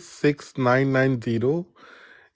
6990।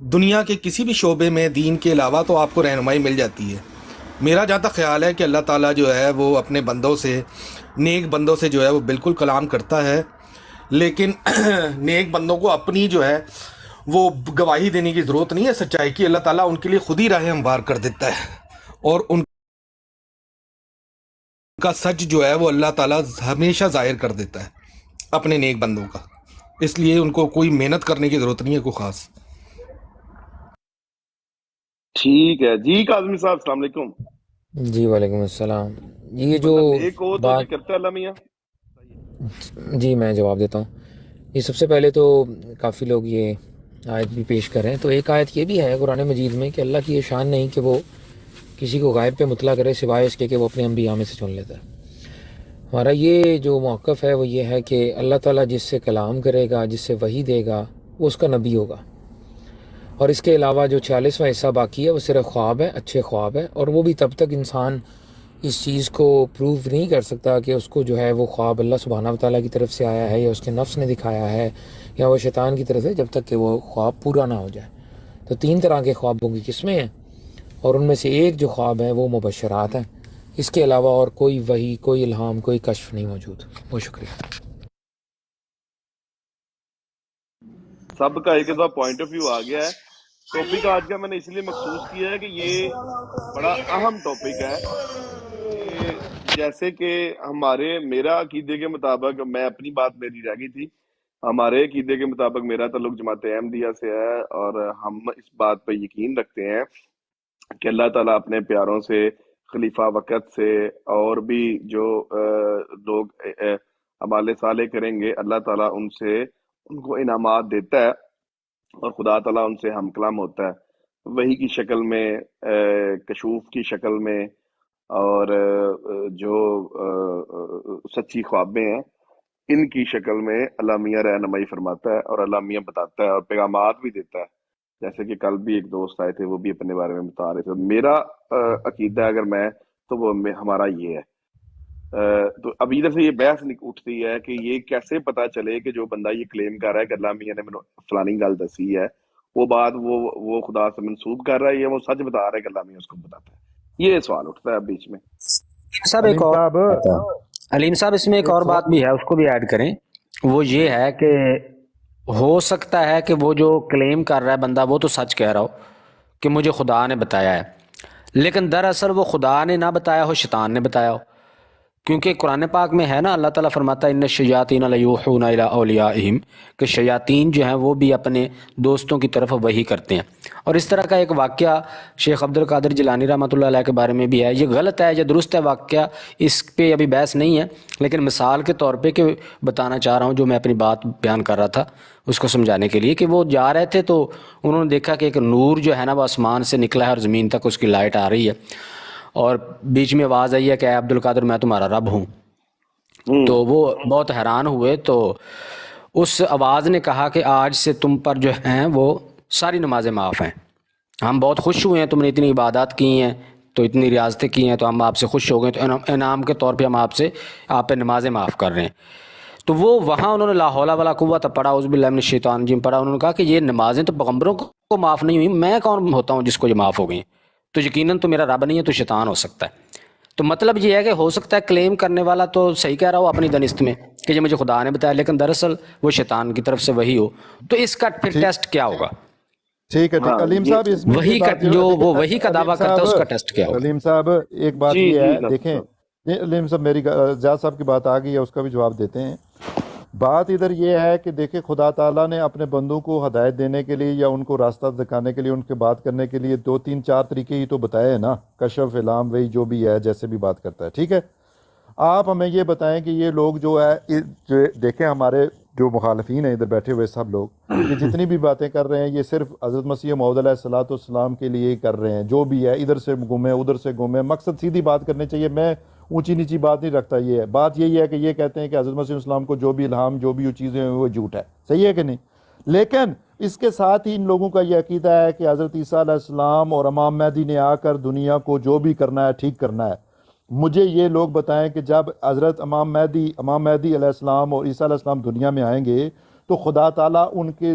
دنیا کے کسی بھی شعبے میں دین کے علاوہ تو آپ کو رہنمائی مل جاتی ہے. میرا جہاں تک خیال ہے کہ اللہ تعالیٰ جو ہے وہ اپنے بندوں سے، نیک بندوں سے جو ہے وہ بالکل کلام کرتا ہے، لیکن نیک بندوں کو اپنی جو ہے وہ گواہی دینے کی ضرورت نہیں ہے سچائی کی. اللہ تعالیٰ ان کے لیے خود ہی راہیں ہموار کر دیتا ہے، اور ان کا سچ جو ہے وہ اللہ تعالیٰ ہمیشہ ظاہر کر دیتا ہے اپنے نیک بندوں کا. اس لیے ان کو کوئی محنت کرنے کی ضرورت نہیں ہے کوئی خاص. ٹھیک ہے جی. کاظمی صاحب السلام علیکم. جی وعلیکم السلام. یہ جو مطلب ایک ہو تو بات، بھی کرتا ہے اللہ میاں. جی میں جواب دیتا ہوں. یہ سب سے پہلے تو کافی لوگ یہ آیت بھی پیش کر رہے ہیں. تو ایک آیت یہ بھی ہے قرآن مجید میں کہ اللہ کی یہ شان نہیں کہ وہ کسی کو غائب پہ مطلع کرے سوائے اس کے کہ وہ اپنے انبیاء میں سے چن لیتا ہے. ہمارا یہ جو موقف ہے وہ یہ ہے کہ اللہ تعالیٰ جس سے کلام کرے گا، جس سے وحی دے گا، وہ اس کا نبی ہوگا. اور اس کے علاوہ جو 46واں حصہ باقی ہے وہ صرف خواب ہے، اچھے خواب ہے. اور وہ بھی تب تک انسان اس چیز کو پروو نہیں کر سکتا کہ اس کو جو ہے وہ خواب اللہ سبحانہ و تعالیٰ کی طرف سے آیا ہے یا اس کے نفس نے دکھایا ہے یا وہ شیطان کی طرف سے، جب تک کہ وہ خواب پورا نہ ہو جائے. تو 3 طرح کے خوابوں کی قسمیں ہیں، اور ان میں سے ایک جو خواب ہے وہ مبشرات ہیں. اس کے علاوہ اور کوئی وحی، کوئی الہام، کوئی کشف نہیں موجود. بہت شکریہ. سب کا ایک دفعہ پوائنٹ آف ویو آ گیا ہے. ٹاپک آج کا میں نے اس لیے مخصوص کیا ہے کہ یہ بڑا اہم ٹاپک ہے. کہ جیسے کہ میرا عقیدے کے مطابق، میں اپنی بات میری رہ گئی تھی، ہمارے عقیدے کے مطابق میرا تعلق جماعت احمدیہ سے ہے، اور ہم اس بات پہ یقین رکھتے ہیں کہ اللہ تعالیٰ اپنے پیاروں سے، خلیفہ وقت سے، اور بھی جو لوگ اعمال صالح کریں گے، اللہ تعالیٰ ان کو انعامات دیتا ہے، اور خدا تعالیٰ ان سے ہم کلام ہوتا ہے، وحی کی شکل میں، کشوف کی شکل میں، اور جو سچی خوابیں ہیں ان کی شکل میں اللہ میاں رہنمائی فرماتا ہے، اور اللہ میاں بتاتا ہے اور پیغامات بھی دیتا ہے. جیسے کہ کل بھی ایک دوست آئے تھے، وہ بھی اپنے بارے میں بتا رہے تھے. میرا عقیدہ اگر میں تو وہ ہمارا یہ ہے. تو اب ادھر سے یہ بحث اٹھتی ہے کہ یہ کیسے پتا چلے کہ جو بندہ یہ کلیم کر رہا ہے کہ اللہ میاں نے میں فلانی گل دسی ہے، وہ بات وہ خدا سے منسوب کر رہا ہے یا وہ سچ بتا رہا ہے کہ اللہ میاں اس کو بتاتا ہے. یہ سوال اٹھتا ہے بیچ میں. صاحب ایک اور علیم صاحب اس میں ایک اور بات بھی ہے، اس کو بھی ایڈ کریں. وہ یہ ہے کہ ہو سکتا ہے کہ وہ جو کلیم کر رہا ہے بندہ وہ تو سچ کہہ رہا ہو کہ مجھے خدا نے بتایا ہے، لیکن دراصل وہ خدا نے نہ بتایا ہو، شیطان نے بتایا ہو. کیونکہ قرآن پاک میں ہے نا، اللہ تعالیٰ فرماتا ہے ان الشیاطین لیوحون الی اولیاءہم، کہ شیاطین جو ہیں وہ بھی اپنے دوستوں کی طرف وحی کرتے ہیں. اور اس طرح کا ایک واقعہ شیخ عبد القادر جیلانی رحمۃ اللہ علیہ کے بارے میں بھی ہے. یہ غلط ہے یا درست ہے واقعہ، اس پہ ابھی بحث نہیں ہے، لیکن مثال کے طور پہ کہ بتانا چاہ رہا ہوں، جو میں اپنی بات بیان کر رہا تھا اس کو سمجھانے کے لیے، کہ وہ جا رہے تھے تو انہوں نے دیکھا کہ ایک نور جو ہے نا وہ آسمان سے نکلا ہے اور زمین تک اس کی لائٹ آ رہی ہے، اور بیچ میں آواز آئی ہے کہ اے عبد القادر میں تمہارا رب ہوں. تو وہ بہت حیران ہوئے. تو اس آواز نے کہا کہ آج سے تم پر جو ہیں وہ ساری نمازیں معاف ہیں. ہم بہت خوش ہوئے ہیں، تم نے اتنی عبادات کی ہیں، تو اتنی ریاضتیں کی ہیں، تو ہم آپ سے خوش ہو گئے، تو انعام کے طور پہ ہم آپ پہ نمازیں معاف کر رہے ہیں. تو وہ وہاں انہوں نے لا حول ولا قوت پڑھا، اعوذ باللہ من الشیطان الرجیم پڑھا. انہوں نے کہا کہ یہ نمازیں تو پیغمبروں کو معاف نہیں ہوئی، میں کون ہوتا ہوں جس کو یہ معاف ہو گئی؟ تو یقیناً تو میرا رب نہیں ہے، تو شیطان ہو سکتا ہے. تو مطلب یہ ہے کہ ہو سکتا ہے کلیم کرنے والا تو صحیح کہہ رہا ہو اپنی دنست میں کہ یہ مجھے خدا نے بتایا، لیکن دراصل وہ شیطان کی طرف سے وہی ہو. تو اس کا پھر ٹیسٹ کیا ہوگا؟ ٹھیک ہے علیم صاحب، اس میں وہی کا جو وہ وہی کا دعویٰ کرتا ہے اس کا ٹیسٹ کیا ہوگا؟ علیم صاحب ایک بات یہ ہے، دیکھیں علیم صاحب میری زیاد صاحب کی بات آ گئی ہے، اس کا بھی جواب دیتے ہیں. بات ادھر یہ ہے کہ دیکھیں خدا تعالیٰ نے اپنے بندوں کو ہدایت دینے کے لیے یا ان کو راستہ دکھانے کے لیے، ان کے بات کرنے کے لیے 2 3 4 طریقے ہی تو بتائے ہیں نا، کشف، الہام، وہی جو بھی ہے جیسے بھی بات کرتا ہے. ٹھیک ہے، آپ ہمیں یہ بتائیں کہ یہ لوگ جو ہے دیکھیں ہمارے جو مخالفین ہیں ادھر بیٹھے ہوئے سب لوگ، یہ جتنی بھی باتیں کر رہے ہیں یہ صرف حضرت مسیح موعود علیہ الصلوۃ والسلام کے لیے ہی کر رہے ہیں. جو بھی ہے ادھر سے گھومیں ادھر سے گھومیں، مقصد سیدھی بات کرنی چاہیے. میں اونچی نیچی بات نہیں رکھتا. یہ ہے بات، یہی ہے کہ یہ کہتے ہیں کہ حضرت مسیح السلام کو جو بھی الہام، جو بھی وہ چیزیں ہیں وہ جھوٹ ہے. صحیح ہے کہ نہیں؟ لیکن اس کے ساتھ ہی ان لوگوں کا یہ عقیدہ ہے کہ حضرت عیسیٰ علیہ السلام اور امام مہدی نے آ کر دنیا کو جو بھی کرنا ہے ٹھیک کرنا ہے. مجھے یہ لوگ بتائیں کہ جب حضرت امام مہدی علیہ السلام اور عیسیٰ علیہ السلام دنیا میں آئیں گے تو خدا تعالیٰ ان کے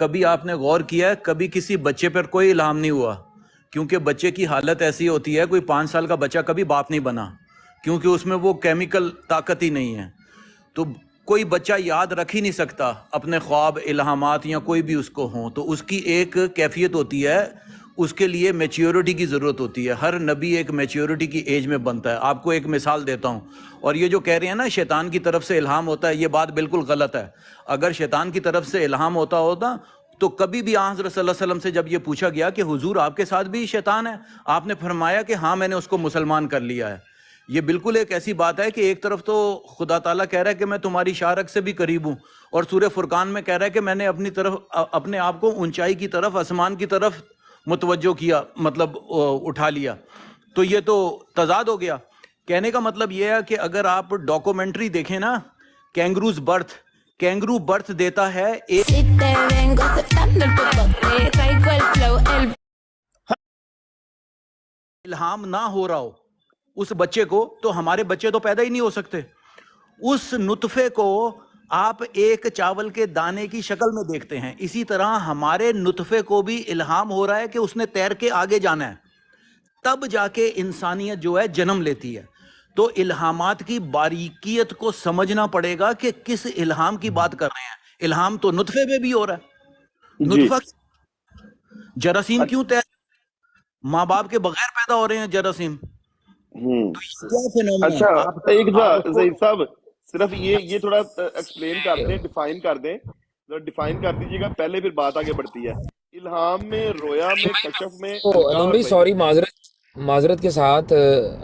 کبھی آپ نے غور کیا ہے کبھی کسی بچے پر کوئی الہام نہیں ہوا؟ کیونکہ بچے کی حالت ایسی ہوتی ہے، کوئی 5 سال کا بچہ کبھی باپ نہیں بنا، کیونکہ اس میں وہ کیمیکل طاقت ہی نہیں ہے. تو کوئی بچہ یاد رکھ ہی نہیں سکتا اپنے خواب، الہامات یا کوئی بھی اس کو ہوں. تو اس کی ایک کیفیت ہوتی ہے، اس کے لیے میچیورٹی کی ضرورت ہوتی ہے. ہر نبی ایک میچیورٹی کی ایج میں بنتا ہے. آپ کو ایک مثال دیتا ہوں. اور یہ جو کہہ رہے ہیں نا شیطان کی طرف سے الہام ہوتا ہے، یہ بات بالکل غلط ہے. اگر شیطان کی طرف سے الہام ہوتا تو کبھی بھی آن حضرت صلی اللہ علیہ وسلم سے جب یہ پوچھا گیا کہ حضور آپ کے ساتھ بھی شیطان ہے، آپ نے فرمایا کہ ہاں میں نے اس کو مسلمان کر لیا ہے. یہ بالکل ایک ایسی بات ہے کہ ایک طرف تو خدا تعالیٰ کہہ رہا ہے کہ میں تمہاری شارک سے بھی قریب ہوں، اور سورہ فرقان میں کہہ رہا ہے کہ میں نے اپنے آپ کو اونچائی کی طرف، آسمان کی طرف متوجہ کیا، مطلب اٹھا لیا. تو یہ تو تضاد ہو گیا. کہنے کا مطلب یہ ہے کہ اگر آپ ڈاکومنٹری دیکھیں نا، کینگرو برتھ دیتا ہے الہام نہ ہو رہا ہو اس بچے کو، تو ہمارے بچے تو پیدا ہی نہیں ہو سکتے. اس نطفے کو آپ ایک چاول کے دانے کی شکل میں دیکھتے ہیں، اسی طرح ہمارے نطفے کو بھی الہام ہو رہا ہے کہ اس نے تیر کے آگے جانا ہے، تب جا کے انسانیت جو ہے جنم لیتی ہے. تو الہامات کی باریکیت کو سمجھنا پڑے گا کہ کس الہام کی بات کر رہے ہیں. الہام تو نطفے پہ بھی ہو رہا ہے. نطفہ جراثیم کیوں تیر، ماں باپ کے بغیر پیدا ہو رہے ہیں جراثیم. اچھا ایک ظہیر صاحب صرف یہ تھوڑا ایکسپلین کر دیں، ڈیفائن کر دیں، ڈیفائن کر دیجیے گا، پہلے پھر بات آگے بڑھتی ہے. الہام میں، رویا میں، کشف میں. علیم بھائی سوری، معذرت کے ساتھ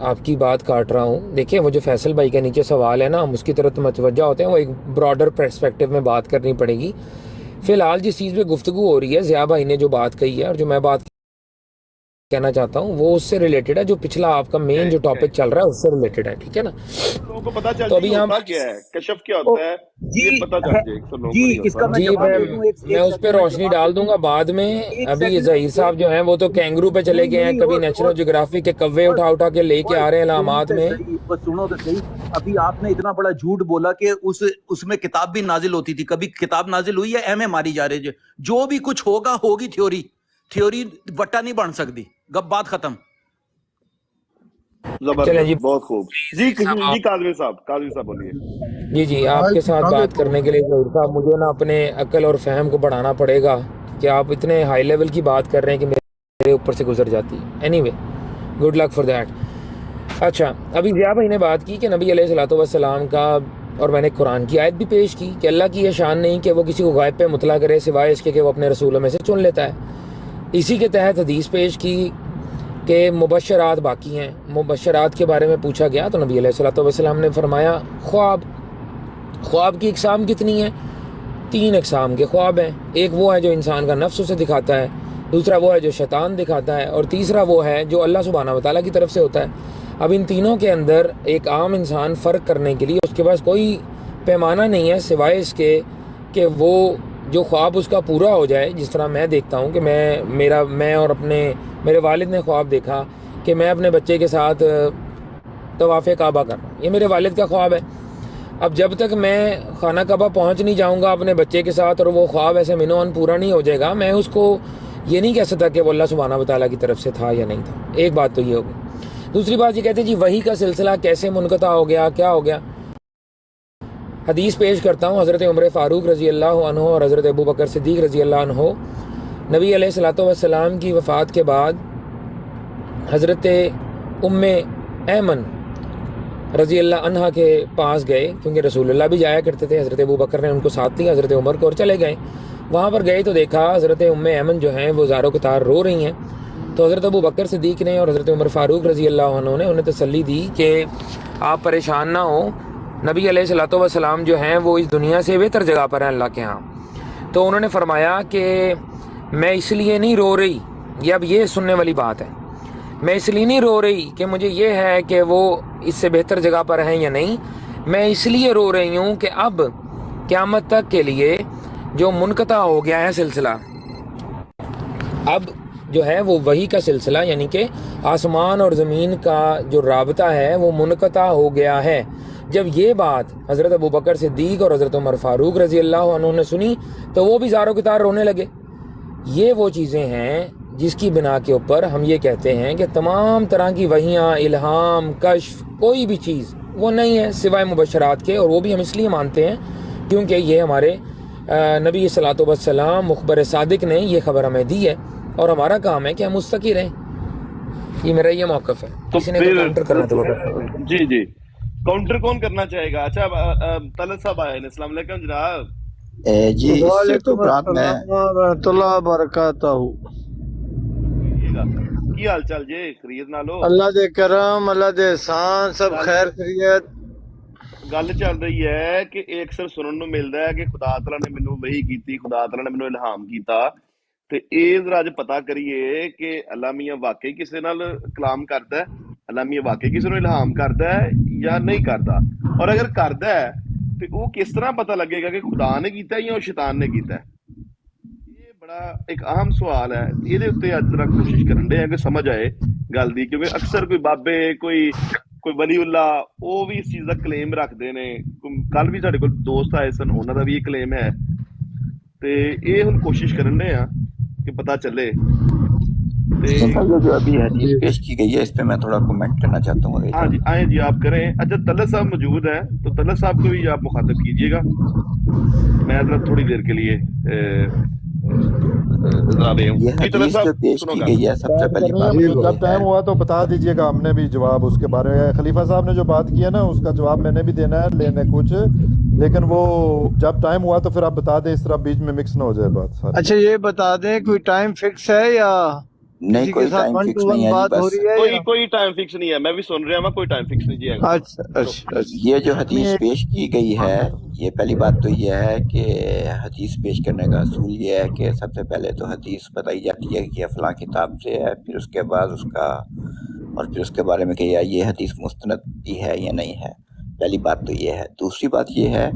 آپ کی بات کاٹ رہا ہوں. دیکھیں وہ جو فیصل بھائی کے نیچے سوال ہے نا، ہم اس کی طرف متوجہ ہوتے ہیں، وہ ایک براڈر پرسپیکٹیو میں بات کرنی پڑے گی. فی الحال جس چیز پہ گفتگو ہو رہی ہے، ضیاء بھائی نے جو بات کہی ہے اور جو میں بات کہنا چاہتا ہوں وہ اس سے ریلیٹڈ ہے، جو پچھلا آپ کا مین جو ٹاپک چل رہا ہے اس سے ریلیٹڈ ہے. ٹھیک ہے نا؟ لوگوں کو پتہ چل تو ابھی ہم کیا ہے، کشف کیا ہوتا ہے، یہ پتہ چل جائے اکثر لوگوں کو نہیں ہوتا. جی میں اس پہ روشنی ڈال دوں گا بعد میں. ابھی ظہیر صاحب جو ہیں وہ تو کینگرو پہ چلے گئے ہیں، کبھی نیشنل جغرافی کے کوے اٹھا کے لے کے آ رہے ہیں علامات میں. سنو تو صحیح، ابھی آپ نے اتنا بڑا جھوٹ بولا کہ اس میں کتاب بھی نازل ہوتی تھی. کبھی کتاب نازل ہوئی ہے؟ ایم اے ماری جا رہے. جو بھی کچھ ہوگی تھیوری وٹا نہیں بن سکتی. گپ بات ختم. زبردست، بہت خوب. جی قاضی صاحب بولیے. جی آپ کے ساتھ بات کرنے کے لیے ظہیر صاحب مجھے نا اپنے عقل اور فہم کو بڑھانا پڑے گا کہ آپ اتنے ہائی لیول کی بات کر رہے ہیں کہ میرے اوپر سے گزر جاتی. Anyway good luck for that. اچھا ابھی ضیاء بھائی نے بات کی کہ نبی علیہ الصلوۃ والسلام کا، اور میں نے قرآن کی آیت بھی پیش کی کہ اللہ کی یہ شان نہیں کہ وہ کسی کو غائب پہ مطلع کرے سوائے اس کے کہ وہ اپنے رسولوں میں سے چن لیتا ہے. اسی کے تحت حدیث پیش کی کہ مبشرات باقی ہیں. مبشرات کے بارے میں پوچھا گیا تو نبی علیہ الصلوۃ والسلام نے فرمایا خواب کی اقسام کتنی ہیں؟ 3 اقسام کے خواب ہیں. ایک وہ ہے جو انسان کا نفس اسے دکھاتا ہے، دوسرا وہ ہے جو شیطان دکھاتا ہے، اور تیسرا وہ ہے جو اللہ سبحانہ و تعالیٰ کی طرف سے ہوتا ہے. اب ان تینوں کے اندر ایک عام انسان فرق کرنے کے لیے اس کے پاس کوئی پیمانہ نہیں ہے سوائے اس کے کہ وہ جو خواب اس کا پورا ہو جائے. جس طرح میں دیکھتا ہوں کہ میں اور میرے والد نے خواب دیکھا کہ میں اپنے بچے کے ساتھ طواف کعبہ کر رہا ہوں. یہ میرے والد کا خواب ہے. اب جب تک میں خانہ کعبہ پہنچ نہیں جاؤں گا اپنے بچے کے ساتھ اور وہ خواب ایسے منوان پورا نہیں ہو جائے گا، میں اس کو یہ نہیں کہہ سکتا کہ وہ اللہ سبحانہ و تعالیٰ کی طرف سے تھا یا نہیں تھا. ایک بات تو یہ ہوگی. دوسری بات یہ کہتے ہیں جی وحی کا سلسلہ کیسے منقطع ہو گیا، کیا ہو گیا. حدیث پیش کرتا ہوں. حضرت عمر فاروق رضی اللہ عنہ اور حضرت ابو بکر صدیق رضی اللہ عنہ نبی علیہ الصلوۃ والسلام کی وفات کے بعد حضرت ام ایمن رضی اللہ عنہ کے پاس گئے، کیونکہ رسول اللہ بھی جایا کرتے تھے. حضرت ابو بکر نے ان کو ساتھ لیا، حضرت عمر کو، اور چلے گئے. وہاں پر گئے تو دیکھا حضرت ام ایمن جو ہیں وہ زاروں کے تار رو رہی ہیں. تو حضرت ابو بکر صدیق نے اور حضرت عمر فاروق رضی اللہ عنہ نے انہیں تسلی دی کہ آپ پریشان نہ ہوں، نبی علیہ الصلوۃ والسلام جو ہیں وہ اس دنیا سے بہتر جگہ پر ہیں اللہ کے ہاں. تو انہوں نے فرمایا کہ میں اس لیے نہیں رو رہی، یہ اب یہ سننے والی بات ہے، میں اس لیے نہیں رو رہی کہ مجھے یہ ہے کہ وہ اس سے بہتر جگہ پر ہیں یا نہیں، میں اس لیے رو رہی ہوں کہ اب قیامت تک کے لیے جو منقطع ہو گیا ہے سلسلہ، اب جو ہے وہ وحی کا سلسلہ، یعنی کہ آسمان اور زمین کا جو رابطہ ہے وہ منقطع ہو گیا ہے. جب یہ بات حضرت ابوبکر صدیق اور حضرت عمر فاروق رضی اللہ عنہ نے سنی تو وہ بھی زاروں کی طرح رونے لگے. یہ وہ چیزیں ہیں جس کی بنا کے اوپر ہم یہ کہتے ہیں کہ تمام طرح کی وحیاں، الہام، کشف، کوئی بھی چیز وہ نہیں ہے سوائے مبشرات کے. اور وہ بھی ہم اس لیے مانتے ہیں کیونکہ یہ ہمارے نبی صلی اللہ علیہ وسلم مخبر صادق نے یہ خبر ہمیں دی ہے، اور ہمارا کام ہے کہ ہم مستقی رہیں. یہ میرا یہ موقف ہے. تو کسی نے پھر کاؤنٹر کرنا تو وہ کر سکتا ہے. جی جی کاؤنٹر کون کرنا چاہے گا؟ اچھا طلعت صاحب آئے ہیں. السلام علیکم جناب. جی اس سے تو بات میں ورحمۃ اللہ وبرکاتہ. کی حال چال جی؟ خرید نہ لو. اللہ دے کرم، اللہ دے احسان، سب خیر خیریت. گل چل رہی ہے کہ ایک سر سنن نو ملدا ہے کہ خدا تعالیٰ نے مینوں وحی کیتی، خدا تعالیٰ نے مینوں الہام کیتا. تے اے ذرا اج پتہ کریے کہ اللہ میاں واقعی کسے نال کلام کردا ہے، اللہ میاں واقعی کسے نو الہام کردا ہے یا نہیں کردا، اور اگر کردا ہے تے وہ کس طرح پتہ لگے گا کہ خدا نے کیتا ہے یا وہ شیطان نے کیتا ہے؟ یہ بڑا ایک اہم سوال ہے. یہ اتنے اج ذرا کوشش کرن دے ہیں کہ سمجھ آئے گل دی، کیونکہ اکثر کوئی بابے کوئی ولی اللہ وہ بھی اس چیز کا کلیم رکھتے ہیں. کل بھی سارے کول دوست آئے سن، انہوں کا بھی یہ کلیم ہے. تے یہ ہن کوشش کرن دے ہیں کہ پتہ چلے. جو ابھی حدیث پیش کی گئی ہے اس پہ میں تھوڑا کمنٹ کرنا چاہتا ہوں. ہاں جی آئیں جی آپ کریں. اچھا طلعت صاحب موجود ہیں تو طلعت صاحب کو بھی آپ مخاطب کیجیے گا. میں ذرا تھوڑی دیر کے لیے یہ حدیث جو پیش کی گئی ہے سب سے پہلی بات جب ٹائم ہوا تو بتا دیجئے گا، ہم نے بھی جواب اس کے بارے میں. خلیفہ صاحب نے جو بات کی ہے نا اس کا جواب میں نے بھی دینا ہے، لینے کچھ، لیکن وہ جب ٹائم ہوا تو پھر آپ بتا دیں، اس طرح بیچ میں مکس نہ ہو جائے بات ساری. اچھا یہ بتا دیں کوئی ٹائم فکس ہے یا نہیں؟ کوئی ٹائم فکس نہیں ہے، بات ہو رہی ہے؟ کوئی ٹائم فکس نہیں ہے. میں بھی سن رہا ہوں، کوئی ٹائم فکس نہیں جی. اچھا یہ جو حدیث پیش کی گئی ہے، یہ پہلی بات تو یہ ہے کہ حدیث پیش کرنے کا اصول یہ ہے کہ سب سے پہلے تو حدیث بتائی جاتی ہے کہ یہ فلاں کتاب سے ہے، پھر اس کے بعد اس کا اور پھر اس کے بارے میں کہ یہ حدیث مستند بھی ہے یا نہیں ہے. پہلی بات تو یہ ہے. دوسری بات یہ ہے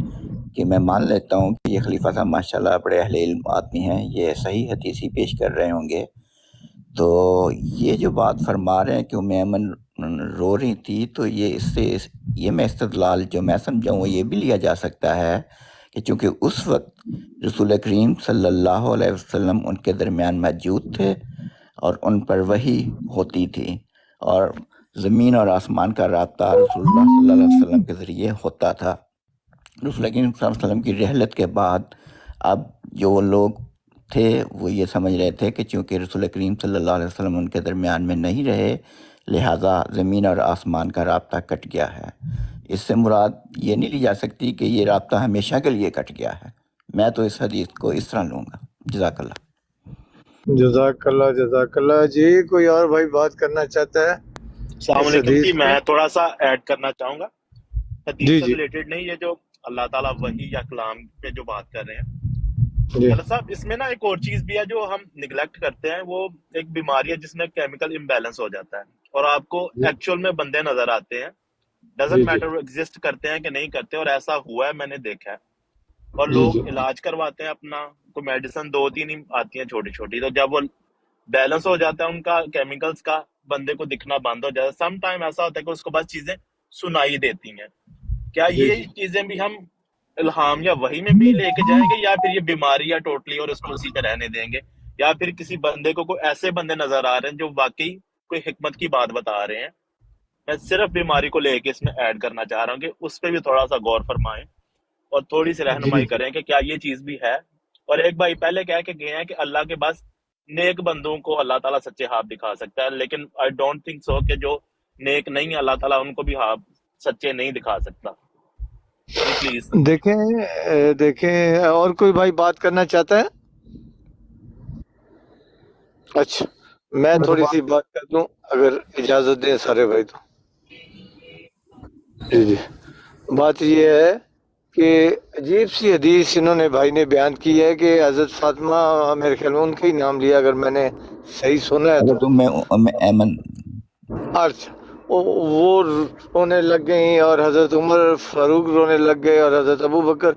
کہ میں مان لیتا ہوں کہ یہ خلیفہ صاحب ماشاءاللہ بڑے اہل علم آدمی ہیں، یہ صحیح حدیث ہی پیش کر رہے ہوں گے. تو یہ جو بات فرما رہے ہیں کہ ایمن رو رہی تھی، تو یہ اس سے یہ میں استدلال جو میں سمجھا ہوں یہ بھی لیا جا سکتا ہے کہ چونکہ اس وقت رسول کریم صلی اللہ علیہ وسلم ان کے درمیان موجود تھے اور ان پر وحی ہوتی تھی، اور زمین اور آسمان کا رابطہ رسول اللہ صلی اللہ علیہ وسلم کے ذریعے ہوتا تھا. رسول کریم صلی اللہ علیہ وسلم کی رحلت کے بعد اب جو لوگ تھے وہ یہ سمجھ رہے تھے کہ چونکہ رسول کریم صلی اللہ علیہ وسلم ان کے درمیان میں نہیں رہے، لہٰذا زمین اور آسمان کا رابطہ کٹ گیا ہے. اس سے مراد یہ نہیں لی جا سکتی کہ یہ رابطہ ہمیشہ کے لیے کٹ گیا ہے. میں تو اس حدیث کو اس طرح لوں گا. جزاک اللہ. جزاک اللہ جزاک اللہ. جی کوئی اور بھائی بات کرنا چاہتا ہے؟ السلام علیکم جی. میں تھوڑا سا ایڈ کرنا چاہوں گا. حدیث سے ریلیٹڈ نہیں، یہ جو اللہ تعالیٰ وحی یا کلام پہ جو بات کر رہے ہیں طلعت صاحب، اس میں نا ایک اور چیز بھی ہے جو ہم نگلیکٹ کرتے ہیں. وہ ایک بیماری ہے جس میں کیمیکل امبیلنس ہو جاتا ہے اور آپ کو ایکچوئل میں بندے نظر آتے ہیں. ڈزنٹ میٹر ایگزسٹ کرتے ہیں کہ نہیں کرتے، اور ایسا ہوا ہے، میں نے دیکھا ہے. اور لوگ علاج کرواتے ہیں اپنا، کوئی میڈیسن 2-3 ہی آتی ہیں چھوٹی چھوٹی، تو جب وہ بیلنس ہو جاتا ہے ان کا کیمیکلز کا، بندے کو دکھنا بند ہو جاتا ہے. سم ٹائم ایسا ہوتا ہے کہ اس کو بس چیزیں سنائی دیتی ہیں. کیا یہ چیزیں بھی ہم الہام یا وحی میں بھی لے کے جائیں گے، یا پھر یہ بیماری یا ٹوٹلی اور اس کو اسی پہ رہنے دیں گے، یا پھر کسی بندے کو کوئی ایسے بندے نظر آ رہے ہیں جو واقعی کوئی حکمت کی بات بتا رہے ہیں؟ میں صرف بیماری کو لے کے اس میں ایڈ کرنا چاہ رہا ہوں کہ اس پہ بھی تھوڑا سا غور فرمائیں اور تھوڑی سی رہنمائی کریں کہ کیا یہ چیز بھی ہے. اور ایک بھائی پہلے کہہ کے گئے ہیں کہ اللہ کے بس نیک بندوں کو اللہ تعالیٰ سچے خواب دکھا سکتا ہے، لیکن آئی ڈونٹ تھنک سو کہ جو نیک نہیں ہے اللہ تعالیٰ ان کو بھی خواب سچے نہیں دکھا سکتا. پلیز دیکھیں اور کوئی بھائی بات کرنا چاہتا ہے؟ اچھا میں تھوڑی سی بات کر دوں اگر اجازت دیں سارے بھائی تو. جی بات یہ ہے کہ عجیب سی حدیث انہوں نے بھائی نے بیان کی ہے کہ حضرت فاطمہ، میرے خیال میں ان کا ہی نام لیا اگر میں نے صحیح سنا ہے تو، ایمن وہ رونے لگ گئیں اور حضرت عمر فاروق رونے لگ گئے اور حضرت ابو بکر.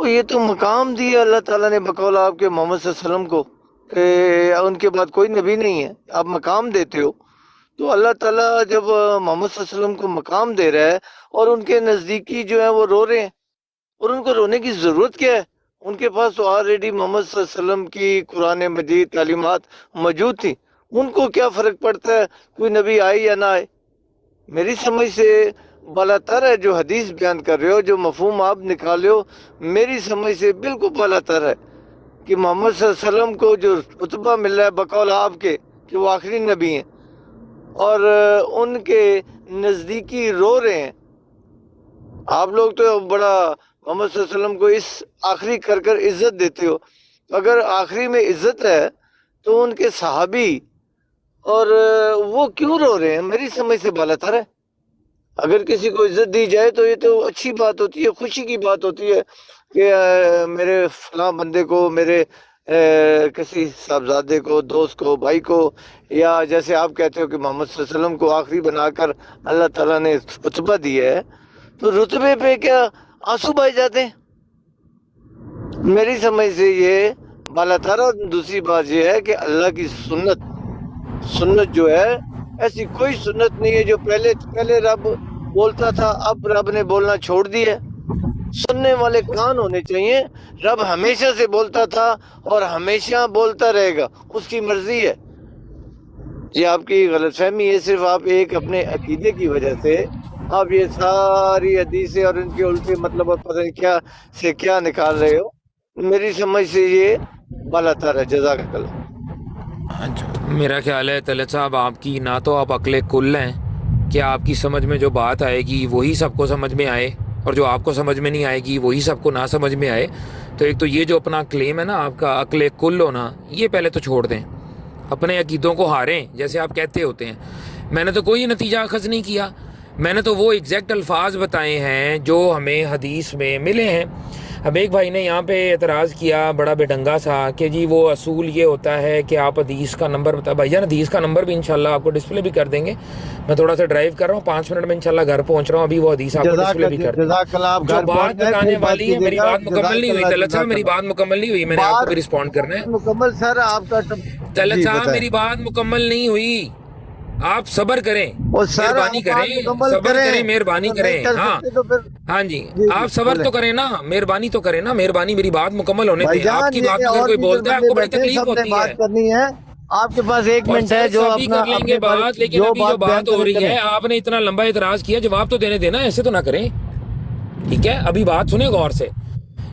یہ تو مقام دیا اللہ تعالیٰ نے بقول آپ کے محمد صلی اللہ علیہ وسلم کو کہ ان کے بعد کوئی نبی نہیں ہے، آپ مقام دیتے ہو. تو اللہ تعالیٰ جب محمد صلی اللہ علیہ وسلم کو مقام دے رہا ہے اور ان کے نزدیکی جو ہے وہ رو رہے ہیں، اور ان کو رونے کی ضرورت کیا ہے؟ ان کے پاس تو آلریڈی محمد صلی اللہ علیہ وسلم کی قرآن مجید تعلیمات موجود تھیں. ان کو کیا فرق پڑتا ہے کوئی نبی آئے یا نہ آئے؟ میری سمجھ سے بالاتر ہے جو حدیث بیان کر رہے ہو، جو مفہوم آپ نکالے ہو، میری سمجھ سے بالکل بالاتر ہے کہ محمد صلی اللہ علیہ وسلم کو جو رتبہ مل رہا ہے بقول آپ کے کہ وہ آخری نبی ہیں، اور ان کے نزدیکی رو رہے ہیں. آپ لوگ تو بڑا محمد صلی اللہ علیہ وسلم کو اس آخری کر عزت دیتے ہو. اگر آخری میں عزت ہے تو ان کے صحابی اور وہ کیوں رو رہے ہیں؟ میری سمجھ سے بالاتر ہے. اگر کسی کو عزت دی جائے تو یہ تو اچھی بات ہوتی ہے، خوشی کی بات ہوتی ہے کہ میرے فلاں بندے کو، میرے کسی صاحبزادے کو، دوست کو، بھائی کو، یا جیسے آپ کہتے ہو کہ محمد صلی اللہ علیہ وسلم کو آخری بنا کر اللہ تعالیٰ نے رتبہ دیا ہے، تو رتبے پہ کیا آنسو بہہ جاتے ہیں؟ میری سمجھ سے یہ بالاتر. اور دوسری بات یہ ہے کہ اللہ کی سنت جو ہے، ایسی کوئی سنت نہیں ہے جو پہلے رب بولتا تھا اب رب نے بولنا چھوڑ دیا ہے. سننے والے کان ہونے چاہیے. رب ہمیشہ سے بولتا تھا اور ہمیشہ بولتا رہے گا، اس کی مرضی ہے. یہ آپ کی غلط فہمی ہے، صرف آپ ایک اپنے عقیدے کی وجہ سے آپ یہ ساری حدیثیں اور ان کے الٹے مطلب اور پتہ نہیں کیا سے کیا نکال رہے ہو. میری سمجھ سے یہ بالاتر ہے. جزاک اللہ. میرا خیال ہے طلعت صاحب آپ کی نہ تو آپ عقل کل ہیں کہ آپ کی سمجھ میں جو بات آئے گی وہی سب کو سمجھ میں آئے، اور جو آپ کو سمجھ میں نہیں آئے گی وہی سب کو نہ سمجھ میں آئے. تو ایک تو یہ جو اپنا کلیم ہے نا آپ کا عقل کل ہونا، یہ پہلے تو چھوڑ دیں. اپنے عقیدوں کو ہاریں جیسے آپ کہتے ہوتے ہیں. میں نے تو کوئی نتیجہ اخذ نہیں کیا، میں نے تو وہ ایگزیکٹ الفاظ بتائے ہیں جو ہمیں حدیث میں ملے ہیں. اب ایک بھائی نے یہاں پہ اعتراض کیا بڑا بے ڈنگا سا کہ جی وہ اصول یہ ہوتا ہے کہ آپ حدیث کا نمبر بتا. بھائی جان حدیث کا نمبر بھی انشاءاللہ آپ کو ڈسپلے بھی کر دیں گے. میں تھوڑا سا ڈرائیو کر رہا ہوں، 5 منٹ میں انشاءاللہ گھر پہنچ رہا ہوں. ابھی وہ حدیث آپ کو ڈسپلے بھی کر دیں. جو بات بتانے والی ہے، میری بات مکمل نہیں ہوئی طلعت صاحب، میری بات مکمل نہیں ہوئی. میں نے آپ کو بھی رسپونڈ کرنا ہے. مکمل سر آپ کا طلعت صاحب میری بات مکمل نہیں ہوئی، آپ صبر کریں، مہربانی کریں، صبر کریں، مہربانی کریں. ہاں جی آپ صبر تو کریں نا، مہربانی تو کریں نا، مہربانی میری بات مکمل ہونے دیں. آپ کی بات اگر کوئی بولتا ہے آپ کو بڑی تکلیف ہوتی ہے. آپ کے پاس 1 منٹ ہے جو سبھی کر لیں گے بات، لیکن ابھی جو بات ہو رہی ہے آپ نے اتنا لمبا اعتراض کیا، جواب تو دینے دینا، ایسے تو نہ کریں. ٹھیک ہے ابھی بات سنیں غور سے.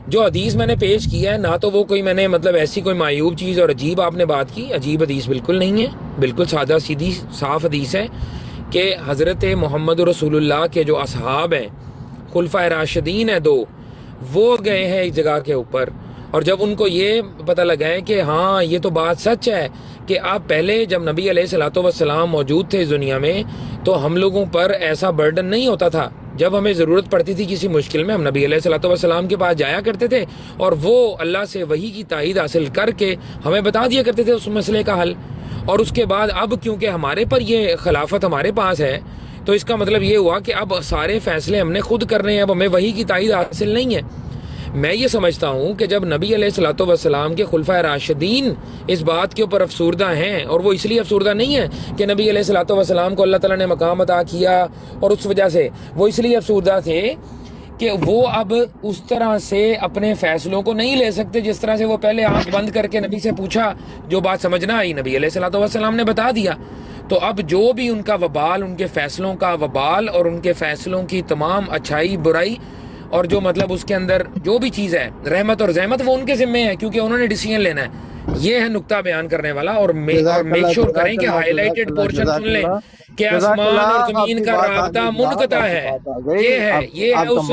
جو حدیث میں نے پیش کیا ہے نہ تو وہ کوئی میں نے مطلب ایسی کوئی معیوب چیز اور عجیب آپ نے بات کی، عجیب حدیث بالکل نہیں ہے، بالکل سادہ سیدھی صاف حدیث ہے کہ حضرت محمد رسول اللہ کے جو اصحاب ہیں، خلفائے راشدین ہیں 2، وہ گئے ہیں ایک جگہ کے اوپر، اور جب ان کو یہ پتہ لگا ہے کہ ہاں یہ تو بات سچ ہے کہ آپ پہلے جب نبی علیہ الصلوۃ والسلام موجود تھے اس دنیا میں تو ہم لوگوں پر ایسا برڈن نہیں ہوتا تھا. جب ہمیں ضرورت پڑتی تھی کسی مشکل میں، ہم نبی علیہ الصلوۃ والسلام کے پاس جایا کرتے تھے اور وہ اللہ سے وحی کی تائید حاصل کر کے ہمیں بتا دیا کرتے تھے اس مسئلے کا حل. اور اس کے بعد اب کیونکہ ہمارے پر یہ خلافت ہمارے پاس ہے تو اس کا مطلب یہ ہوا کہ اب سارے فیصلے ہم نے خود کرنے ہیں، اب ہمیں وحی کی تائید حاصل نہیں ہے. میں یہ سمجھتا ہوں کہ جب نبی علیہ الصلوۃ والسلام کے خلفائے راشدین اس بات کے اوپر افسردہ ہیں، اور وہ اس لیے افسردہ نہیں ہے کہ نبی علیہ الصلوۃ والسلام کو اللہ تعالیٰ نے مقام عطا کیا اور اس وجہ سے، وہ اس لیے افسردہ تھے کہ وہ اب اس طرح سے اپنے فیصلوں کو نہیں لے سکتے جس طرح سے وہ پہلے آنکھ بند کر کے نبی سے پوچھا، جو بات سمجھنا آئی نبی علیہ الصلوۃ والسلام نے بتا دیا. تو اب جو بھی ان کا وبال، ان کے فیصلوں کا وبال اور ان کے فیصلوں کی تمام اچھائی برائی اور جو مطلب اس کے اندر جو بھی چیز ہے رحمت اور زحمت، وہ ان کے ذمے ہے کیونکہ انہوں نے ڈیسیژن لینا ہے. یہ ہے نقطہ بیان کرنے والا. اور میک شور کریں کہ ہائی لائٹڈ پورشن سن لیں کہ آسمان اور زمین کا رابطہ منقطع ہے. یہ ہے اس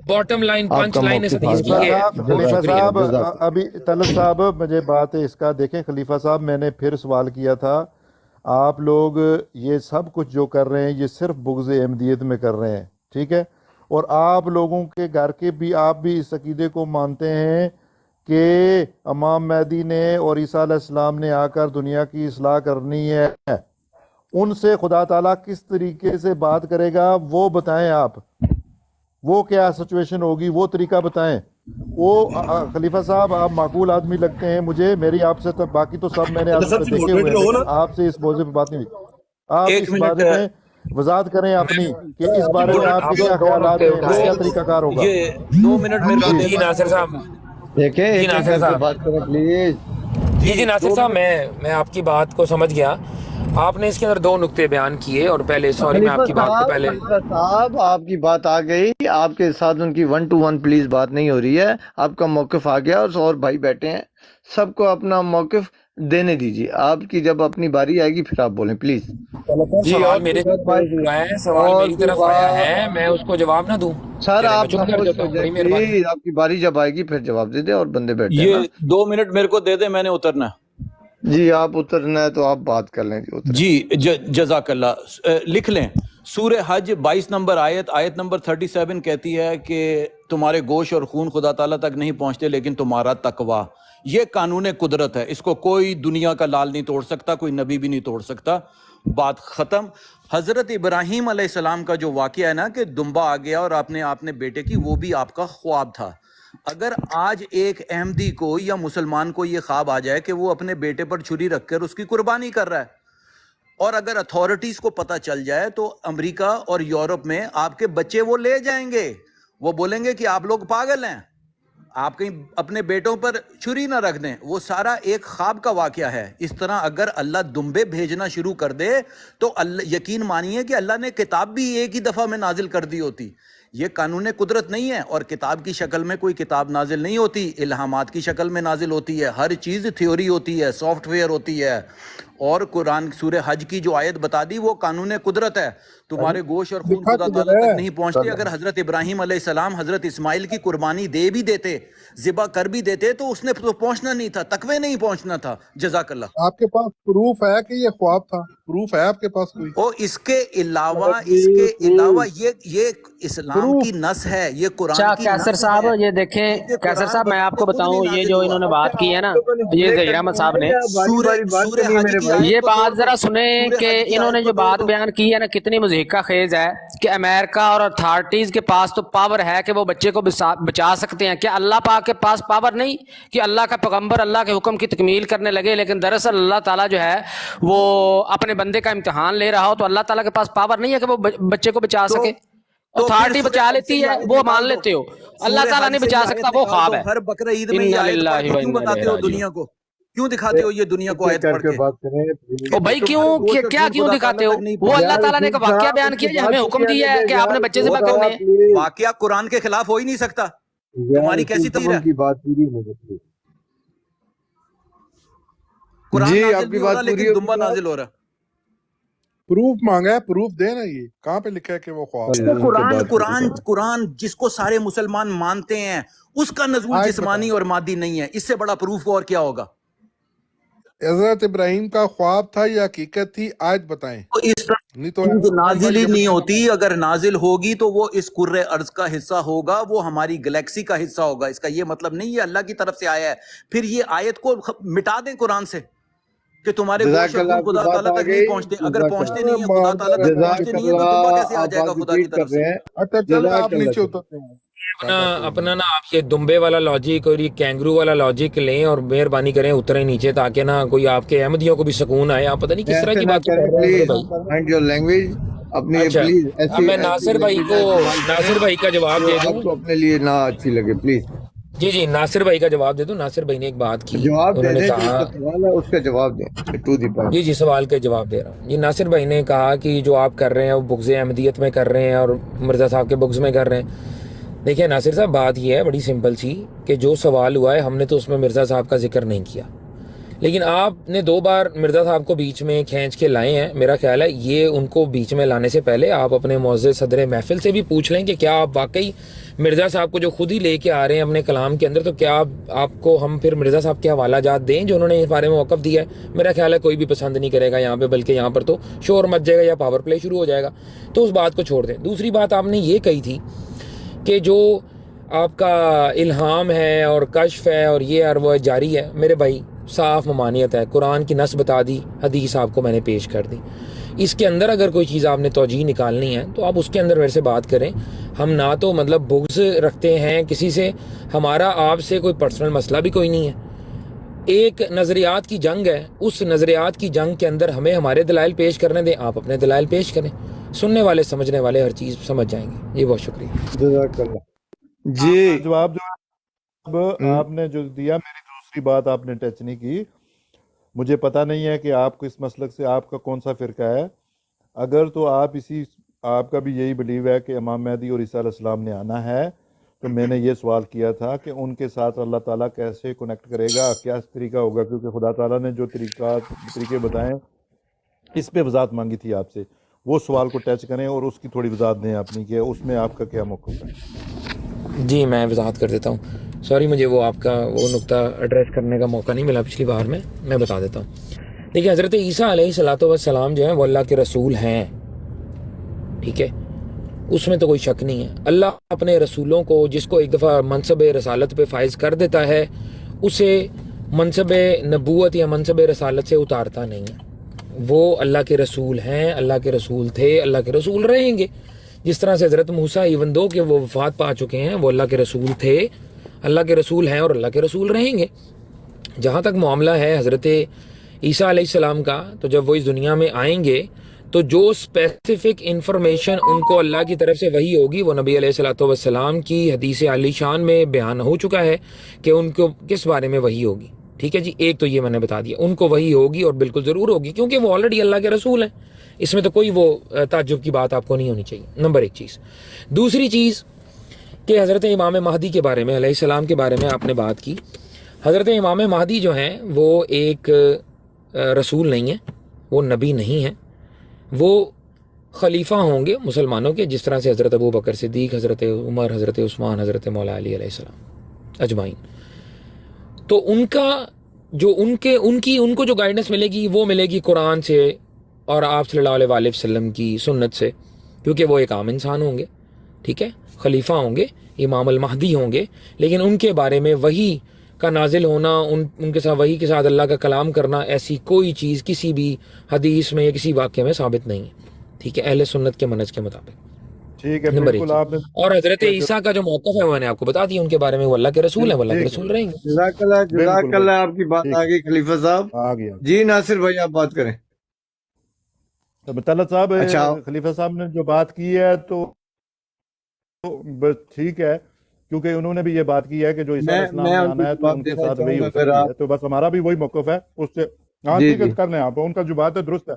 باٹم لائن پنچ لائن اس حدیث کی. خلیفہ صاحب ابھی طلعت صاحب مجھے بات ہے اس کا دیکھیں. خلیفہ صاحب میں نے پھر سوال کیا تھا، آپ لوگ یہ سب کچھ جو کر رہے ہیں یہ صرف بغض احمدیت میں کر رہے ہیں، ٹھیک ہے؟ اور آپ لوگوں کے گھر کے بھی آپ بھی اس عقیدے کو مانتے ہیں کہ امام مہدی نے اور عیسیٰ علیہ السلام نے آ کر دنیا کی اصلاح کرنی ہے. ان سے خدا تعالیٰ کس طریقے سے بات کرے گا وہ بتائیں آپ، وہ کیا سچویشن ہوگی وہ طریقہ بتائیں. وہ خلیفہ صاحب آپ معقول آدمی لگتے ہیں مجھے، میری آپ سے باقی تو سب میں نے آپ سے دیکھے ہوئے ہیں، آپ سے اس موضوع پہ بات نہیں ہوئی. آپ ایک اس منٹ بارے میں وضاحت کریں اپنی کہ اس بارے میں آپ کے کیا خیالات ہیں، وہ کیا طریقہ کار ہوگا؟ یہ 2 منٹ میرے کو دے جی دیں. ناصر صاحب، دیکھیں جی ایک ایک ناصر کر کے صاحب، بات کریں پلیز. جی ناصر صاحب، میں آپ کی بات کو سمجھ گیا. آپ نے اس کے اندر 2 نقطے بیان کیے، اور پہلے سوری میں آپ کی بات کو پہلے خلیفہ صاحب آپ کی بات آ گئی، آپ کے ساتھ ان کی 1 to 1 پلیز بات نہیں ہو رہی ہے. آپ کا موقف آ گیا اور بھائی بیٹھے ہیں، سب کو اپنا موقف دینے دیجیے. آپ کی جب اپنی باری آئے گی پھر آپ بولیں پلیز. جی سوال اور میرے کوئی سے بات ہوا ہے، سوال اور میری کوئی طرف آیا بات ہے، میں اس کو جواب نہ دوں؟ سر چلے میں آپ چپ کر خاموش دیتا ہو ہوں، جائیں بڑی مہربانی. پلیز. آپ کی باری جب آئے گی پھر جواب دے دیں اور بندے بیٹھے ہیں نا. یہ 2 منٹ میرے کو دے دیں، میں نے اترنا ہے. جی آپ اترنا ہے تو آپ بات کر لیں. جی اتریں. جی جزاک اللہ. لکھ لیں سورہ حج 22 نمبر آیت نمبر 37 کہتی ہے کہ تمہارے گوشت اور خون خدا تعالیٰ تک نہیں پہنچتے لیکن تمہارا تقوی. یہ قانون قدرت ہے، اس کو کوئی دنیا کا لال نہیں توڑ سکتا، کوئی نبی بھی نہیں توڑ سکتا. بات ختم. حضرت ابراہیم علیہ السلام کا جو واقعہ ہے نا کہ دمبا آ گیا اور آپ نے بیٹے کی، وہ بھی آپ کا خواب تھا. اگر آج ایک احمدی کو یا مسلمان کو یہ خواب آ جائے کہ وہ اپنے بیٹے پر چھری رکھ کر اس کی قربانی کر رہا ہے، اور اگر اتھارٹیز کو پتہ چل جائے تو امریکہ اور یورپ میں آپ کے بچے وہ لے جائیں گے. وہ بولیں گے کہ آپ لوگ پاگل ہیں، آپ کہیں اپنے بیٹوں پر چھری نہ رکھ دیں. وہ سارا ایک خواب کا واقعہ ہے. اس طرح اگر اللہ دمبے بھیجنا شروع کر دے تو اللہ یقین مانیے کہ اللہ نے کتاب بھی ایک ہی دفعہ میں نازل کر دی ہوتی. یہ قانون قدرت نہیں ہے، اور کتاب کی شکل میں کوئی کتاب نازل نہیں ہوتی، الہامات کی شکل میں نازل ہوتی ہے. ہر چیز تھیوری ہوتی ہے، سافٹ ویئر ہوتی ہے. اور قرآن سورہ حج کی جو آیت بتا دی وہ قانون قدرت ہے. تمہارے گوشت اور خون لکھا خدا کدھر تعالیٰ تک ہے؟ نہیں پہنچتے. اگر حضرت ابراہیم علیہ السلام حضرت اسماعیل کی قربانی دے بھی دیتے، ذبح کر بھی دیتے، تو اس نے تو پہنچنا نہیں تھا، تقوی نہیں پہنچنا تھا. جزاک اللہ. آپ کے پاس پروف ہے کہ یہ خواب تھا؟ پروف ہے آپ کے پاس کوئی؟ اور اس کے علاوہ پلیز یہ اسلام پروف کی نس ہے، یہ قرآن اچھا کی کیسر نس صاحب، ہے. یہ دیکھیں یہ کیسر قرآن صاحب، میں آپ کو خود نہیں بتاؤں یہ نازل جو ہوا. انہوں نے بات کی ہے نا، لوگوں نے یہ پلے ظہیر کر احمد دیا صاحب نے، ہے. باری باری بات سورہ کرنی ہے حج میرے کی بھائی. آیت یہ کو توڑ بات دو، ذرا سنیں سورہ کہ حج کی انہوں نے آیت جو کو توڑ بات دو. بیان کی ہے نا کتنی مضحکہ خیز ہے کہ امریکہ اور اتھارٹیز کے پاس تو پاور ہے کہ وہ بچے کو بچا سکتے ہیں. کیا اللہ پاک کے پاس پاور نہیں کہ اللہ کا پیغمبر اللہ کے حکم کی تکمیل کرنے لگے؟ لیکن دراصل اللہ تعالیٰ جو ہے وہ اپنے بندے کا امتحان لے رہا ہو تو اللہ تعالیٰ کے پاس پاور نہیں ہے کہ وہ بچے کو بچا سکے. تو پھر اتھارٹی سورہ بچا حج سے لیتی یہ ہے، آیت وہ مان نکال دو. لیتے ہو. اللہ سورہ تعالیٰ حج نہیں سے بچا یہ سکتا، آیت وہ نکال خواب دو. ہے. ہر بقرعید میں یہ انا آیت پڑھ للہ کے و کیوں انا بتاتے الیہ ہو راجعون. دنیا کو؟ کیوں دکھاتے ہو یہ دنیا کو ایک ایک آیت کر پڑھ کے کے؟ بات کریں او پلیز. بھائی کیوں تمہارے گوشت اور کیا خون کیوں خدا تعالیٰ دکھاتے ہو؟ تک نہیں وہ اللہ یار پہنچتے. تعالیٰ نے ایک وکیل واقعہ صاحب بیان اس کیا کی جو ہمیں بات حکم پوری دیا آنے ہے دیں کہ آپ یار. نے بچے وکیل ذبح کرنے صاحب ہیں. پلیز. واقعہ قرآن کے خلاف ہو ہی نہیں سکتا. یار تمہاری وکیل کیسی صاحب تیر ان ہے؟ کی بات پوری ہونے دیں پلیز. قرآن جی نازل آپ کی نہیں ہو رہا بات پوری لیکن ہوگی دمبا صاحب. نازل ہو رہا. پروف مانگا ہے، پروف دے نا. یہ کہاں پہ لکھا ہے کہ وہ خواب ہے؟ ان کے بات پوری کریں. قرآن جس کو سارے مسلمان مانتے ہیں، اس کا نزول آیت جسمانی بتائیں. اور مادی نہیں ہے. اس سے بڑا پروف اور کیا ہوگا؟ حضرت ابراہیم کا خواب تھا یا حقیقت تھی؟ آیت بتائیں. تو اس طرح نہیں تو چیز ایسا قرآن نازل پڑھ ہی کے نہیں بتانا ہوتی. پڑے. اگر نازل ہوگی تو وہ اس کرۂ ارض کا حصہ ہوگا، وہ ہماری گلیکسی کا حصہ ہوگا. اس کا یہ مطلب نہیں ہے اللہ کی طرف سے آیا ہے. پھر یہ آیت کو مٹا دیں قرآن سے کہ تمہارے گوشت جزاک اور اللہ. خون آپ کی خدا بات تعالیٰ آ تک نہیں گئی. پہنچتے. اگر جزاک پہنچتے اللہ. ارے نہیں ہیں، خدا تعالیٰ مادر تک جزاک پہنچتے نہیں ہیں، تو اللہ. دمبا کیسے آ آپ جائے گا بات خدا کی ریپیٹ طرف کر سے؟ رہے ہیں. اچھا چلے آپ جزاک اللہ. نیچے اترتے ہیں. ٹاٹا کوئی اپنا نہیں. نا آپ یہ دمبے والا لاجک اور یہ کینگرو والا لاجک لیں اور مہربانی کریں اتریں نیچے، تاکہ نا کوئی آپ کے احمدیوں کو بھی سکون آئے. آپ پتہ نہیں کس طرح ایسے کی نہ باتیں کریں کر رہے ہیں میرے پلیز. بھائی. Mind your language. اپنی اچھا، پلیز اب ایسی میں ایسی ناصر بھائی لینگویج کو کا استعمال کریں ناصر بھائی کا جواب جو دے آپ دوں. کو اپنے لیے نہ اچھی لگے پلیز. جی ناصر بھائی کا جواب دے دوں. ناصر بھائی نے ایک بات کی، جواب انہوں دے نے دیں. جو اس کہا، کا سوال ہے اس کا جواب دیں ٹو دی پوائنٹ. جی سوال کا جواب دے رہا ہوں. جی ناصر بھائی نے کہا کہ جو آپ کر رہے ہیں وہ بغض احمدیت میں کر رہے ہیں اور مرزا صاحب کے بغض میں کر رہے ہیں. دیکھیں ناصر صاحب، بات یہ ہے بڑی سمپل سی کہ جو سوال ہوا ہے ہم نے تو اس میں مرزا صاحب کا ذکر نہیں کیا، لیکن آپ نے 2 بار مرزا صاحب کو بیچ میں کھینچ کے لائے ہیں. میرا خیال ہے یہ ان کو بیچ میں لانے سے پہلے آپ اپنے معزز صدر محفل سے بھی پوچھ لیں کہ کیا آپ واقعی مرزا صاحب کو جو خود ہی لے کے آ رہے ہیں اپنے کلام کے اندر، تو کیا آپ کو ہم پھر مرزا صاحب کے حوالہ جات دیں جو انہوں نے اس بارے میں موقف دیا ہے. میرا خیال ہے کوئی بھی پسند نہیں کرے گا یہاں پہ، بلکہ یہاں پر تو شور مچ جائے گا یا پاور پلے شروع ہو جائے گا. تو اس بات کو چھوڑ دیں. دوسری بات آپ نے یہ کہی تھی کہ جو آپ کا الہام ہے اور کشف ہے اور یہ اور وہ جاری ہے. میرے بھائی صاف ممانعت ہے. قرآن کی نص بتا دی، حدیث آپ کو میں نے پیش کر دی. اس کے اندر اگر کوئی چیز آپ نے توجیہ نکالنی ہے تو آپ اس کے اندر میرے سے بات کریں. ہم نہ تو مطلب بغض رکھتے ہیں کسی سے، ہمارا آپ سے کوئی پرسنل مسئلہ بھی کوئی نہیں ہے. ایک نظریات کی جنگ ہے، اس نظریات کی جنگ کے اندر ہمیں ہمارے دلائل پیش کرنے دیں، آپ اپنے دلائل پیش کریں، سننے والے سمجھنے والے ہر چیز سمجھ جائیں گے۔ جی بہت شکریہ۔ جزاک اللہ جی جواب جو اب آپ نے جو دیا، میری دوسری بات آپ نے ٹچ نہیں کی۔ مجھے پتہ نہیں ہے کہ آپ کو اس مسلک سے آپ کا کون سا فرقہ ہے، اگر تو آپ کا بھی یہی بلیو ہے کہ امام مہدی اور عیسیٰ علیہ السلام نے آنا ہے، تو میں نے یہ سوال کیا تھا کہ ان کے ساتھ اللہ تعالیٰ کیسے کنیکٹ کرے گا، کیا طریقہ ہوگا، کیونکہ خدا تعالیٰ نے جو طریقے بتائے اس پہ وضاحت مانگی تھی آپ سے، وہ سوال کو ٹچ کریں اور اس کی تھوڑی وضاحت دیں اپنی، کہ اس میں آپ کا کیا موقف ہے۔ جی میں وضاحت کر دیتا ہوں، سوری مجھے وہ آپ کا وہ نقطہ ایڈریس کرنے کا موقع نہیں ملا پچھلی بار میں بتا دیتا ہوں۔ دیکھیے حضرت عیسیٰ علیہ الصلوۃ والسلام جو ہیں وہ اللہ کے رسول ہیں، ٹھیک ہے، اس میں تو کوئی شک نہیں ہے۔ اللہ اپنے رسولوں کو، جس کو ایک دفعہ منصب رسالت پہ فائز کر دیتا ہے، اسے منصب نبوت یا منصب رسالت سے اتارتا نہیں ہے۔ وہ اللہ کے رسول ہیں، اللہ کے رسول تھے، اللہ کے رسول رہیں گے۔ جس طرح سے حضرت موسیٰ ایون دو کہ وہ وفات پا چکے ہیں، وہ اللہ کے رسول تھے، اللہ کے رسول ہیں اور اللہ کے رسول رہیں گے۔ جہاں تک معاملہ ہے حضرت عیسیٰ علیہ السلام کا، تو جب وہ اس دنیا میں آئیں گے تو جو اسپیسیفک انفارمیشن ان کو اللہ کی طرف سے وحی ہوگی، وہ نبی علیہ الصلوۃ والسلام کی حدیث علی شان میں بیان ہو چکا ہے کہ ان کو کس بارے میں وحی ہوگی، ٹھیک ہے جی۔ ایک تو یہ میں نے بتا دیا، ان کو وحی ہوگی اور بالکل ضرور ہوگی، کیونکہ وہ آلریڈی اللہ کے رسول ہیں، اس میں تو کوئی وہ تعجب کی بات آپ کو نہیں ہونی چاہیے، نمبر ایک چیز۔ دوسری چیز کہ حضرت امام مہدی کے بارے میں، علیہ السلام کے بارے میں آپ نے بات کی۔ حضرت امام مہدی جو ہیں وہ ایک رسول نہیں ہیں، وہ نبی نہیں ہیں، وہ خلیفہ ہوں گے مسلمانوں کے، جس طرح سے حضرت ابو بکر صدیق، حضرت عمر، حضرت عثمان، حضرت مولا علی علیہ السلام اجمعین۔ تو ان کا جو ان کو جو گائیڈنس ملے گی وہ ملے گی قرآن سے اور آپ صلی اللہ علیہ وسلم کی سنت سے، کیونکہ وہ ایک عام انسان ہوں گے، ٹھیک ہے، خلیفہ ہوں گے، امام المہدی ہوں گے، لیکن ان کے بارے میں وحی کا نازل ہونا، ان کے ساتھ وحی کے ساتھ اللہ کا کلام کرنا، ایسی کوئی چیز کسی بھی حدیث میں یا کسی واقعے میں ثابت نہیں ہے، ٹھیک ہے، اہل سنت کے منہج کے مطابق۔ ٹھیک ہے، نمبر ایک بالکل چیز۔ آپ نے اور حضرت عیسیٰ کا جو موقف ہے میں نے آپ کو بتا دیا، ان کے بارے میں وہ اللہ کے رسول ہیں، وہ اللہ کے ٹھیک ہے، رسول رہیں گے۔ جزاک اللہ، بالکل جزاک بالکل اللہ، آپ کی بات ٹھیک آ گئی خلیفہ صاحب۔ آ گیا۔ جی ناصر بھائی آپ بات کریں۔ طلعت صاحب، اچھا خلیفہ صاحب نے جو بات کی ہے تو بس ٹھیک ہے، کیونکہ انہوں نے بھی یہ بات کی ہے کہ جو عیسیٰ علیہ السلام میں نے ان کو آنا ہے تو جواب ان کے دینا ساتھ وہی چاہوں گا ہو اگر سکتی آپ۔ ہے، تو بس ہمارا بھی وہی موقف ہے اس سے۔ ہاں جی ٹھیک ہے، جی کر لیں آپ، ان کا جو بات ہے درست ہے۔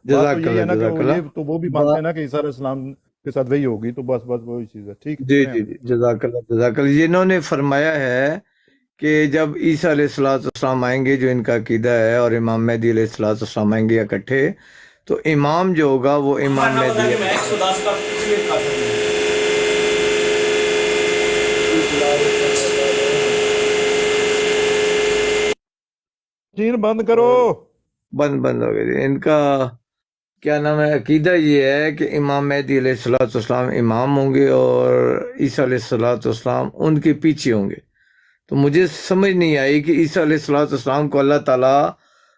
بات تو جزاک یہی اللہ، ہے نا کہ جزاک اللہ۔ تو وہ بھی مانتے ہیں نا کہ عیسیٰ علیہ السلام کے ساتھ وہی ہوگی، تو بس وہی چیز ہے۔ ٹھیک جی کریں جی آپ۔ جی جزاک اللہ، جزاک اللہ۔ انہوں نے فرمایا ہے کہ جب عیسیٰ علیہ السلام آئیں گے، جو ان کا عقیدہ ہے، اور امام مہدی علیہ السلام آئیں گے اکٹھے، تو امام جو ہوگا وہ امام مہدی ہے۔ چین بند کرو۔ بند ہو گئی ان کا کیا نام ہے، عقیدہ یہ ہے کہ امام مہدی علیہ السلام امام ہوں گے اور عیسیٰ علیہ السلام ان کے پیچھے ہوں گے۔ تو مجھے سمجھ نہیں آئی کہ عیسیٰ علیہ السلام کو اللہ تعالیٰ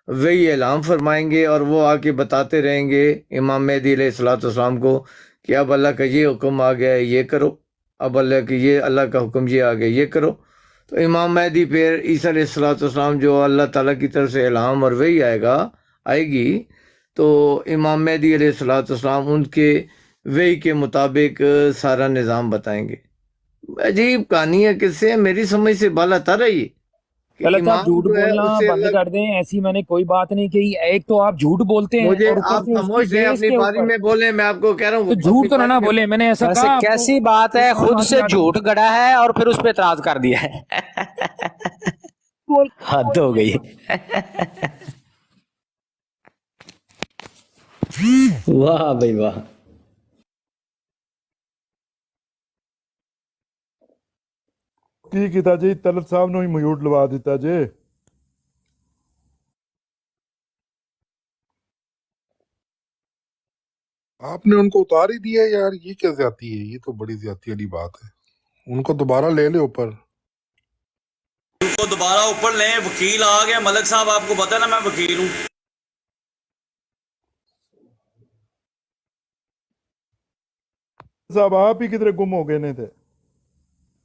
وہی اعلان فرمائیں گے اور وہ آ کے بتاتے رہیں گے امام مہدی علیہ السلام کو کہ اب اللہ کا یہ حکم آ گیا ہے، یہ کرو، اب اللہ کا حکم یہ آ گیا، یہ کرو۔ تو امام مہدی پھر عیسیٰ علیہ السلام جو اللہ تعالیٰ کی طرف سے اعلان اور وہی آئے گی، تو امام مہدی علیہ السلام ان کے وحی کے مطابق سارا نظام بتائیں گے۔ عجیب کہانی ہے، کس سے میری سمجھ سے بالا تر ہے یہ کہ غلط صاحب امام جھوٹ جو ہے بولنا اس سے بند اللہ۔ کر دیں، ایسی میں نے کوئی بات نہیں کہی۔ ایک تو آپ جھوٹ بولتے ہیں مجھے اور اوپر آپ سے اس کی خاموش رہیں، بیس اپنی کے باری اوپر میں بولیں، میں آپ کو کہہ رہا تو ہوں جھوٹ اپنی تو باری نہ میں۔ بولے۔ میں نے ایسا ویسے کہا آپ کو کیسی بات ہے، کون خود بات سے یاد جھوٹ گڑا ہے اور پھر اس پہ اعتراض کر دیا ہے۔ بول حد ہو گئی۔ واہ بھائی واہ۔ کی کیتا جی، طلعت صاحب نے ہی میوٹ لوا دیتا جی۔ آپ نے ان کو اتار ہی دیا یار، یہ کیا زیادتی ہے، یہ تو بڑی زیادتی والی بات ہے۔ ان کو دوبارہ لے لے اوپر۔ ان کو دوبارہ اوپر لیں، وکیل آ گیا ملک صاحب، آپ کو پتا نا میں وکیل ہوں۔ صاحب آپ ہی کدھر گم ہو گئے نے تھے؟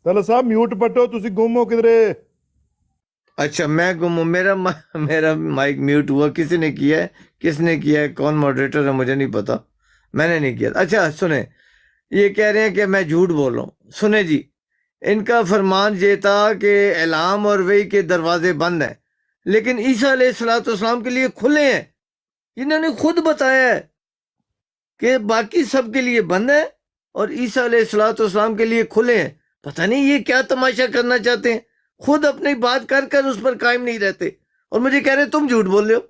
طلعت صاحب میوٹ پٹو، تسی گم ہو کدھرے؟ اچھا میں گم ہوں، میرا مائک میوٹ ہوا، کسی نے کیا ہے؟ کس نے کیا ہے؟ کون ماڈریٹر ہے؟ مجھے نہیں پتا، میں نے نہیں کیا۔ اچھا سنیں، یہ کہہ رہے ہیں کہ میں جھوٹ بول رہا ہوں۔ سنیں جی، ان کا فرمان یہ تھا کہ اعلام اور وحی کے دروازے بند ہیں، لیکن عیسیٰ علیہ السلام کے لیے کھلے ہیں۔ انہوں نے خود بتایا ہے کہ باقی سب کے لیے بند ہے اور عیسیٰ علیہ السلام کے لیے کھلے ہیں۔ پتہ نہیں یہ کیا تماشا کرنا چاہتے ہیں، خود اپنی بات کر کر اس پر قائم نہیں رہتے اور مجھے کہہ رہے ہیں تم جھوٹ بول رہے ہو۔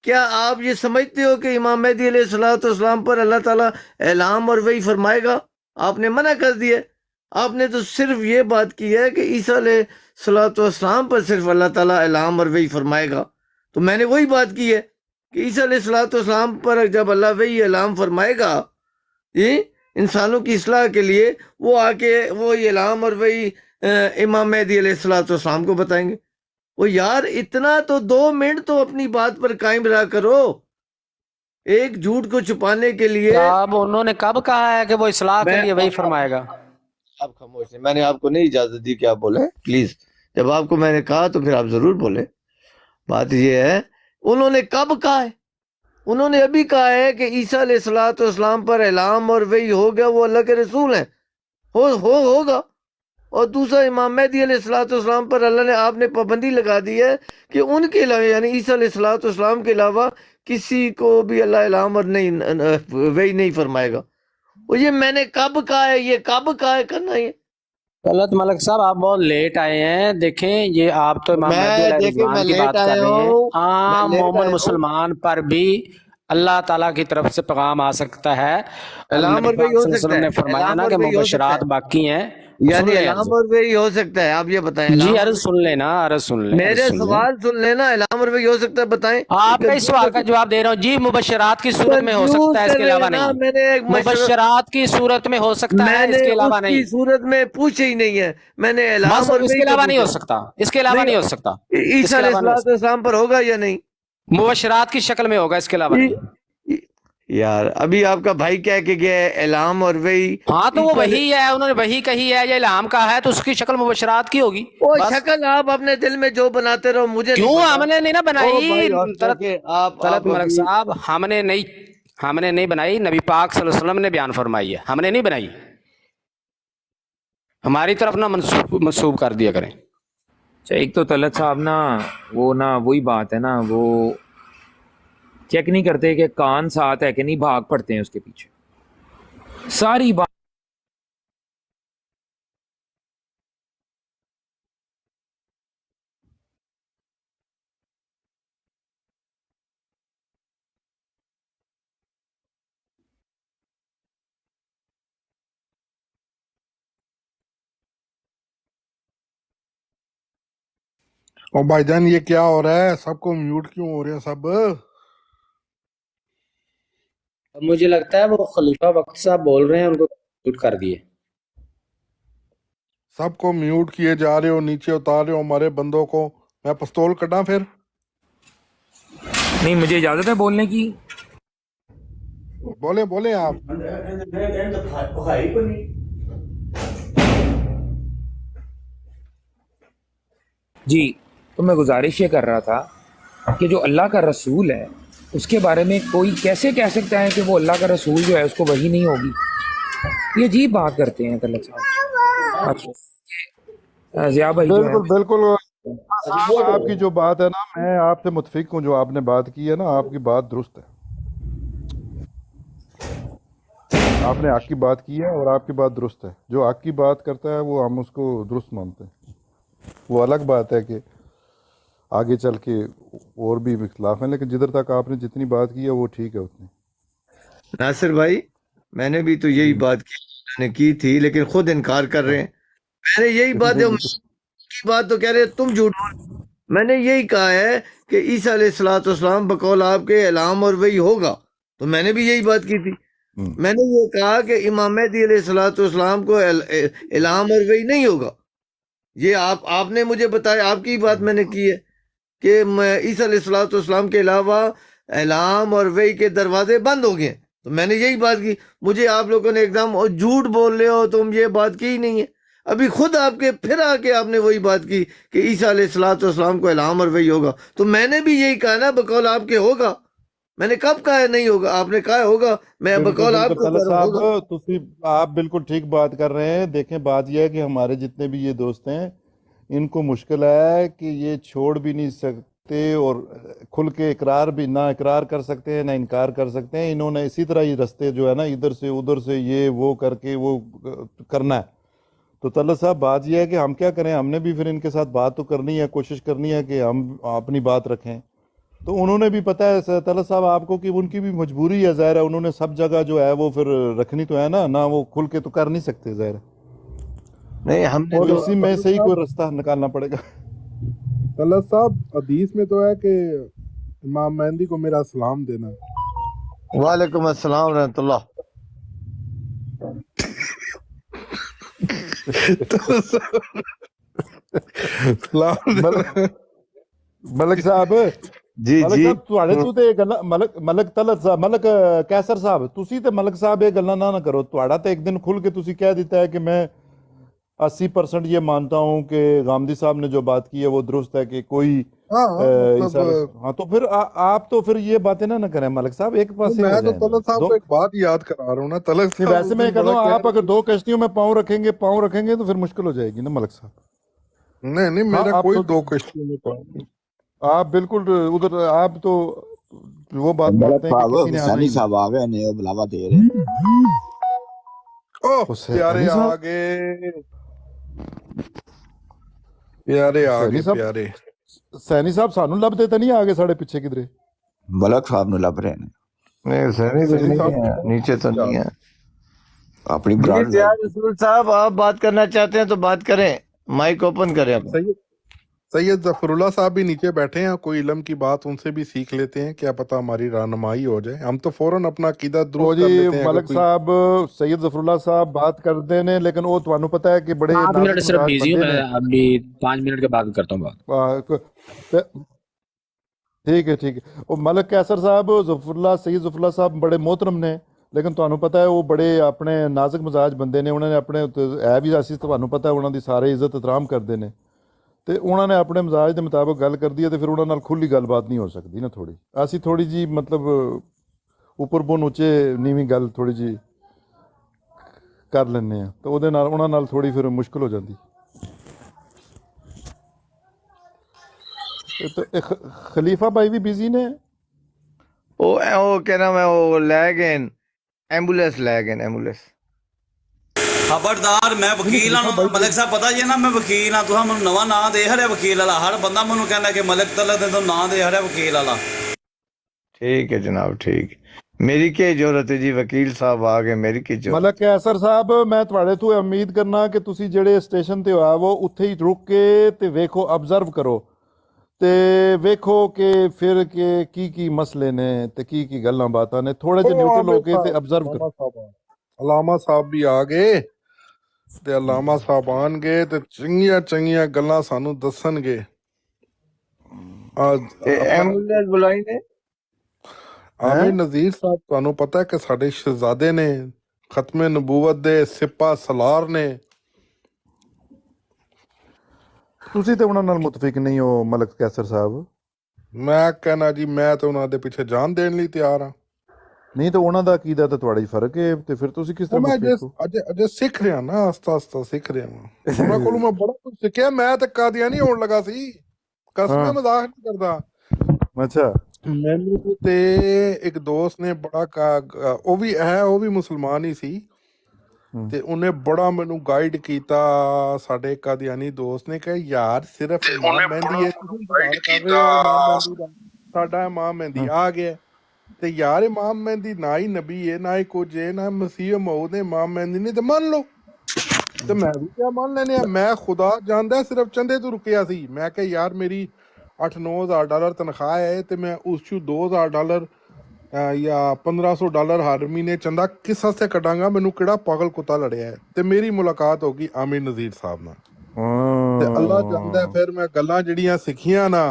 کیا آپ یہ سمجھتے ہو کہ امام مہدی علیہ السلام پر اللہ تعالیٰ اعلام اور وحی فرمائے گا؟ آپ نے منع کر دیا۔ آپ نے تو صرف یہ بات کی ہے کہ عیسیٰ علیہ السلام پر صرف اللہ تعالیٰ اعلام اور وحی فرمائے گا۔ تو میں نے وہی بات کی ہے کہ عیسیٰ علیہ السلام پر جب اللہ وحی اعلام فرمائے گا یہ انسانوں کی اصلاح کے لیے، وہ آ کے وہ اعلام اور وحی امام مہدی علیہ السلام کو بتائیں گے۔ وہ یار اتنا تو 2 منٹ تو اپنی بات پر قائم رہا کرو، ایک جھوٹ کو چھپانے کے لیے۔ اب انہوں نے کب کہا ہے کہ وہ اصلاح کے لیے وہی فرمائے گا؟ آپ خاموش ہیں، میں نے آپ کو نہیں اجازت دی کہ آپ بولیں، پلیز۔ جب آپ کو میں نے کہا تو پھر آپ ضرور بولیں۔ بات یہ ہے انہوں نے کب کہا ہے؟ انہوں نے ابھی کہا ہے کہ عیسیٰ علیہ السلام پر اعلام اور وحی ہو گیا، وہ اللہ کے رسول ہیں، ہوگا۔ اور دوسرا امام مہدی علیہ السلام پر اللہ نے آپ نے پابندی لگا دی ہے کہ ان کے علاوہ یعنی عیسیٰ علیہ السلام کے علاوہ کسی کو بھی اللہ اعلام اور وحی نہیں فرمائے گا۔ وہ یہ میں نے کب کہا ہے، یہ کب کہا ہے کرنا یہ؟ غلط ملک صاحب، آپ بہت لیٹ آئے ہیں۔ دیکھیں یہ آپ تو امام مہدی علیہ السلام کی بات کر رہے ہیں، عام مومن مسلمان پر بھی اللہ تعالیٰ کی طرف سے پیغام آ سکتا ہے۔ اعلام اور نبی وحی پاک ہو صلی اللہ علیہ سکتا وسلم ہے، نے فرمایا اعلام نا اور کہ وحی ہو سکتا مبشرات ہے، باقی ہیں۔ یعنی اعلام اور وحی ہو سکتا ہے۔ آپ یہ بتائیں جی عرض سن لینا، عرض سن لیں، میرے سوال سن لینا، اعلام اور وحی ہو سکتا ہے، بتائیں۔ آپ کا اس سوال کا جواب دے رہا ہوں جی، مبشرات کی صورت میں ہو سکتا ہے، اس کے علاوہ نہیں۔ میں نے ایک مبشرات کی صورت میں ہو سکتا ہے، اس کے علاوہ اس نہیں۔ کی صورت میں پوچھے ہی نہیں ہے، میں نے اعلام بس اور اس وحی کے علاوہ کا نہیں ہو پوچھا۔ سکتا، اس کے علاوہ نہیں ہو سکتا، عیسیٰ علیہ السلام پر ہوگا یا نہیں؟ مبشرات کی شکل میں ہوگا، اس کے علاوہ نہیں۔ یار ابھی آپ کا بھائی کہہ کے گیا ہے اعلام اور وحی۔ ہاں تو وہ وہی ہے، انہوں نے وہی کہی ہے یا اعلام کہا ہے، تو اس کی شکل مبشرات کی ہوگی۔ وہ شکل آپ اپنے دل میں جو بناتے رہو، مجھے کیوں ہم نے نہیں نا بنائی طلعت ملک صاحب، ہم نے نہیں بنائی، نبی پاک صلی اللہ علیہ وسلم نے بیان فرمائی ہے، ہم نے نہیں بنائی۔ ہماری طرف نہ منسوب کر دیا کریں۔ ایک تو طلعت صاحب نا وہی بات ہے نا، وہ چیک نہیں کرتے کہ کان ساتھ ہے کہ نہیں، بھاگ پڑتے ہیں اس کے پیچھے ساری بات۔ اور بھائی جان یہ کیا ہو رہا ہے؟ سب کو میوٹ کیوں ہو رہے ہیں سب؟ مجھے لگتا ہے وہ خلیفہ وقت صاحب بول رہے ہیں، ان کو میوٹ کر دیے۔ سب کو میوٹ کیے جا رہے ہو، نیچے اتار رہے ہو ہمارے بندوں کو۔ میں پستول کٹا پھر؟ نہیں، مجھے اجازت ہے بولنے کی۔ بولیں آپ۔ جی تو میں گزارش یہ کر رہا تھا کہ جو اللہ کا رسول ہے اس کے بارے میں کوئی کیسے کہہ سکتا ہے کہ وہ اللہ کا رسول جو ہے اس کو وحی نہیں ہوگی؟ یہ عجیب بات کرتے ہیں طلعت صاحب۔ اچھا ضیاء بھائی جو ہے، بالکل آپ کی جو بات ہے نا، میں آپ سے متفق ہوں، جو آپ نے بات کی ہے نا، آپ کی بات درست ہے، آپ نے حق کی بات کی ہے اور آپ کی بات درست ہے۔ جو حق کی بات کرتا ہے وہ ہم اس کو درست مانتے ہیں۔ وہ الگ بات ہے کہ آگے چل کے اور بھی اختلاف ہیں، لیکن جدھر تک آپ نے جتنی بات کی ہے وہ ٹھیک ہے اتنی۔ ناصر بھائی میں نے بھی تو یہی بات کی تھی، لیکن خود انکار کر رہے ہیں۔ میں نے یہی بات تو کہہ رہے تم جھوٹ بول۔ میں نے یہی کہا ہے کہ عیسیٰ علیہ السلام بقول آپ کے اعلام اور وحی ہوگا، تو میں نے بھی یہی بات کی تھی۔ میں نے یہ کہا کہ امام مہدی علیہ السلام کو اعلام اور وحی نہیں ہوگا۔ یہ آپ نے مجھے بتایا، آپ کی بات میں نے کی ہے کہ عیسیٰ علیہ السلام کے علاوہ اعلام اور وحی کے دروازے بند ہو گئے، تو میں نے یہی بات کی۔ مجھے آپ لوگوں نے ایک دم جھوٹ بول رہے ہو، تم یہ بات کی ہی نہیں ہے۔ ابھی خود آپ کے پھر آ کے آپ نے وہی بات کی کہ عیسیٰ علیہ السلام کو الہام اور وحی ہوگا. تو میں نے بھی یہی کہا نا بقول آپ کے ہوگا. میں نے کب کہا ہے نہیں ہوگا؟ آپ نے کہا ہے ہوگا. میں بالکل بقول آپ بالکل کو کہہ طلعت رہا ہوں ہوگا. صاحب آپ بالکل ٹھیک بات کر رہے ہیں. دیکھیں بات یہ ہے کہ ہمارے جتنے بھی یہ دوست ہیں ان کو مشکل ہے کہ یہ چھوڑ بھی نہیں سکتے اور کھل کے اقرار بھی نہ اقرار کر سکتے ہیں نہ انکار کر سکتے ہیں. انہوں نے اسی طرح یہ رستے جو ہے نا ادھر سے ادھر سے یہ وہ کر کے وہ کرنا ہے. تو طلعت صاحب بات یہ ہے کہ ہم کیا کریں؟ ہم نے بھی پھر ان کے ساتھ بات تو کرنی ہے, کوشش کرنی ہے کہ ہم اپنی بات رکھیں. تو انہوں نے بھی پتہ ہے طلعت صاحب آپ کو کہ ان کی بھی مجبوری ہے, ظاہر ہے انہوں نے سب جگہ جو ہے وہ پھر رکھنی تو ہے نا, نہ وہ کھل کے تو کر نہیں سکتے ظاہر ہے, نہیں ہم نے اور تو اسی میں سے ہی کوئی رستہ نکالنا پڑے گا. طلعت صاحب حدیث میں تو ہے کہ امام مہدی کو میرا سلام دینا. وعلیکم السلام ورحمۃ اللہ. ملک صاحب جی ملک جی صاحب تواڈے تو تے گلا ملک طلعت صاحب ملک کیسر صاحب تسی تے ملک صاحب یہ گلاں نہ کرو. تواڈا تے ایک دن کھل کے تسی کہہ دیتا ہے کہ میں 80% یہ مانتا ہوں کہ غامدی صاحب نے جو بات کی ہے وہ درست ہے کہ کوئی ہاں تو پھر آپ تو پھر یہ باتیں نہ کریں ملک صاحب, ایک پاس میں ہو تو جائیں. طلعت صاحب کو ایک بات یاد کرا رہا ہوں نا. طلعت نہیں صاحب ویسے اس میں دن کہہ رہا بڑا ہوں کہہ آپ رہے اگر 2 کشتیوں میں پاؤں رکھیں گے تو پھر مشکل ہو جائے گی نا ملک صاحب. نہیں ہاں میرا آپ کوئی تو 2 کشتیوں میں پاؤں نہیں. آپ بالکل ادھر آپ تو وہ بات ملک مانتے ہیں کہ کسی صاحب نے آنا حسینی ہی نہیں. صاحب آ گئے نے بلاوا دے رہے ہیں. اوہ پیارے حسینی آ صاحب گئے, پیارے آ حسینی گئے, صاحب پیارے. سینی صاحب سانو لبتے تو نہیں آگے ساڑھے پیچھے کدھرے؟ ملک صاحب نو لب رہے ہیں. نہیں حسینی تو حسین نہیں صاحب ہے, نیچے تو نہیں ہے. اپنی جی براڈ لائن. زیاد رسول صاحب آپ بات کرنا چاہتے ہیں تو بات کریں, مائک اوپن کریں اپنا. سید ظفر اللہ صاحب بھی نیچے بیٹھے ہیں, کوئی علم کی بات ان سے بھی سیکھ لیتے ہیں, کیا پتہ ہماری رہنمائی ہو جائے. ہم تو فوراً اپنا عقیدہ او درست جی کر لیتے ہیں اگر ملک کوئی. صاحب سید ظفر اللہ صاحب بات کرتے نے لیکن وہ تمہیں پتہ ہے کہ بڑے 5 منٹ نازک صرف مزاج بزی ہوں بندے میں, نے. ابھی 5 منٹ کے بعد کرتا ہوں بات. ٹھیک ہے وہ ملک کیسر صاحب سید ظفر اللہ صاحب بڑے محترم نے, لیکن تمہیں پتہ ہے وہ بڑے اپنے نازک مزاج بندے نے. انہوں نے اپنے ہے بھی ایسی تمہیں پتہ ہے انہوں دی سارے عزت احترام کرتے ہیں, تو انہوں نے اپنے مزاج کے مطابق گل کر دی ہے, تو پھر انہوں نے کھلی گل بات نہیں ہو سکتی نا. تھوڑی جی مطلب اوپر بن اچے نیویں گل تھوڑی جی کر لینے ہیں, تو انہوں نے تھوڑی پھر مشکل ہو جاتی. تو خلیفہ بھائی بھی بزی نے. وہ کہہ رہا میں وہ لے گئے ایمبولینس خبردار میں وکیل ہاں ملک صاحب پتہ جی نا میں وکیل ہاں تو مجھے نواں نام دے ہرے وکیل والا ہر بندہ مجھے کہنا کہ ملک طلعت دے تو نام دے ہرے وکیل والا. ٹھیک ہے جناب ٹھیک. میری کیا ضرورت ہے جی, وکیل صاحب آ گئے, میری کی ضرورت. ملک کیسر صاحب میں تواڈے تو امید کرنا کہ تسی جڑے اسٹیشن تے ہو وہ اتھے ہی رک کے تے ویکھو آبزرو کرو تے ویکھو کہ پھر کہ کی مسئلے نے تے کی گلاں باتاں نے. تھوڑے جے نیوٹرل ہو کے تے آبزرو کرو. علامہ صاحب بھی آ گئے تے علامہ صاحب آن گے تے چنگیاں گلاں سانو دسن گے. ایمبولینس بلائی نے عامر نذیر صاحب تانوں پتہ ہے کہ ساڈے شہزادے نے, ختم نبوت دے سپاہ سالار نے. تسی تے انہاں نال متفق نہیں ہو ملک کیسر صاحب؟ میں کہنا جی میں تو انہاں دے پیچھے جان دین لئی تیار ہاں. نہیں تو انہاں دا عقیدہ تے تواڈا ہی فرق ہے, تے پھر تسی کس طرح میں متفق ہو؟ اجے سکھ رہا نا, آستہ سکھ رہا ہاں. انہاں کولوں میں بڑا کچھ سکھیا. میں تے قادیانی ہون لگا سی, قسمیں مذاق نہیں کردا. اچھا مینوں تے ایک دوست نے بڑا وہ بھی مسلمان ہی سی, تے انہیں بڑا مینوں گائیڈ کیتا. ساڈے قادیانی دوست نے کہ یار صرف امام مہندی ہے, تسی انتظار کر رہے ہو امام مہندی دا, ساڈا امام مہندی آ گیا. تے یار امام مہندی نہ ہی نبی ہے, نہ ہی کچھ ہے, نہ مسیح موعود ہے, امام مہندی نے تے مان لو. تے میں بھی کیا مان لینے. میں خدا جاندا صرف چندے تو رکیا سی. میں کہ یار میری $8,000 تنخواہ ہے تے میں اس چوں $2,000 یا $1,500 ہر مہینے چندہ کس واسطے کٹاں گا. مینوں کیڑا پاگل کتا لڑیا ہے. تے میری ملاقات ہو گئی عامر نذیر صاحب نال, تے اللہ جاندا ہے پھر میں گلاں جڑیاں سکھیاں نا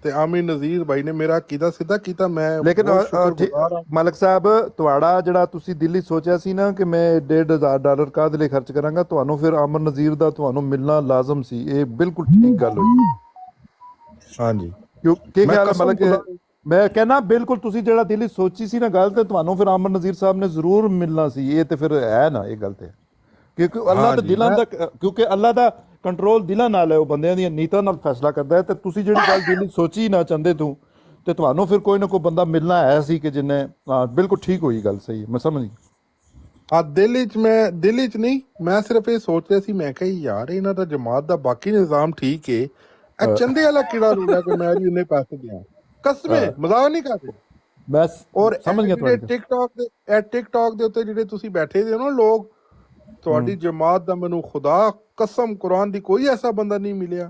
ਤੇ ਆਮਿਰ ਨਜ਼ੀਰ ਭਾਈ ਨੇ ਮੇਰਾ ਕੀਤਾ ਸਿੱਧਾ ਕੀਤਾ। ਮੈਂ ਲੇਕਿਨ ਬਹੁਤ ਸ਼ੁਕਰਗੁਜ਼ਾਰ ਹਾਂ। ਮਲਕ ਸਾਹਿਬ ਤੁਹਾਡਾ ਜਿਹੜਾ ਤੁਸੀਂ ਦਿੱਲੀ ਸੋਚਿਆ ਸੀ ਨਾ ਕਿ ਮੈਂ $1,500 ਕਾਹਦੇ ਲਈ ਖਰਚ ਕਰਾਂਗਾ, ਤੁਹਾਨੂੰ ਫਿਰ ਆਮਰ ਨਜ਼ੀਰ ਦਾ ਤੁਹਾਨੂੰ ਮਿਲਣਾ ਲਾਜ਼ਮ ਸੀ। ਇਹ ਬਿਲਕੁਲ ਠੀਕ ਗੱਲ ਹੋਈ। ਹਾਂਜੀ ਕਿਉਂ ਕੀ ਮੈਂ ਖਿਆਲ ਹੈ ਕਸਮ ਮਲਕ? ਖੁਦਾ ਮੈਂ ਕਹਿੰਦਾ ਬਿਲਕੁਲ ਤੁਸੀਂ ਜਿਹੜਾ ਦਿੱਲੀ ਸੋਚੀ ਸੀ ਨਾ ਗੱਲ, ਤੇ ਤੁਹਾਨੂੰ ਫਿਰ ਆਮਰ ਨਜ਼ੀਰ ਸਾਹਿਬ ਨੇ ਜ਼ਰੂਰ ਮਿਲਣਾ ਸੀ। ਇਹ ਤੇ ਫਿਰ ਹੈ ਨਾ, ਇਹ ਗੱਲ ਤੇ ਕਿਉਂਕਿ ਅੱਲਾਹ ਦੇ ਹਾਂਜੀ ਦਿਲਾਂ ਮੈਂ ਦਾ, ਕਿਉਂਕਿ ਅੱਲਾਹ ਦਾ ਕੰਟਰੋਲ ਦਿਲਾਂ ਨਾਲ ਹੈ, ਉਹ ਬੰਦਿਆਂ ਦੀਆਂ ਨੀਤਾਂ ਨਾਲ ਫੈਸਲਾ ਕਰਦਾ ਹੈ। ਤੇ ਤੁਸੀਂ ਜਿਹੜੀ ਗੱਲ ਦਿੱਲੀ ਸੋਚੀ ਨਾ ਚਾਹੁੰਦੇ ਤੂੰ, ਤੇ ਤੁਹਾਨੂੰ ਫਿਰ ਕੋਈ ਨਾ ਕੋਈ ਬੰਦਾ ਮਿਲਣਾ ਆਇਆ ਸੀ ਕਿ ਜਿੰਨੇ ਬਿਲਕੁਲ ਠੀਕ ਹੋਈ ਗੱਲ। ਸਹੀ, ਮੈਂ ਸਮਝ ਗਈ। ਦਿੱਲੀ 'ਚ ਨਹੀਂ, ਮੈਂ ਸਿਰਫ ਇਹ ਸੋਚ ਰਿਹਾ ਸੀ, ਮੈਂ ਕਿਹਾ ਯਾਰ ਇਹਨਾਂ ਦਾ ਜਮਾਤ ਦਾ ਬਾਕੀ ਨਿਜ਼ਾਮ ਠੀਕ ਹੈ, ਇਹ ਚੰਦੇ ਵਾਲਾ ਕਿਹੜਾ ਰੂਲ ਹੈ ਕਿ ਮੈਂ ਜੀ ਇੰਨੇ ਪੈਸੇ ਦਿਆਂ। ਕਸਮੇ ਮਜ਼ਾਕ ਨਹੀਂ ਕਰਦੇ। ਮੈਂ ਔਰ ਸਮਝ ਗਿਆ ਜਿਹੜੇ ਤੁਹਾਡੀ ਟਿਕਟੌਕ ਦੇ ਉੱਤੇ ਜਿਹੜੇ ਤੁਸੀਂ ਬੈਠੇ ਦੇ ਹੋ ਨਾ ਲੋਕ, ਤੁਹਾਡੀ ਜਮਾਤ ਦਾ ਮੈਨੂੰ ਖੁਦਾ ਕਸਮ ਕੁਰਾਨ ਦੀ ਕੋਈ ਐਸਾ ਬੰਦਾ ਨਹੀਂ ਮਿਲਿਆ,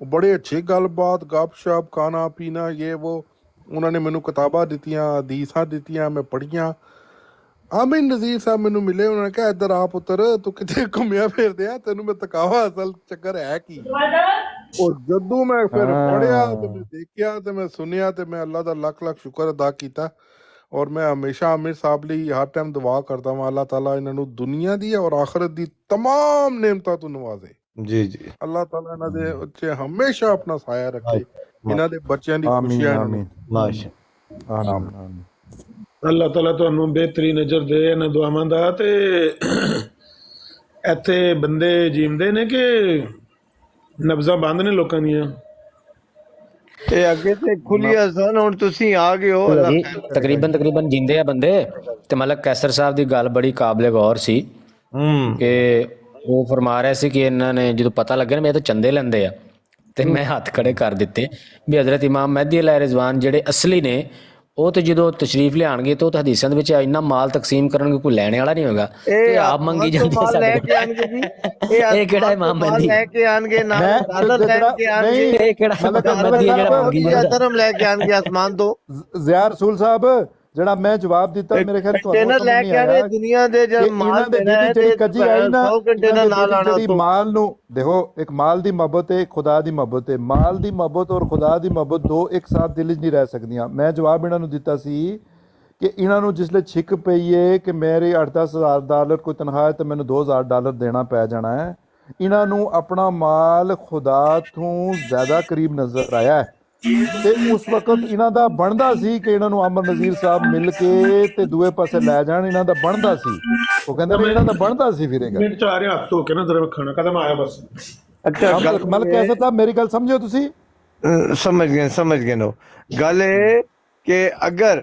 ਉਹ ਬੜੇ ਅੱਛੇ ਗੱਲਬਾਤ ਗੱਪ ਸ਼ਪ ਖਾਣਾ ਪੀਣਾ ਇਹ ਉਹ, ਉਹਨਾਂ ਨੇ ਮੈਨੂੰ ਕਿਤਾਬਾਂ ਦਿੱਤੀਆਂ, ਹਦੀਸਾਂ ਦਿੱਤੀਆਂ, ਮੈਂ ਪੜ੍ਹੀਆਂ। ਆਮਿਰ ਨਜ਼ੀਰ ਸਾਹਿਬ ਮੈਨੂੰ ਮਿਲੇ, ਉਹਨਾਂ ਨੇ ਕਿਹਾ ਇੱਧਰ ਆ ਪੁੱਤਰ, ਤੂੰ ਕਿਤੇ ਘੁੰਮਿਆ ਫਿਰਦੇ ਆ, ਤੈਨੂੰ ਮੈਂ ਤਕਾਵਾ ਅਸਲ ਚੱਕਰ ਹੈ ਕੀ। ਔਰ ਜਦੋਂ ਮੈਂ ਫਿਰ ਪੜ੍ਹਿਆ ਤੇ ਮੈਂ ਦੇਖਿਆ ਤੇ ਮੈਂ ਸੁਣਿਆ ਤੇ ਮੈਂ ਅੱਲਾ ਦਾ ਲੱਖ ਲੱਖ ਸ਼ੁਕਰ ਅਦਾ ਕੀਤਾ। ਔਰ ਮੈਂ ਹਮੇਸ਼ਾ ਆਮਿਰ ਸਾਹਿਬ ਲਈ ਹਰ ਟਾਈਮ ਦੁਆ ਕਰਦਾ ਹਾਂ, ਅੱਲਾਹ ਤਾਲਾ ਇਹਨਾਂ ਨੂੰ ਦੁਨੀਆ ਦੀ ਔਰ ਆਖਰਤ ਦੀ ਤਮਾਮ ਨੇਮਤਾਂ ਤੋਂ ਨਵਾਜ਼ੇ। ਜੀ ਜੀ, ਅੱਲਾਹ ਤਾਲਾ ਇਹਨਾਂ ਦੇ ਉੱਤੇ ਹਮੇਸ਼ਾ ਆਪਣਾ ਸਾਇਆ ਰੱਖੇ, ਇਹਨਾਂ ਦੇ ਬੱਚਿਆਂ ਦੀ ਖੁਸ਼ੀਆਂ ਇਹਨਾਂ ਨੂੰ। ਆਮੀਨ। ਅੱਲਾਹ ਤਾਲਾ ਤੁਹਾਨੂੰ ਬਿਹਤਰੀ ਨਜ਼ਰ ਦੇ ਇਹਨਾਂ ਦੁਆਵਾਂ ਦਾ। ਤੇ ਇੱਥੇ ਬੰਦੇ ਜੀਂਦੇ ਨੇ ਕਿ ਨਬਜ਼ਾਂ ਬੰਦ ਨੇ ਲੋਕਾਂ ਦੀਆਂ? ਤੇ ਅੱਗੇ ਤੇ ਖੁੱਲੀਆਂ ਸਨ, ਹੁਣ ਤੁਸੀਂ ਆ ਗਏ ਹੋ। ਤਕਰੀਬਨ ਜਿੰਦੇ ਆ ਬੰਦੇ। ਤੇ ਮਲਕ ਕੈਸਰ ਸਾਹਿਬ ਦੀ ਗੱਲ ਬੜੀ ਕਾਬਲੇ ਗੌਰ ਸੀ ਕਿ ਉਹ ਫਰਮਾ ਰਿਹਾ ਸੀ ਕਿ ਇਹਨਾਂ ਨੇ ਜਦੋਂ ਪਤਾ ਲੱਗਿਆ ਨਾ ਮੇਰੇ ਤੋਂ ਚੰਦੇ ਲੈਂਦੇ ਆ, ਤੇ ਮੈਂ ਹੱਥ ਖੜੇ ਕਰ ਦਿੱਤੇ ਵੀ ਹਜ਼ਰਤ ਇਮਾਮ ਮਹਿਦੀ ਅਲੈਹ ਰਿਜ਼ਵਾਨ ਜਿਹੜੇ ਅਸਲੀ ਨੇ, ਉਹ ਤੇ ਜਦੋਂ ਤਸ਼ਰੀਫ ਲਿਆਣਗੇ ਤਾਂ ਹਦੀਸਾਂ ਦੇ ਵਿੱਚ ਇੰਨਾ ਮਾਲ ਤਕਸੀਮ ਕਰਨਗੇ, ਕੋਈ ਲੈਣੇ ਵਾਲਾ ਨਹੀਂ ਹੋਗਾ। ਤੇ ਆਪ ਮੰਗੀ ਜਾਂਦੇ ਇਹ ਕਿਹੜਾ ਇਮਾਮ ਮਹਿਦੀ, ਲੈ ਕੇ ਆਣਗੇ ਨਾ ਲੈ ਕੇ ਆਣਗੇ, ਇਹ ਕਿਹੜਾ ਮਹਿਦੀ ਹੈ ਜਿਹੜਾ ਮੰਗੀ ਜਾਂਦਾ? ਧਰਮ ਲੈ ਕੇ ਆਣਗੇ ਆਸਮਾਨ ਤੋਂ। ਜ਼ਿਆ ਰਸੂਲ ਸਾਹਿਬ ਜਿਹੜਾ ਮੈਂ ਜਵਾਬ ਦਿੱਤਾ, ਮੇਰੇ ਖਿਆਲ ਕੰਟੇਨਰ ਲੈ ਕੇ ਆਣੇ ਦੁਨੀਆ ਦੇ ਜਦ ਮਾਲ ਦੇਣਾ ਹੈ ਤੇ ਕੱਜੀ ਆਈ ਨਾ 100 ਕੰਟੇਨਰ ਨਾਲ ਆਣਾ। ਜਿਹੜੀ ਮਾਲ ਨੂੰ ਦੇਖੋ, ਇੱਕ ਮਾਲ ਦੀ ਮੁਹੱਬਤ ਹੈ, ਖੁਦਾ ਦੀ ਮੁਹੱਬਤ ਹੈ। ਮਾਲ ਦੀ ਮੁਹੱਬਤ ਔਰ ਖੁਦਾ ਦੀ ਮੁਹੱਬਤ ਦੋ ਇੱਕ ਸਾਥ ਦਿਲ 'ਚ ਨਹੀਂ ਰਹਿ ਸਕਦੀਆਂ। ਮੈਂ ਜਵਾਬ ਇਹਨਾਂ ਨੂੰ ਦਿੱਤਾ ਸੀ ਕਿ ਇਹਨਾਂ ਨੂੰ ਜਿਸਲੇ ਛਿੱਕ ਪਈ ਹੈ ਕਿ ਮੇਰੇ $8-10,000 ਕੋਈ ਤਨਖਾਹ ਹੈ ਤੇ ਮੈਨੂੰ $2,000 ਦੇਣਾ ਪੈ ਜਾਣਾ ਹੈ, ਇਹਨਾਂ ਨੂੰ ਆਪਣਾ ਮਾਲ ਖੁਦਾ ਤੋਂ ਜ਼ਿਆਦਾ ਕਰੀਬ ਨਜ਼ਰ ਆਇਆ ਹੈ। ਤੇ ਉਸ ਵਕਤ ਇਹਨਾਂ ਦਾ ਬਣਦਾ ਸੀ ਕਿ ਇਹਨਾਂ ਨੂੰ ਆਮਰ ਨਜ਼ੀਰ ਸਾਹਿਬ ਮਿਲ ਕੇ ਤੇ ਦੂਏ ਪਾਸੇ ਲੈ ਜਾਣ, ਇਹਨਾਂ ਦਾ ਬਣਦਾ ਸੀ। ਉਹ ਕਹਿੰਦੇ ਨੇ ਇਹਨਾਂ ਦਾ ਬਣਦਾ ਸੀ। ਫਿਰ ਇਹ ਗੱਲ ਮਿੰਟ ਚ ਆ ਰਿਹਾ, ਹੱਥ ਧੋ ਕੇ ਨਾ ਜਰਾ ਖਾਣਾ ਕਦਮ ਆਇਆ ਬਸ। ਅੱਛਾ ਮਲਕ ਕੈਸਰ ਸਾਹਿਬ ਮੇਰੀ ਗੱਲ ਸਮਝੋ ਤੁਸੀਂ? ਸਮਝ ਗਏ ਨੋ ਗੱਲ ਇਹ ਕਿ ਅਗਰ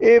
ਇਹ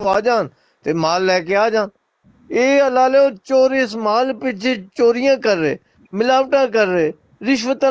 ਆ ਜਾਣ ਤੇ ਮਾਲ ਲੈ ਕੇ ਆ ਜਾਣ। ਇਹ ਅੱਲਾ ਲੈ ਚੋਰ ਇਸ ਮਾਲ ਪਿੱਛੇ ਚੋਰੀਆਂ ਕਰ ਰਹੇ, ਮਿਲਾਵਟਾਂ ਕਰ ਰਹੇ, ਰਿਸ਼ਵਤਾਂ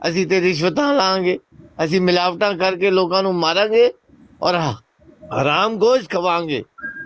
ਅਸੀਂ ਤੇ ਰਿਸ਼ਵਤਾਂ ਲਾਂਗੇ, ਅਸੀਂ ਮਿਲਾਵਟਾਂ ਕਰਕੇ ਲੋਕਾਂ ਨੂੰ ਮਾਰਾਂਗੇ ਔਰ ਹਰਾਮ ਗੋਸ਼ਤ ਖਵਾਵਾਂਗੇ,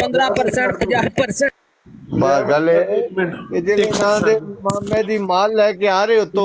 15% 50%। ਗੱਲ ਇਹ ਜਿਹੜੇ ਨਾਂ ਦੇ ਮਾਮੇ ਦੀ ਮਾਲ ਲੈ ਕੇ ਆ ਰਹੇ ਹੋ ਤੋ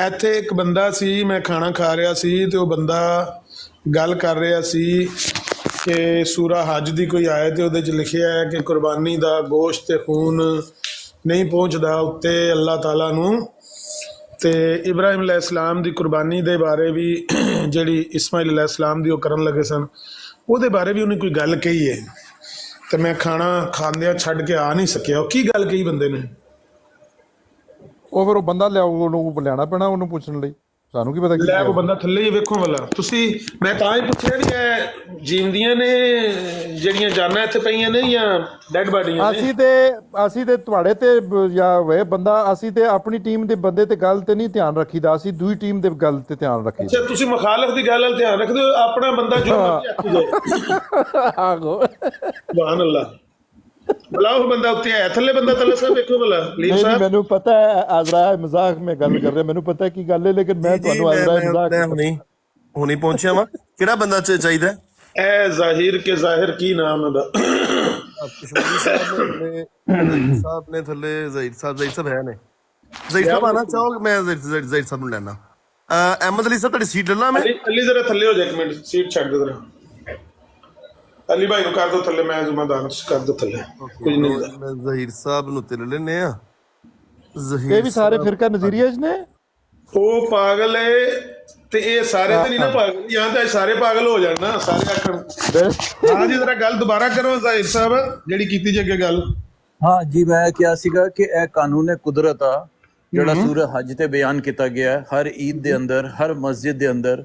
ਇੱਥੇ ਇੱਕ ਬੰਦਾ ਸੀ, ਮੈਂ ਖਾਣਾ ਖਾ ਰਿਹਾ ਸੀ ਤੇ ਉਹ ਬੰਦਾ ਗੱਲ ਕਰ ਰਿਹਾ ਸੀ ਕਿ ਸੂਰਾ ਹੱਜ ਦੀ ਕੋਈ ਆਇਤ ਹੈ, ਉਹਦੇ 'ਚ ਲਿਖਿਆ ਹੈ ਕਿ ਕੁਰਬਾਨੀ ਦਾ ਗੋਸ਼ਤ ਤੇ ਖੂਨ ਨਹੀਂ ਪਹੁੰਚਦਾ ਉੱਤੇ ਅੱਲਾਹ ਤਾਲਾ ਨੂੰ। ਤੇ ਇਬਰਾਹਿਮ ਅਲੈਹਿਸਲਾਮ ਦੀ ਕੁਰਬਾਨੀ ਦੇ ਬਾਰੇ ਵੀ ਜਿਹੜੀ ਇਸਮਾਈਲ ਅਲੈਹਿਸਲਾਮ ਦੀ ਉਹ ਕਰਨ ਲੱਗੇ ਸਨ, ਉਹਦੇ ਬਾਰੇ ਵੀ ਉਹਨੇ ਕੋਈ ਗੱਲ ਕਹੀ ਹੈ, ਤੇ ਮੈਂ ਖਾਣਾ ਖਾਂਦਿਆਂ ਛੱਡ ਕੇ ਆ ਨਹੀਂ ਸਕਿਆ। ਉਹ ਕੀ ਗੱਲ ਕਹੀ ਬੰਦੇ ਨੇ? ਉਹ ਫਿਰ ਉਹ ਬੰਦਾ ਲਿਆਓ, ਉਹਨੂੰ ਲਿਆਉਣਾ ਪੈਣਾ ਉਹਨੂੰ ਪੁੱਛਣ ਲਈ, ਸਾਨੂੰ ਕੀ ਪਤਾ ਕੀ ਲੈ ਹੈ। ਉਹ ਬੰਦਾ ਥੱਲੇ ਹੀ ਵੇਖੋ ਵਾਲਾ। ਤੁਸੀਂ ਮੈਂ ਤਾਂ ਹੀ ਪੁੱਛਿਆ ਵੀ ਇਹ ਜੀਵਦੀਆਂ ਨੇ ਜਿਹੜੀਆਂ ਜਾਨਾਂ ਇੱਥੇ ਪਈਆਂ ਨੇ ਜਾਂ ਡੈਡ ਬਾਡੀਆਂ ਨੇ? ਅਸੀਂ ਤੇ ਤੁਹਾਡੇ ਤੇ ਜਾਂ ਵੇ ਬੰਦਾ, ਅਸੀਂ ਤੇ ਆਪਣੀ ਟੀਮ ਦੇ ਬੰਦੇ ਤੇ ਗੱਲ ਤੇ ਨਹੀਂ ਧਿਆਨ ਰੱਖੀਦਾ, ਅਸੀਂ ਦੂਜੀ ਟੀਮ ਦੇ ਗੱਲ ਤੇ ਧਿਆਨ ਰੱਖੀਦਾ। ਅੱਛਾ, ਤੁਸੀਂ ਮੁਖਾਲਫ ਦੀ ਗੱਲ ਵੱਲ ਧਿਆਨ ਰੱਖਦੇ ਹੋ, ਆਪਣਾ ਬੰਦਾ ਜੋ ਮਰਜ਼ੀ ਆਖੀ ਜਾਏ। ਆਹੋ, ਸੁਭਾਨ ਅੱਲਾਹ। ਬੁਲਾਓ ਬੰਦਾ ਉੱਤੇ ਆਇਆ, ਥੱਲੇ ਬੰਦਾ ਤੱਲਾ ਸਾਹਿਬ ਵੇਖੋ ਭਲਾ। ਲੀਮ ਨਹੀਂ ਸਾਹਿਬ ਮੈਨੂੰ ਪਤਾ ਹੈ ਆਜ਼ਰਾ ਮਜ਼ਾਕ ਮੈਂ ਗੱਲ ਕਰ ਰਿਹਾ, ਮੈਨੂੰ ਪਤਾ ਹੈ ਕੀ ਗੱਲ ਹੈ, ਲੇਕਿਨ ਮੈਂ ਤੁਹਾਨੂੰ ਆਜ਼ਰਾ ਮਜ਼ਾਕ ਹੁਣੀ ਪਹੁੰਚਿਆ ਵਾ। ਕਿਹੜਾ ਬੰਦਾ ਚਾਹੀਦਾ? ਇਹ ਜ਼ਾਹਿਰ ਕੇ ਜ਼ਾਹਿਰ ਕੀ ਨਾਮ ਹੈ ਦਾ? ਸਾਹਿਬ ਨੇ ਥੱਲੇ ਜ਼ਹੀਰ ਸਾਹਿਬ ਹੈ ਨੇ। ਜ਼ਹੀਰ ਸਾਹਿਬ ਆਣਾ ਚਾਹੋਗੇ? ਮੈਂ ਜ਼ਹੀਰ ਸਾਹਿਬ ਨੂੰ ਲੈਣਾ। ਅਹਿਮਦ ਅਲੀ ਸਾਹਿਬ ਤੁਹਾਡੀ ਸੀਟ ਲੈ ਲਾਂ ਮੈਂ? ਅਲੀ ਜ਼ਰਾ ਥੱਲੇ ਹੋ ਜਾ, ਇੱਕ ਮਿੰਟ ਸੀਟ ਛੱਡ ਦੇ ਜ਼ਰਾ। ਅਲੀ ਭਾਈ ਨੂੰ ਕਰ ਦੋ ਥੱਲੇ, ਮੈਂ ਜ਼ਿੰਮੇਦਾਰ ਕਰ ਦੋ ਥੱਲੇ, ਕੁਝ ਨਹੀਂ। ਮੈਂ ਜ਼ਹੀਰ ਸਾਹਿਬ ਨੂੰ ਤੇ ਲੈ ਲੈਨੇ ਆ। ਇਹ ਵੀ ਸਾਰੇ ਫਿਰਕਾ ਨਜ਼ਰੀਆ ਨੇ। ਉਹ ਪਾਗਲ ਹੈ ਤੇ ਇਹ ਸਾਰੇ ਤੇ ਨਹੀਂ ਨਾ ਪਾਗਲ, ਜਾਂ ਤਾਂ ਸਾਰੇ ਪਾਗਲ ਹੋ ਜਾਣ ਨਾ, ਸਾਰੇ ਆਖਣ। ਹਾਂ ਜੀ, ਜ਼ਰਾ ਗੱਲ ਦੁਬਾਰਾ ਕਰੋ ਜ਼ਾਹਿਰ ਸਾਹਿਬ, ਜਿਹੜੀ ਕੀਤੀ ਜੀ ਅੱਗੇ ਗੱਲ। ਹਾਂ ਜੀ, ਮੈਂ ਕਿਹਾ ਸੀਗਾ ਕਿ ਇਹ ਕਾਨੂੰਨ ਕੁਦਰਤ ਆ ਜਿਹੜਾ ਸੂਰਹ ਹਜ ਤੇ ਬਿਆਨ ਕੀਤਾ ਗਿਆ ਹੈ। ਹਰ ਈਦ ਦੇ ਅੰਦਰ, ਹਰ ਮਸਜਿਦ ਦੇ ਅੰਦਰ,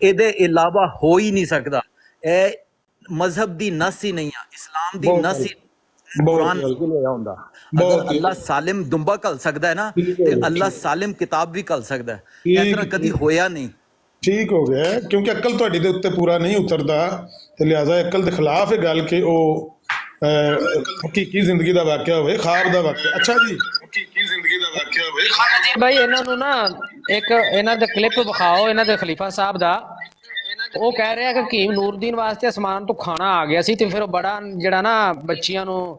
ਇਹਦੇ ਇਲਾਵਾ ਹੋ ਹੀ ਨਹੀਂ ਸਕਦਾ। ਇਹ ਮਜ਼ਹਬ ਦੀ ਨਸ ਹੀ ਨਹੀਂ ਆ, ਇਸਲਾਮ ਦੀ ਨਸ ਹੀ ਕੁਰਾਨ ਬਿਲਕੁਲ ਹੋਇਆ ਹੁੰਦਾ। ਅਗਰ ਅੱਲਾਹ ਸਾਲਿਮ ਦੁੰਬਾ ਘੱਲ ਸਕਦਾ ਹੈ ਨਾ ਤੇ ਅੱਲਾਹ ਸਾਲਿਮ ਕਿਤਾਬ ਵੀ ਘੱਲ ਸਕਦਾ ਹੈ। ਇਸ ਤਰ੍ਹਾਂ ਕਦੀ ਹੋਇਆ ਨਹੀਂ। ਠੀਕ ਹੋ ਗਿਆ, ਕਿਉਂਕਿ ਅਕਲ ਤੁਹਾਡੀ ਦੇ ਉੱਤੇ ਪੂਰਾ ਨਹੀਂ ਉਤਰਦਾ ਤੇ ਲਿਹਾਜ਼ਾ ਅਕਲ ਦੇ ਖਿਲਾਫ ਇਹ ਗੱਲ ਕਿ ਉਹ ਹਕੀਕੀ ਜ਼ਿੰਦਗੀ ਦਾ ਵਾਕਿਆ ਹੋਵੇ, ਖਾਬ ਦਾ ਵਾਕਿਆ। ਅੱਛਾ ਜੀ, ਹਕੀਕੀ ਜ਼ਿੰਦਗੀ ਦਾ ਵਾਕਿਆ ਹੋਵੇ। ਭਾਈ ਇਹਨਾਂ ਨੂੰ ਨਾ ਇੱਕ ਇਹਨਾਂ ਦਾ ਕਲਿੱਪ ਵਿਖਾਓ, ਇਹਨਾਂ ਦੇ ਖਲੀਫਾ ਸਾਹਿਬ ਦਾ। ਉਹ ਕਹਿ ਰਿਹਾ ਕਿ ਹਕੀਮ ਨੂਰਦੀਨ ਵਾਸਤੇ ਅਸਮਾਨ ਤੋਂ ਖਾਣਾ ਆ ਗਿਆ ਸੀ ਤੇ ਫਿਰ ਉਹ ਬੜਾ ਜਿਹੜਾ ਨਾ ਬੱਚਿਆਂ ਨੂੰ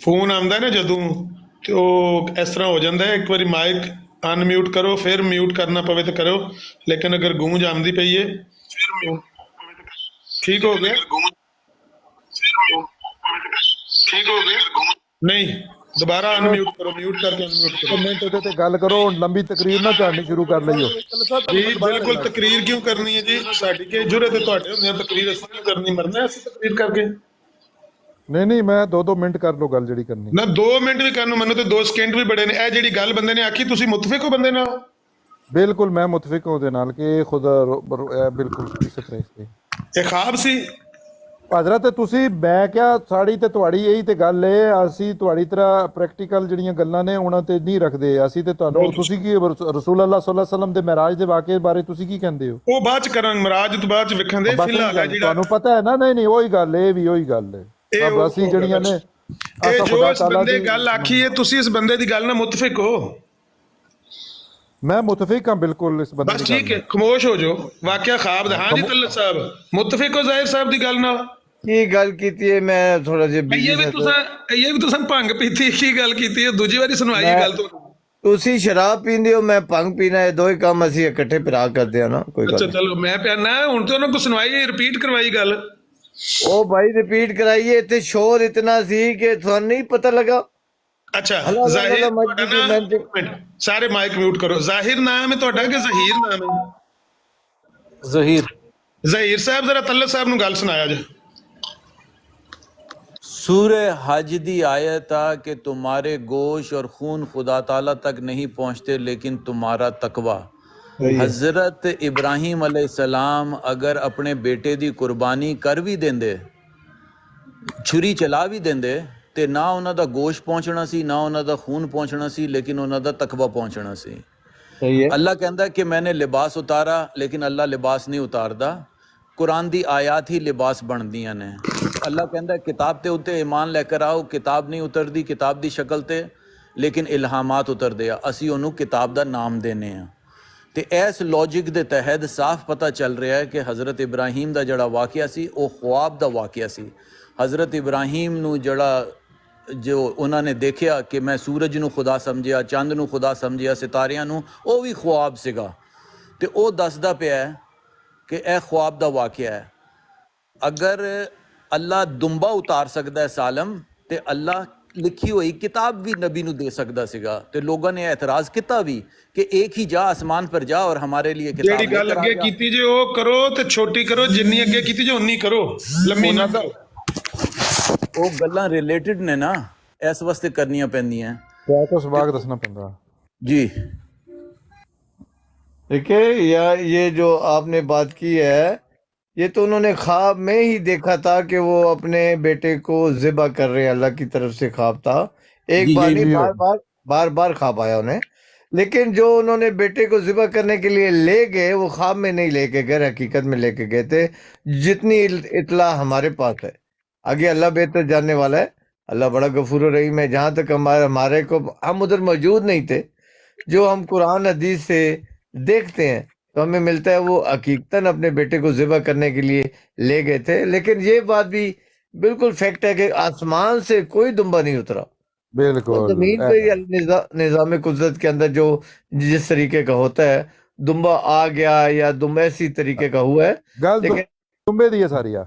ਫੋਨ ਆਉਂਦਾ ਨਾ ਜਦੋਂ ਤੇ ਉਹ ਇਸ ਤਰ੍ਹਾਂ ਹੋ ਜਾਂਦਾ ਹੈ, ਇੱਕ ਵਾਰੀ ਮਾਈਕ ਅਨਮਿਊਟ ਕਰੋ, ਫਿਰ ਮਿਊਟ ਕਰਨਾ ਪਵੇ ਤਾਂ ਕਰੋ, ਲੇਕਿਨ ਅਗਰ ਗੂੰਜ ਆਉਂਦੀ ਪਈ ਹੈ ਠੀਕ ਹੋ ਗਿਆ, ਠੀਕ ਹੋ ਗਿਆ। ਨਹੀਂ, ਦੁਬਾਰਾ ਅਨਮਿਊਟ ਕਰੋ, ਮਿਊਟ ਕਰਕੇ ਅਨਮਿਊਟ ਕਰੋ। ਮਿੰਟ ਉਹਦੇ ਤੇ ਗੱਲ ਕਰੋ, ਲੰਬੀ ਤਕਰੀਰ ਨਾ ਝਾੜਨੀ ਸ਼ੁਰੂ ਕਰ ਲਈਓ ਜੀ। ਬਿਲਕੁਲ, ਤਕਰੀਰ ਕਿਉਂ ਕਰਨੀ ਹੈ ਜੀ? ਸਾਡੀ ਕੀ ਜੁਰਤ ਹੈ ਤੁਹਾਡੇ ਹੁੰਦੇ ਤਕਰੀਰ ਅਸੀਂ ਕਿਉਂ ਕਰਨੀ? ਮਰਨਾ ਅਸੀਂ ਤਕਰੀਰ ਕਰਕੇ? ਨਹੀਂ ਮੈਂ 2 ਮਿੰਟ ਕਰ ਲਓ ਗੱਲ ਜਿਹੜੀ ਕਰਨੀ ਨਾ। 2 ਮਿੰਟ ਵੀ ਕਰਨ ਨੂੰ ਮੈਨੂੰ ਤੇ 2 ਸਕਿੰਟ ਵੀ ਬੜੇ ਨੇ। ਇਹ ਜਿਹੜੀ ਗੱਲ ਬੰਦੇ ਨੇ ਆਖੀ, ਤੁਸੀਂ ਮੁਤਫਿਕ ਹੋ ਬੰਦੇ ਨਾਲ? ਬਿਲਕੁਲ ਮੈਂ ਮੁਤਫਿਕ ਹਾਂ ਉਹਦੇ ਨਾਲ ਕਿ ਖੁਦਾ ਬਿਲਕੁਲ ਇਸੇ ਤਰ੍ਹਾਂ ਸੀ। ਇਹ ਖਾਬ ਸੀ ਹਜ਼ਰਤ। ਤੁਸੀਂ ਮੈਂ ਕਿਹਾ ਸਾਡੀ ਤੇ ਤੁਹਾਡੀ ਇਹੀ ਤੇ ਗੱਲ ਹੈ, ਅਸੀਂ ਤੁਹਾਡੀ ਤਰ੍ਹਾਂ ਪ੍ਰੈਕਟੀਕਲ ਜਿਹੜੀਆਂ ਗੱਲਾਂ ਨੇ ਉਹਨਾਂ ਤੇ ਨਹੀਂ ਰੱਖਦੇ ਅਸੀਂ ਤੇ ਤੁਹਾਨੂੰ। ਤੁਸੀਂ ਕੀ ਰਸੂਲ ਅੱਲਾਹ ਸੱਲੱਲਾਹੁ ਅਲੈਹਿ ਵਸੱਲਮ ਦੇ ਮਿਰਾਜ ਦੇ ਵਾਕਿਏ ਬਾਰੇ ਤੁਸੀਂ ਕੀ ਕਹਿੰਦੇ ਹੋ? ਉਹ ਬਾਅਦ ਚ ਕਰਾਂਗੇ, ਮਿਰਾਜ ਤੋਂ ਬਾਅਦ ਚ ਵੇਖਾਂਗੇ। ਫਿਲਹਾਲ ਜਿਹੜਾ ਤੁਹਾਨੂੰ ਪਤਾ ਹੈ ਨਾ। ਨਹੀਂ ਉਹੀ ਗੱਲ, ਇਹ ਵੀ ਉਹੀ ਗੱਲ ਹੈ। ਅਸੀਂ ਜਿਹੜੀਆਂ ਨੇ ਇਹ ਜੋ ਇਸ ਬੰਦੇ ਗੱਲ ਆਖੀ ਹੈ, ਤੁਸੀਂ ਇਸ ਬੰਦੇ ਦੀ ਗੱਲ ਨਾਲ ਮੁਤਫਿਕ ਹੋ? ਮੈਂ ਮੁਤਫਿਕ ਹਾਂ ਬਿਲਕੁਲ ਇਸ ਬੰਦੇ। ਬਸ ਠੀਕ ਹੈ, ਖਾਮੋਸ਼ ਹੋ ਜਾਓ। ਵਾਕਿਆ ਖਾਬ ਦਾ। ਹਾਂ ਜੀ ਤਲਤ ਸਾਹਿਬ, ਮੁਤਫਿਕ ਹੋ ਜ਼ਾਹਿਰ ਸਾਹਿਬ ਦੀ ਗੱਲ ਨਾਲ? ਕੀ ਗੱਲ ਕੀਤੀ ਹੈ? ਮੈਂ ਥੋੜਾ ਜਿਹਾ ਇਹ ਵੀ ਤੁਸੀਂ ਭੰਗ ਪੀਤੀ ਕੀ ਗੱਲ ਕੀਤੀ ਹੈ? ਦੂਜੀ ਵਾਰੀ ਸੁਣਵਾਈ ਹੈ ਗੱਲ ਤੋਂ। ਤੁਸੀਂ ਸ਼ਰਾਬ ਪੀਂਦੇ ਹੋ, ਮੈਂ ਭੰਗ ਪੀਣਾ, ਇਹ ਦੋਵੇਂ ਕੰਮ ਅਸੀਂ ਇਕੱਠੇ ਪਿਰਾ ਕਰਦੇ ਆ ਨਾ। ਕੋਈ ਗੱਲ। ਅੱਛਾ ਚਲੋ, ਮੈਂ ਪਿਆਨਾ ਹੁਣ ਤੇ ਉਹਨਾਂ ਕੋ ਸੁਣਵਾਈ, ਰਿਪੀਟ ਕਰਵਾਈ ਗੱਲ। ਉਹ ਭਾਈ ਰਿਪੀਟ ਕਰਾਈਏ, ਇੱਥੇ ਸ਼ੋਰ ਇਤਨਾ ਸੀ ਕਿ ਤੁਹਾਨੂੰ ਨਹੀਂ ਪਤਾ ਲੱਗਾ। ਅੱਛਾ ਜ਼ਾਹਿਰ, ਸਾਰੇ ਮਾਈਕ ਮਿਊਟ ਕਰੋ। ਜ਼ਾਹਿਰ ਨਾਮ ਹੈ ਤੁਹਾਡਾ ਕਿ ਜ਼ਹੀਰ ਨਾਮ ਹੈ? ਜ਼ਹੀਰ। ਜ਼ਹੀਰ ਸਾਹਿਬ, ਜ਼ਰਾ ਤਲਤ ਸਾਹਿਬ ਨੂੰ ਗੱਲ ਸੁਣਾਇਆ ਜੀ। سورہ حج دی آیت آ کہ تمہارے گوشت اور خون خدا تعالیٰ تک نہیں پہنچتے لیکن تمہارا تقوی. حضرت ابراہیم علیہ السلام اگر اپنے بیٹے دی قربانی کر بھی دیندے، چھری چلا بھی دیندے، تے نہ انہاں دا گوشت پہنچنا سی، نہ انہاں دا خون پہنچنا سی، لیکن انہاں دا تقوی پہنچنا سی. اللہ کہندا ہے کہ میں نے لباس اتارا، لیکن اللہ لباس نہیں اتاردا. قرآن دی آیات ہی لباس بندیاں نے. اللہ کہندا ہے کتاب تے اتے ایمان لے کر آؤ، کتاب نہیں اتردی کتاب دی شکل تے، لیکن الہامات اتر دیا، اسی انہوں کتاب دا نام دینے ہیں. تے ایس لوجک دے تحت صاف پتہ چل رہا ہے کہ حضرت ابراہیم دا جڑا واقعہ سی او خواب دا واقعہ سی. حضرت ابراہیم نو جڑا جو انہوں نے دیکھیا کہ میں سورج نو خدا سمجھیا، چاند نو خدا سمجھیا، ستاریاں نو، او بھی خواب سگا. تے او دسدا پیا ہے کہ اے خواب دا واقعہ ہے. اگر اللہ دمبا اتار سکدا ہے سالم، تے اللہ لکھی ہوئی کتاب بھی نبی نو دے سکدا سگا. تے لوگوں نے اعتراض کیتا بھی کہ ایک ہی جا آسمان پر جا اور ہمارے لیے کتاب جیڑی گل لے کر آ اگے جا. کیتی جے او کرو تے چھوٹی کرو، جنی اگے کیتی جے اونی کرو، لمبی نہ کرو. وہ گلاں ریلیٹڈ نے نا، اس واسطے کرنیاں پیندیاں. کیا کو سباق دسنا پیندا. جی دیکھیں یہ جو آپ نے بات کی ہے، یہ تو انہوں نے خواب میں ہی دیکھا تھا کہ وہ اپنے بیٹے کو ذبح کر رہے ہیں. اللہ کی طرف سے خواب تھا، ایک جی بار جی نہیں، بار بار خواب آیا انہیں. لیکن جو انہوں نے بیٹے کو ذبح کرنے کے لیے لے گئے، وہ خواب میں نہیں لے کے گئے، حقیقت میں لے کے گئے تھے. جتنی اطلاع ہمارے پاس ہے، آگے اللہ بہتر جاننے والا ہے. اللہ بڑا غفور و رحیم ہے. جہاں تک ہمارے کو، ہم ادھر موجود نہیں تھے، جو ہم قرآن حدیث سے دیکھتے ہیں تو ہمیں ملتا ہے وہ حقیقتاً اپنے بیٹے کو ذبح کرنے کے لیے لے گئے تھے. لیکن یہ بات بھی بالکل فیکٹ ہے کہ آسمان سے کوئی دمبا نہیں اترا، وہ بالکل زمین پہ ہی نظام قدرت کے اندر جو جس طریقے کا ہوتا ہے، دمبا آ گیا یا دمبا اسی طریقے کا ہوا ہے. گل لیکن تمبے دی ہے ساری آ.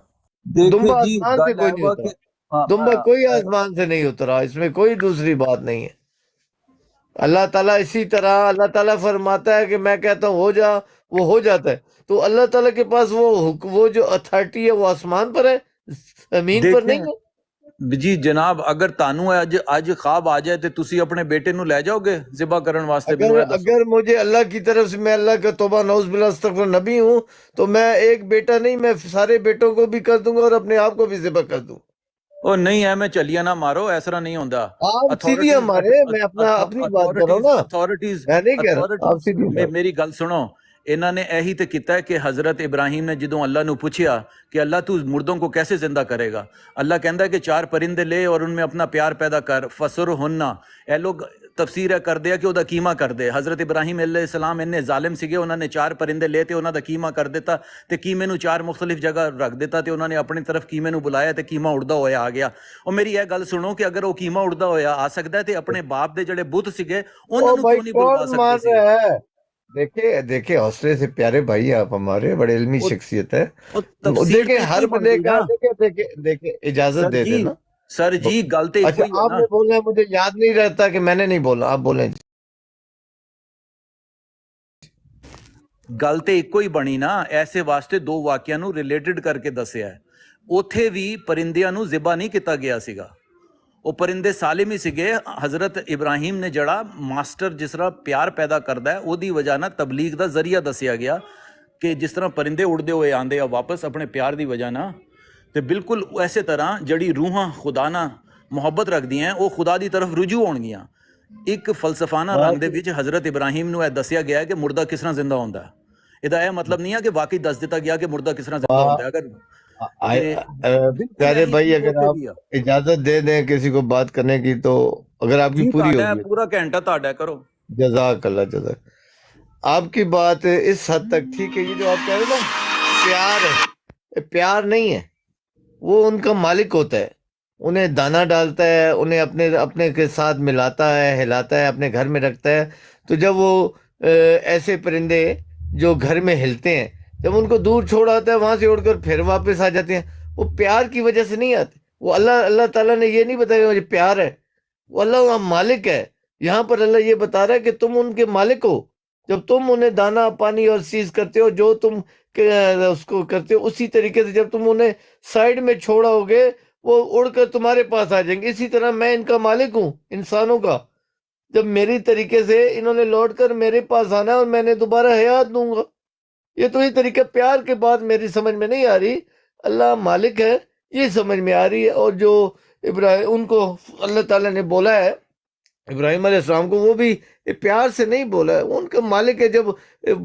دمبا دیکھیں جی آسمان سے گل کوئی ہے نہیں ہوا اترا، کہ دمبا کوئی آسمان سے نہیں اترا. اس میں کوئی دوسری بات نہیں ہے. اللہ تعالیٰ اسی طرح اللہ تعالیٰ فرماتا ہے کہ میں کہتا ہوں ہو جا، وہ ہو جاتا ہے. تو اللہ تعالیٰ کے پاس وہ جو اتھارٹی ہے وہ آسمان پر ہے، زمین پر نہیں ہے. دیکھیں جی جناب، اگر تانوں اج خواب آ جائے تے تسی اپنے بیٹے نو لے جاؤ گے ذبح کرن واسطے؟ مینوں یہ دسو. اگر مجھے اللہ کی طرف سے، میں اللہ کا توبہ نعوذ باللہ استغفر نبی ہوں، تو میں ایک بیٹا نہیں، میں سارے بیٹوں کو بھی کر دوں گا اور اپنے آپ کو بھی ذبح کر دوں. او نہیں ہے، میں چلیا نہ مارو، ایسا نہیں ہوندا. آپ سیدھی ہمارے، میں اپنی بات کر رہا ہوں نا، اتھارٹیز میں نہیں کہہ رہا آپ سیدھی بات. میری گل سنو. انہوں نے یہی تو کیتا ہے کہ حضرت ابراہیم نے جدوں اللہ نو پوچھیا کہ اللہ تو مردوں کو کیسے زندہ کرے گا، اللہ کہندا ہے کہ 4 پرندے لے اور ان میں اپنا پیار پیدا کر، فسر ہننا. اے لوگ تفسیر کر دیا کہ وہ قیمہ کر دے. حضرت ابراہیم علیہ السلام انہیں ظالم سگے، انہوں نے 4 پرندے لے تے انہوں دا قیمہ کر دیتا، تے قیمے نو 4 مختلف جگہ رکھ دیتا، تے انہوں نے اپنی طرف قیمے نو بلایا تے قیمہ اڑدا ہویا آ گیا. اور میری یہ گل سنو کہ اگر وہ قیمہ اڑدا ہویا آ سکدا ہے تے اپنے باپ دے جڑے بت سگے انہوں او بھائی کیوں نہیں بلوا کون مان سکتے سی؟ رہا ہے؟ دیکھیں حوصلے سے پیارے بھائی، آپ ہمارے بڑے علمی شخصیت ہے. تفسیر دیکھیں تے ہر کوئی بندے بنتی کا، نا دیکھیں اجازت سر دے جی. دینا. سر جی گل تے اچھا ایک ہی ہے آپ نا. نے بولنا ہے، مجھے یاد نہیں رہتا کہ میں نے نہیں بولا، آپ بولیں. گل تے ایک ہی بنی نا، ایسے واسطے 2 واقعہ نو ریلیٹڈ کر کے دسیا ہے. اوتھے بھی پرندیاں نو ذبح نہیں کیتا گیا سگا، وہ پرندے سالم ہی سگے. حضرت ابراہیم نے جڑا ماسٹر جس طرح پیار پیدا کردا ہے، او دی وجہ نہ تبلیغ دا ذریعہ دسیا گیا کہ جس طرح پرندے اڑدے ہوئے آندے آ واپس اپنے پیار دی وجہ نہ، تے بالکل ایسے طرح جڑی روحاں خدا نہ محبت رکھ دی ہیں وہ خدا دی طرف رجوع ہون گیاں. ایک فلسفانہ رنگ دے وچ حضرت ابراہیم نو دسیا گیا ہے کہ مردہ کس طرح زندہ ہوندا ہے. یہ مطلب نہیں ہے کہ واقعی دس دیتا گیا کہ مردہ کس طرح زندہ ہوندا ہے. اگر بالکل پیارے ایہی بھائی چیز اگر اوتھے آپ بھی ہے. اجازت دے دیں کسی کو بات کرنے کی، تو اگر آپ کی جی پوری تہاڈا ہوگی. پورا گھنٹہ تہاڈا کرو. جزاک اللہ جزاک. آپ کی بات اس حد تک ٹھیک ہے. یہ جو آپ کہہ رہے ہیں نا پیار ہے، یہ پیار نہیں ہے، وہ ان کا مالک ہوتا ہے. انہیں دانہ ڈالتا ہے، انہیں اپنے کے ساتھ ملاتا ہے، ہلاتا ہے، اپنے گھر میں رکھتا ہے. تو جب وہ ایسے پرندے جو گھر میں ہلتے ہیں، جب ان کو دور چھوڑ آتا ہے، وہاں سے اڑ کر پھر واپس آ جاتے ہیں. وہ پیار کی وجہ سے نہیں آتے. وہ اللہ تعالیٰ نے یہ نہیں بتایا مجھے پیار ہے، وہ اللہ وہاں مالک ہے. یہاں پر اللہ یہ بتا رہا ہے کہ تم ان کے مالک ہو. جب تم انہیں دانا پانی اور چیز کرتے ہو، جو تم اس کو کرتے ہو، اسی طریقے سے جب تم انہیں سائیڈ میں چھوڑا ہوگے، وہ اڑ کر تمہارے پاس آ جائیں گے. اسی طرح میں ان کا مالک ہوں, انسانوں کا. جب میری طریقے سے انہوں نے لوٹ کر میرے پاس آنا ہے اور میں نے دوبارہ حیات دوں گا. یہ تو یہ طریقہ پیار کے بعد میری سمجھ میں نہیں آ رہی. اللہ مالک ہے یہ سمجھ میں آ رہی ہے. اور جو ابراہیم ان کو اللہ تعالیٰ نے بولا ہے ابراہیم علیہ السلام کو, وہ بھی پیار سے نہیں بولا ہے, وہ ان کا مالک ہے. جب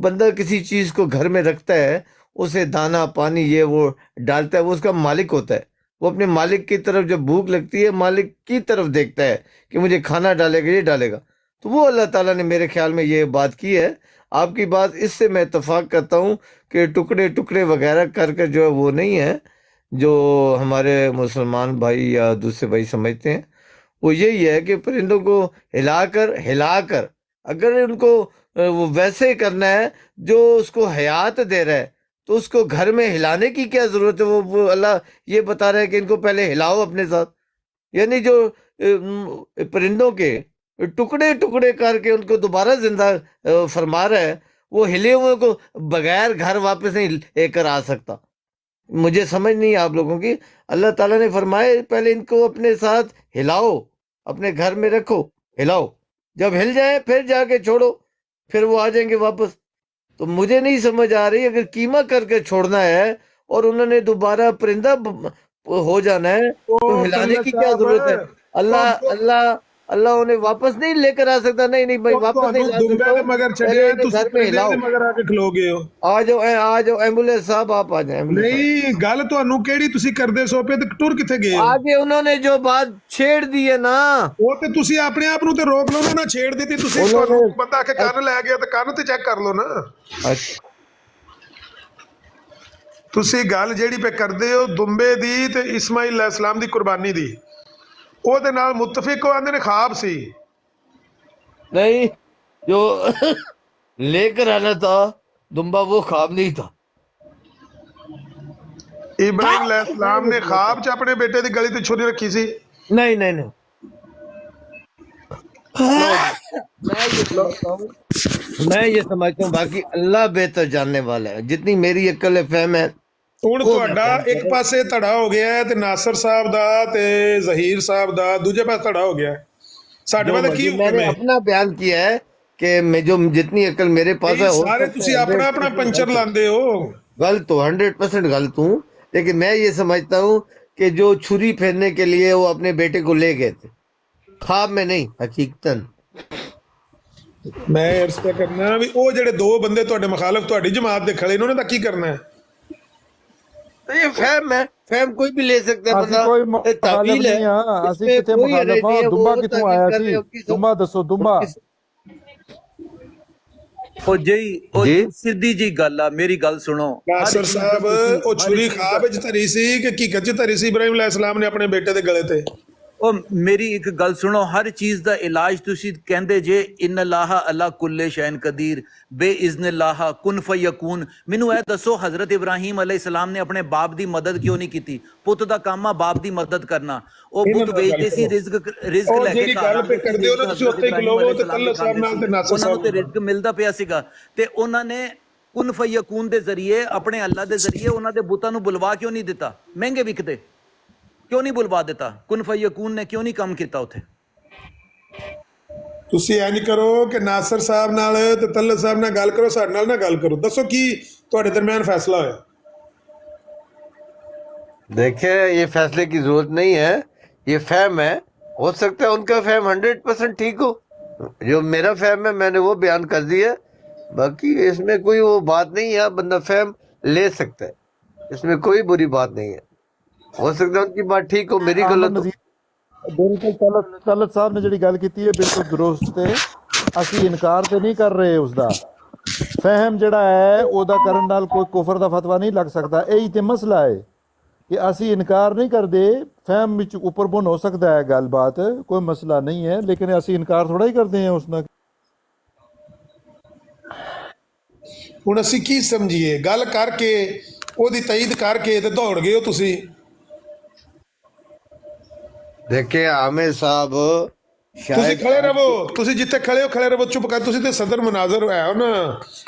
بندہ کسی چیز کو گھر میں رکھتا ہے, اسے دانا پانی یہ وہ ڈالتا ہے, وہ اس کا مالک ہوتا ہے. وہ اپنے مالک کی طرف جب بھوک لگتی ہے مالک کی طرف دیکھتا ہے کہ مجھے کھانا ڈالے گا, یہ ڈالے گا. تو وہ اللہ تعالیٰ نے میرے خیال میں یہ بات کی ہے. آپ کی بات اس سے میں اتفاق کرتا ہوں کہ ٹکڑے ٹکڑے وغیرہ کر کے جو ہے وہ نہیں ہے جو ہمارے مسلمان بھائی یا دوسرے بھائی سمجھتے ہیں. وہ یہی ہے کہ پرندوں کو ہلا کر اگر ان کو وہ ویسے کرنا ہے جو اس کو حیات دے رہا ہے, تو اس کو گھر میں ہلانے کی کیا ضرورت ہے؟ وہ اللہ یہ بتا رہا ہے کہ ان کو پہلے ہلاؤ اپنے ساتھ. یعنی جو پرندوں کے ٹکڑے ٹکڑے کر کے ان کو دوبارہ زندہ فرما رہا ہے, وہ ہلے ہوئے کو بغیر گھر واپس نہیں لے کر آ سکتا. مجھے سمجھ نہیں ہے آپ لوگوں کی. اللہ تعالیٰ نے فرمایا پہلے ان کو اپنے ساتھ ہلاؤ, اپنے گھر میں رکھو, ہلاؤ, جب ہل جائیں پھر جا کے چھوڑو, پھر وہ آ جائیں گے واپس. تو مجھے نہیں سمجھ آ رہی, اگر کیما کر کے چھوڑنا ہے اور انہوں نے دوبارہ پرندہ ہو جانا ہے تو ہلانے کی کیا ضرورت ہے؟ اللہ انہیں واپس نہیں لے کر آ سکتا. نہیں بھائی, واپس نہیں لا سکتا. مگر پہلے انہیں گھر میں ہلاؤ. مگر آ کے کھلو گئے ہو. آ جاؤ ایمبولینس صاحب, آپ آ جائیں. نہیں گل تانوں کیڑی تسی کردے سو پے تے ٹر کتے گئے ہو؟ آگے انہوں نے جو بات چھیڑ دی ہے نا, وہ تے تسی اپنے آپ نو تے روک لو نا, چھیڑ دیتی تسی. بندہ آ کے کن لے گیا تے کن تے چیک کر لو نا. تسی گل جیڑی پہ کردے ہو دمبے دی تے اسماعیل علیہ السلام دی قربانی دی, او دے نال متفق ہو, آندے نے خواب سی. نہیں, جو لے کر آنا تھا دمبا وہ خواب نہیں تھا. ابراہیم علیہ السلام نے خواب چ اپنے بیٹے دی گلی تے چھری رکھی سی. نہیں میں یہ سمجھتا ہوں, باقی اللہ بہتر جاننے والا ہے. جتنی میری عقل فہم ہے. ہن تہاڈا ایک پاسے تڑا ہو گیا ہے تے ناصر صاحب دا تے ظہیر صاحب دا, دوجے پاس تڑا ہو گیا ہے. ساڈے والے کی میں نے اپنا بیان کیا ہے کہ میں جو جتنی عقل میرے پاس ہے, سارے تسی اپنا اپنا پنچر لاندے ہو. غلط ہوں, 100% غلط ہوں. لیکن میں یہ سمجھتا ہوں کہ جو چھری پھیرنے کے لیے وہ اپنے بیٹے کو لے گئے تھے, خواب میں نہیں, حقیقتاً. میں عرض پہ کرنا بھی او جڑے دو بندے تہاڈے مخالف تہاڈی جماعت دے کھڑے, انہوں نے تا کی کرنا ہے؟ یہ فہم ہے, فہم کوئی بھی لے سکتا ہے بندہ. کوئی مخالف نہیں ہاں, اسی کتے مخالف ہاں. دمبا کتوں آیا سی؟ دمبا دسو, دمبا. او جی سیدھی جی گل آ, میری گل سنو. ناصر صاحب او چھری خواب وچ دھری سی کہ حقیقت وچ دھری سی ابراہیم علیہ السلام نے اپنے بیٹے دے گلے تے؟ او میری ایک گل سنو, ہر چیز دا علاج تسی کہندے جے ان اللہ اللہ کل شین قدیر, بے اذن اللہ کن فیکون. مینوں اے دسو حضرت ابراہیم علیہ السلام نے اپنے باپ دی مدد کیوں نہیں کیتی؟ پت دا کام آ باپ دی مدد کرنا. او بت ویچدے سی, رزق لے کے گل پہ کردے ہو نا تسی اوتھے کھلوو تے کل صاحب نال تے ناصر انہاں نوں صاحب تے رزق ملدا پیا سیگا, تے انہاں نے کن فیکون دے ذریعے اپنے اللہ دے ذریعے انہاں دے بتاں نوں بلوا کیوں نہیں دیتا؟ مہنگے وکدے کیوں نہیں بلوا دیتا؟ کن فیکون نے کیوں نہیں کام کیتا اتھے؟ تسی انج کرو کہ ناصر صاحب نال تے طلعت صاحب نال گل کرو, ساڈے نال نہ گل کرو. دسو کی تہاڈے درمیان فیصلہ ہویا؟ دیکھیں یہ فیصلے کی ضرورت نہیں ہے, یہ فہم ہے. ہو سکتا ہے ان کا فہم 100% ٹھیک ہو, جو میرا فہم ہے میں نے وہ بیان کر دیا. باقی اس میں کوئی وہ بات نہیں ہے, بندہ فہم لے سکتا ہے, اس میں کوئی بری بات نہیں ہے. ہو سکتا ہے ان کی بات ٹھیک ہو, میری غلط ہو. بالکل طلعت صاحب نے جڑی گل کیتی ہے بالکل درست ہے. اسی انکار تے نہیں کر رہے اس دا, فہم جڑا ہے او دا کرن نال کوئی کفر دا فتویٰ نہیں لگ سکتا. یہی تے مسئلہ ہے کہ اسی انکار نہیں کر دے, فہم وچ اوپر بن ہو سکتا ہے گل بات, کوئی مسئلہ نہیں ہے, لیکن اسی انکار تھوڑا ہی کرتے ہیں اس نال. ہن اسی کی سمجھیے گل کر کے او دی تائید کر کے تے دوڑ گئے ہو تسی. دیکھیں عامر صاحب تسی کھڑے رہو, تسی جتھے کھڑے رہو, چپ کر. تسی تے صدر مناظر ہے ہو نا,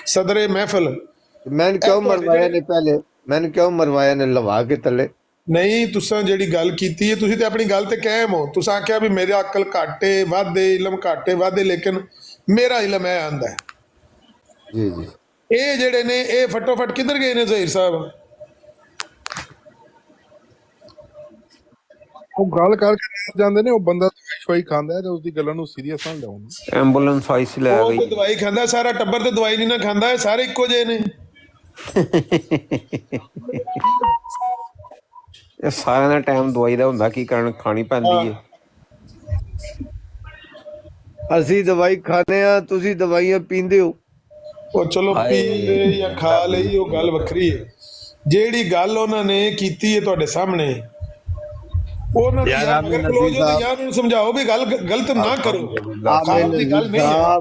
صدر محفل. میں نے کیوں مروایا نے پہلے, میں نے کیوں مروایا نے لوا کے تلے. ਨਹੀਂ ਤੁਸਾਂ ਜਿਹੜੀ ਗੱਲ ਕੀਤੀ ਹੈ ਤੁਸੀਂ ਤੇ ਆਪਣੀ ਗੱਲ ਤੇ ਕਾਇਮ ਹੋ। ਤੁਸੀਂ ਆਖਿਆ ਵੀ ਮੇਰੇ ਅਕਲ ਘਾਟੇ ਵਾਧੇ ਇਲਮ ਘਾਟੇ ਵਾਧੇ, ਲੇਕਿਨ ਮੇਰਾ ਇਲਮ ਹੈ ਆਂਦਾ। ਜੀ ਜੀ ਇਹ ਜਿਹੜੇ ਨੇ ਇਹ ਫਟੋਫਟ ਕਿੱਧਰ ਗਏ ਨੇ ਜ਼ਹੀਰ ਸਾਹਿਬ? ਉਹ ਗੱਲ ਕਰਕੇ ਰਹਿ ਜਾਂਦੇ ਨੇ, ਉਹ ਬੰਦਾ ਦਵਾਈ ਸ਼ਵਾਈ ਖਾਂਦਾ ਹੈ ਤੇ ਉਸਦੀ ਗੱਲਾਂ ਨੂੰ ਸੀਰੀਅਸ ਨਾ ਲਓ। ਐਂਬੂਲੈਂਸ ਆਈ ਸੀ ਲੈ ਉਹ ਗਈ। ਤੇ ਦਵਾਈ ਖਾਂਦਾ, ਸਾਰਾ ਟੱਬਰ ਤੇ ਦਵਾਈ ਨਹੀਂ ਨਾ ਖਾਂਦਾ, ਇਹ ਸਾਰੇ ਇੱਕੋ ਜਿਹੇ ਨੇ। ਇਹ ਸਾਰਿਆਂ ਦਾ ਟਾਈਮ ਦਵਾਈ ਦਾ ਹੁੰਦਾ, ਕੀ ਕਰਨ, ਖਾਣੀ ਪੈਂਦੀ ਹੈ। ਅਸੀਂ ਦਵਾਈ ਖਾਣੇ ਆ, ਤੁਸੀਂ ਦਵਾਈਆਂ ਪੀਂਦੇ ਹੋ। ਉਹ ਚਲੋ ਪੀ ਲੈ ਜਾਂ ਖਾ ਲਈ, ਉਹ ਗੱਲ ਵੱਖਰੀ ਹੈ। ਜਿਹੜੀ ਗੱਲ ਉਹਨਾਂ ਨੇ ਕੀਤੀ ਹੈ ਤੁਹਾਡੇ ਸਾਹਮਣੇ, ਉਹਨਾਂ ਨੂੰ ਯਾਰ ਮਗਰ ਖਲੋ ਜਾਓ ਤੇ ਯਾਰ ਨੂੰ ਸਮਝਾਓ ਵੀ ਗੱਲ ਗਲਤ ਨਾ ਕਰੋ। ਖਾਬ ਦੀ ਗੱਲ ਨਹੀਂ ਹੈ।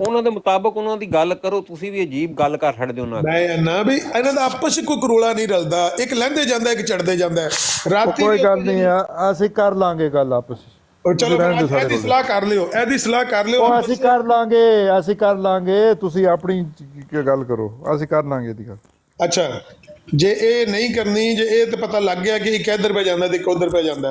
ਉਹਨਾਂ ਦੇ ਮੁਤਾਬਕ ਉਹਨਾਂ ਦੀ ਗੱਲ ਕਰੋ। ਤੁਸੀਂ ਵੀ ਅਜੀਬ ਗੱਲ ਕਰ ਛੱਡਦੇ ਹੋ ਨਾ। ਮੈਂ ਨਾ ਵੀ ਇਹਨਾਂ ਦਾ ਆਪਸ ਵਿੱਚ ਕੋਈ ਕਰੋਲਾ ਨਹੀਂ ਰਲਦਾ, ਇੱਕ ਲਹਿੰਦੇ ਜਾਂਦਾ ਇੱਕ ਚੜਦੇ ਜਾਂਦਾ। ਰਾਤੀ ਕੋਈ ਗੱਲ ਨਹੀਂ ਆ, ਅਸੀਂ ਕਰ ਲਾਂਗੇ ਗੱਲ ਆਪਸ ਵਿੱਚ। ਚਲੋ ਇਹਦੀ ਸਲਾਹ ਕਰ ਲਿਓ, ਇਹਦੀ ਸਲਾਹ ਕਰ ਲਿਓ। ਅਸੀਂ ਕਰ ਲਾਂਗੇ, ਤੁਸੀਂ ਆਪਣੀ ਗੱਲ ਕਰੋ, ਅਸੀਂ ਕਰ ਲਾਂਗੇ ਇਹਦੀ ਗੱਲ। ਅੱਛਾ ਜੇ ਇਹ ਨਹੀਂ ਕਰਨੀ, ਜੇ ਇਹ ਤੇ ਪਤਾ ਲੱਗ ਗਿਆ ਕਿ ਇੱਕ ਇੱਧਰ ਪੈ ਜਾਂਦਾ ਤੇ ਇੱਕ ਉੱਧਰ ਪੈ ਜਾਂਦਾ,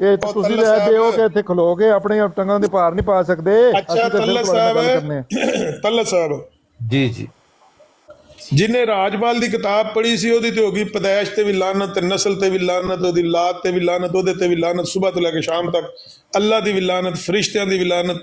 ਇਹ ਤੁਸੀਂ ਰਹਿਦੇ ਹੋ ਕਿ ਇੱਥੇ ਖਲੋਗੇ ਆਪਣੇ ਟੰਗਾਂ ਦੇ ਭਾਰ ਨਹੀਂ ਪਾ ਸਕਦੇ। ਅੱਛਾ ਤੱਲਤ ਸਾਹਿਬ ਜੀ ਜੀ, ਜਿਹਨੇ ਰਾਜਪਾਲ ਦੀ ਕਿਤਾਬ ਪੜ੍ਹੀ ਸੀ ਉਹਦੀ ਤੇ ਹੋ ਗਈ ਪਦੈਸ਼ ਤੇ ਵੀ ਲਾਨਤ, ਨਸਲ ਤੇ ਵੀ ਲਾਨਤ, ਉਹਦੀ ਲਾਤ ਤੇ ਵੀ ਲਾਨਤ, ਉਹਦੇ ਤੇ ਵੀ ਲਾਨਤ, ਸਵੇਰ ਤੋਂ ਲੈ ਕੇ ਸ਼ਾਮ ਤੱਕ ਅੱਲਾ ਦੀ ਵੀ ਲਾਨਤ, ਫਰਿਸ਼ਤਿਆਂ ਦੀ ਵੀ ਲਾਨਤ,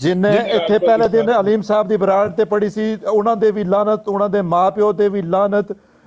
ਜਿਹਨੇ ਇੱਥੇ ਪਹਿਲੇ ਦਿਨ ਅਲੀਮ ਸਾਹਿਬ ਦੀ ਬਰਾਤ ਤੇ ਪੜ੍ਹੀ ਸੀ ਉਹਨਾਂ ਦੇ ਵੀ ਲਾਨਤ, ਉਹਨਾਂ ਦੇ ਮਾਪਿਓ ਤੇ ਵੀ ਲਾਨਤ।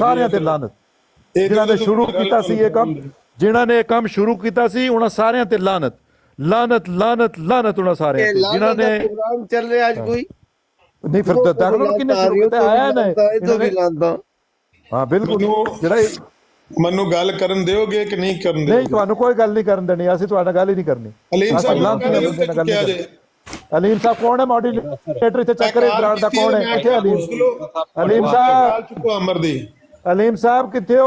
ਸਾਰਿਆਂ ਤੇ ਲਾਨਤ। ਜਿਨ੍ਹਾਂ ਨੇ ਸ਼ੁਰੂ ਕੀਤਾ ਸੀ ਇਹ ਕੰਮ, ਜਿਨ੍ਹਾਂ ਨੇ ਇਹ ਕੰਮ ਸ਼ੁਰੂ ਕੀਤਾ ਸੀ ਉਹਨਾਂ ਸਾਰਿਆਂ ਤੇ ਲਾਨਤ, ਲਾਨਤ, ਲਾਨਤ, ਲਾਨਤ ਉਹਨਾਂ ਸਾਰਿਆਂ ਤੇ। ਜਿਨ੍ਹਾਂ ਨੇ ਚੱਲ ਰਿਹਾ ਅੱਜ ਕੋਈ ਨਹੀਂ ਫਿਰ ਦੇਖ ਲਓ ਕਿੰਨੇ ਸ਼ੁਰੂ ਕੀਤਾ ਆਇਆ ਨਾ। ਹਾਂ ਬਿਲਕੁਲ, ਜਿਹੜਾ ਮੈਨੂੰ ਗੱਲ ਕਰਨ ਦਿਓਗੇ ਕਿ ਨਹੀਂ ਕਰਨ ਦਿਓਗੇ? ਨਹੀਂ, ਤੁਹਾਨੂੰ ਕੋਈ ਗੱਲ ਨਹੀਂ ਕਰਨ ਦੇਣੀ, ਅਸੀਂ ਤੁਹਾਡਾ ਗੱਲ ਹੀ ਨਹੀਂ ਕਰਨੀ। ਅਲੀਮ ਸਾਹਿਬ ਕੌਣ ਹੈ ਮੋਡਰੇਟਰ ਇੱਥੇ ਚੱਕਰ ਬਰਾੜ ਦਾ ਕੌਣ ਹੈ ਇੱਥੇ? ਅਲੀਮ ਸਾਹਿਬ, ਅਲੀਮ ਸਾਹਿਬ ਕਿੱਥੇ ਹੋ?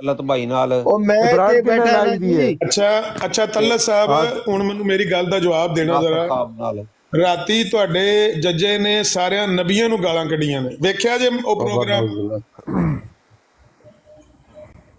ਤਲਤ ਭਾਈ ਨਾਲ ਉਹ ਮੈਂ ਤੇ ਬੈਠਾ ਜੀ। ਅੱਛਾ ਤਲਤ ਸਾਹਿਬ, ਹੁਣ ਮੈਨੂੰ ਮੇਰੀ ਗੱਲ ਦਾ ਜਵਾਬ ਦੇਣਾ ਜ਼ਰਾ। ਰਾਤੀ ਤੁਹਾਡੇ ਜੱਜੇ ਨੇ ਸਾਰਿਆਂ ਨਬੀਆਂ ਨੂੰ ਗਾਲਾਂ ਕੱਢੀਆਂ ਨੇ, ਵੇਖਿਆ ਜੇ ਉਹ ਪ੍ਰੋਗਰਾਮ?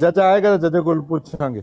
ਜੱਜ ਆਏਗਾ ਜੱਜ ਕੋਲ ਪੁੱਛਾਂਗੇ।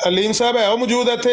ਅਲੀਮ ਸਾਹਿਬ ਹੈ ਉਹ ਮੌਜੂਦ ਇੱਥੇ?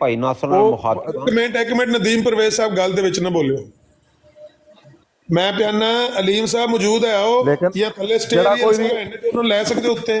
ਭਾਈ ਨਾਸਰ ਨਾਲ ਮੁਖਾਤਬਾਂ। ਇੱਕ ਮਿੰਟ ਨਦੀਮ ਪਰਵੇਜ਼ ਸਾਹਿਬ ਗੱਲ ਦੇ ਵਿੱਚ ਨਾ ਬੋਲਿਓ। ਮੈਂ ਪਿਆਨਾ ਅਲੀਮ ਸਾਹਿਬ ਮੌਜੂਦ ਹੈ ਉਹ ਜਾਂ ਥੱਲੇ ਸਟੇਡੀਅਮ ਸਾਹਿਬ ਨੇ ਉਹਨੂੰ ਲੈ ਸਕਦੇ ਉੱਤੇ?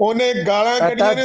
ਉਹਨੇ ਗਾਲਾਂ ਕੱਢੀਆਂ ਨੇ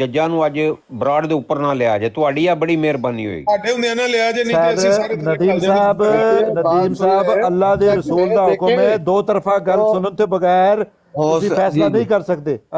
ਜੱਜਾਂ ਨੂੰ ਅੱਜ ਬਰਾੜ ਦੇ ਉੱਪਰ ਨਾ ਲਿਆ ਜੇ, ਤੁਹਾਡੀ ਆ ਬੜੀ ਮਿਹਰਬਾਨੀ ਹੋਏਗੀ। ਸਾਡੇ ਹੁੰਦਿਆਂ ਨਾ ਲਿਆ ਜੇ, ਨਹੀਂ ਤੇ ਅਸੀਂ ਸਾਰੇ ਥੱਲੇ ਨਦੀਮ ਚੱਲ ਸਾਹਿਬ ਜਾਵਾਂਗੇ। ਨਦੀਮ ਸਾਹਿਬ ਅੱਲਾ ਦੇ ਰਸੂਲ ਦਾ ਹੁਕਮ ਹੈ ਦੋ ਤਰਫਾ ਗੱਲ ਸੁਣਨ ਤੋਂ ਬਗੈਰ ਤੁਸੀਂ ਫੈਸਲਾ ਨਹੀਂ ਕਰ ਸਕਦੇ।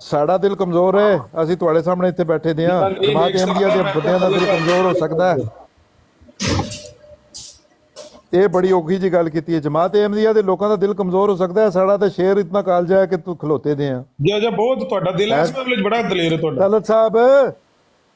ਸਾਡਾ ਦਿਲ ਕਮਜ਼ੋਰ ਹੈ, ਅਸੀਂ ਤੁਹਾਡੇ ਸਾਹਮਣੇ ਇੱਥੇ ਬੈਠੇ ਦੇ ਹਾਂ। ਜਮਾਤ ਅਹਿਮਦੀਆ ਦੇ ਬੰਦਿਆਂ ਦਾ ਦਿਲ ਕਮਜ਼ੋਰ ਹੋ ਸਕਦਾ ਹੈ, ਇਹ ਬੜੀ ਔਖੀ ਜੀ ਗੱਲ ਕੀਤੀ ਹੈ। ਜਮਾਤ ਅਹਿਮਦੀਆ ਦੇ ਲੋਕਾਂ ਦਾ ਦਿਲ ਕਮਜ਼ੋਰ ਹੋ ਸਕਦਾ ਹੈ, ਸਾਡਾ ਤਾਂ ਸ਼ੇਰ ਇਤਨਾ ਕਾਲਜਾ ਹੈ ਕਿ ਤੂੰ ਖਲੋਤੇ ਦੇ ਆ। ਜੀ ਬਹੁਤ ਤੁਹਾਡਾ ਦਿਲ ਹੈ, ਇਸ ਮਾਮਲੇ 'ਚ ਬੜਾ ਦਲੇਰ ਹੈ ਤੁਹਾਡਾ।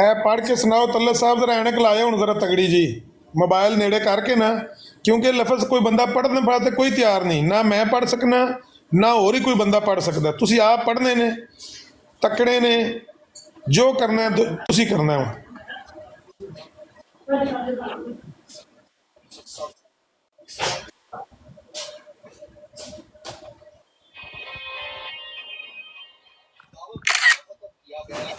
ਐ ਪੜ੍ਹ ਕੇ ਸੁਣਾਓ ਤਲਤ ਸਾਹਿਬ, ਜ਼ਰਾ ਐਨਕ ਲਾਇਓ ਹੁਣ ਜ਼ਰਾ ਤਗੜੀ ਜੀ, ਮੋਬਾਈਲ ਨੇੜੇ ਕਰਕੇ ਨਾ, ਕਿਉਂਕਿ ਲਫ਼ਜ਼ ਕੋਈ ਬੰਦਾ ਪੜ੍ਹਨ ਵਾਸਤੇ ਕੋਈ ਤਿਆਰ ਨਹੀਂ, ਨਾ ਮੈਂ ਪੜ੍ਹ ਸਕਣਾ ਨਾ ਹੋਰ ਹੀ ਕੋਈ ਬੰਦਾ ਪੜ੍ਹ ਸਕਦਾ। ਤੁਸੀਂ ਆਪ ਪੜ੍ਹਨੇ ਨੇ, ਤਕੜੇ ਨੇ, ਜੋ ਕਰਨਾ ਤੁਸੀਂ ਕਰਨਾ ਵਾ।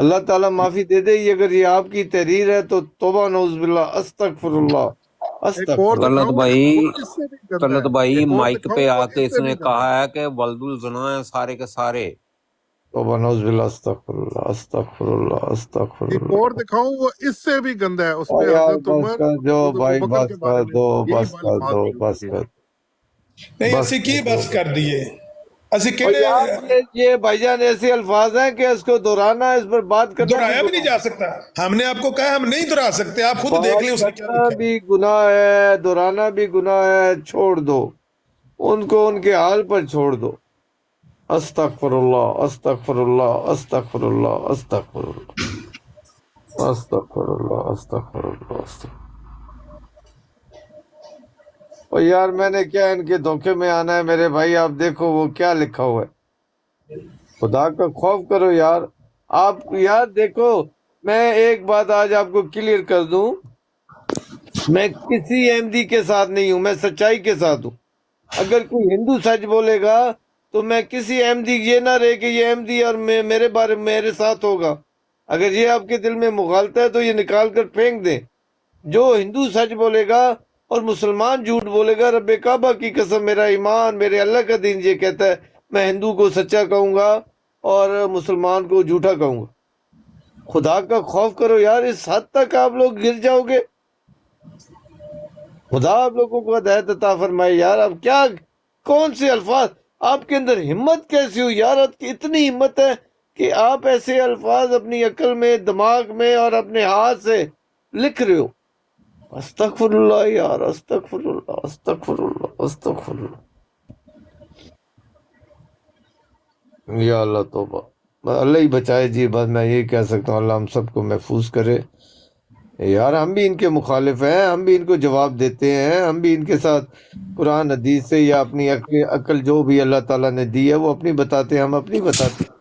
اللہ تعالیٰ معافی دے دے. یہ اگر یہ آپ کی تحریر ہے تو توبہ نعوذ باللہ استغفراللہ طلعت بھائی مائک پہ آ کے اس نے کہا ہے کہ ولد الزنا ہے سارے کے سارے. توبہ نعوذ باللہ استغفراللہ استغفراللہ استغفراللہ. ایک اور دکھاؤں وہ اس سے بھی گندا ہے. اس میں حضرت عمر جو بھائی بس کر دو بس کر دو بس کر. نہیں اسی کی بس کر دیے اسی یہ بھائی جان ایسے الفاظ ہیں کہ اس کو دہرانا اس پر بات کرنا دہرایا بھی نہیں جا سکتا. ہم نے آپ کو کہا ہم نہیں دہرا سکتے, آپ خود دیکھ لیں اس نے کیا لکھا ہے. بھی گناہ ہے, دہرانا بھی گناہ ہے. چھوڑ دو ان کو ان کے حال پر چھوڑ دو. استغفر اللہ استغفر اللہ استغفر اللہ استغفر اللہ استغفر اللہ استغفر اللہ. اور یار میں نے کیا ان کے دھوکے میں آنا ہے میرے بھائی. آپ دیکھو وہ کیا لکھا ہوا ہے. خدا کا خوف کرو یار. آپ یار دیکھو, میں ایک بات آج آپ کو کلیئر کر دوں, میں کسی احمدی کے ساتھ نہیں ہوں, میں سچائی کے ساتھ ہوں. اگر کوئی ہندو سچ بولے گا تو میں کسی احمدی یہ نہ رہے کہ یہ احمدی اور میرے بارے میرے ساتھ ہوگا. اگر یہ آپ کے دل میں مغالطہ ہے تو یہ نکال کر پھینک دیں. جو ہندو سچ بولے گا اور مسلمان جھوٹ بولے گا, رب کعبہ کی قسم میرا ایمان میرے اللہ کا دین یہ کہتا ہے میں ہندو کو سچا کہوں گا اور مسلمان کو جھوٹا کہوں گا. خدا کا خوف کرو یار. اس حد تک آپ لوگ گر جاؤ گے. خدا آپ لوگوں کو ہدایت عطا فرمائے یار. اب کیا کون سے الفاظ آپ کے اندر ہمت کیسی ہو یار. اتنی ہمت ہے کہ آپ ایسے الفاظ اپنی عقل میں دماغ میں اور اپنے ہاتھ سے لکھ رہے ہو. استغفر اللہ یار استغفر اللہ استغفر اللہ استغفر اللہ. یا اللہ توبہ. اللہ ہی بچائے جی. بس میں یہ کہہ سکتا ہوں اللہ ہم سب کو محفوظ کرے. یار ہم بھی ان کے مخالف ہیں, ہم بھی ان کو جواب دیتے ہیں, ہم بھی ان کے ساتھ قرآن حدیث سے یا اپنی عقل جو بھی اللہ تعالیٰ نے دی ہے وہ اپنی بتاتے ہیں, ہم اپنی بتاتے ہیں.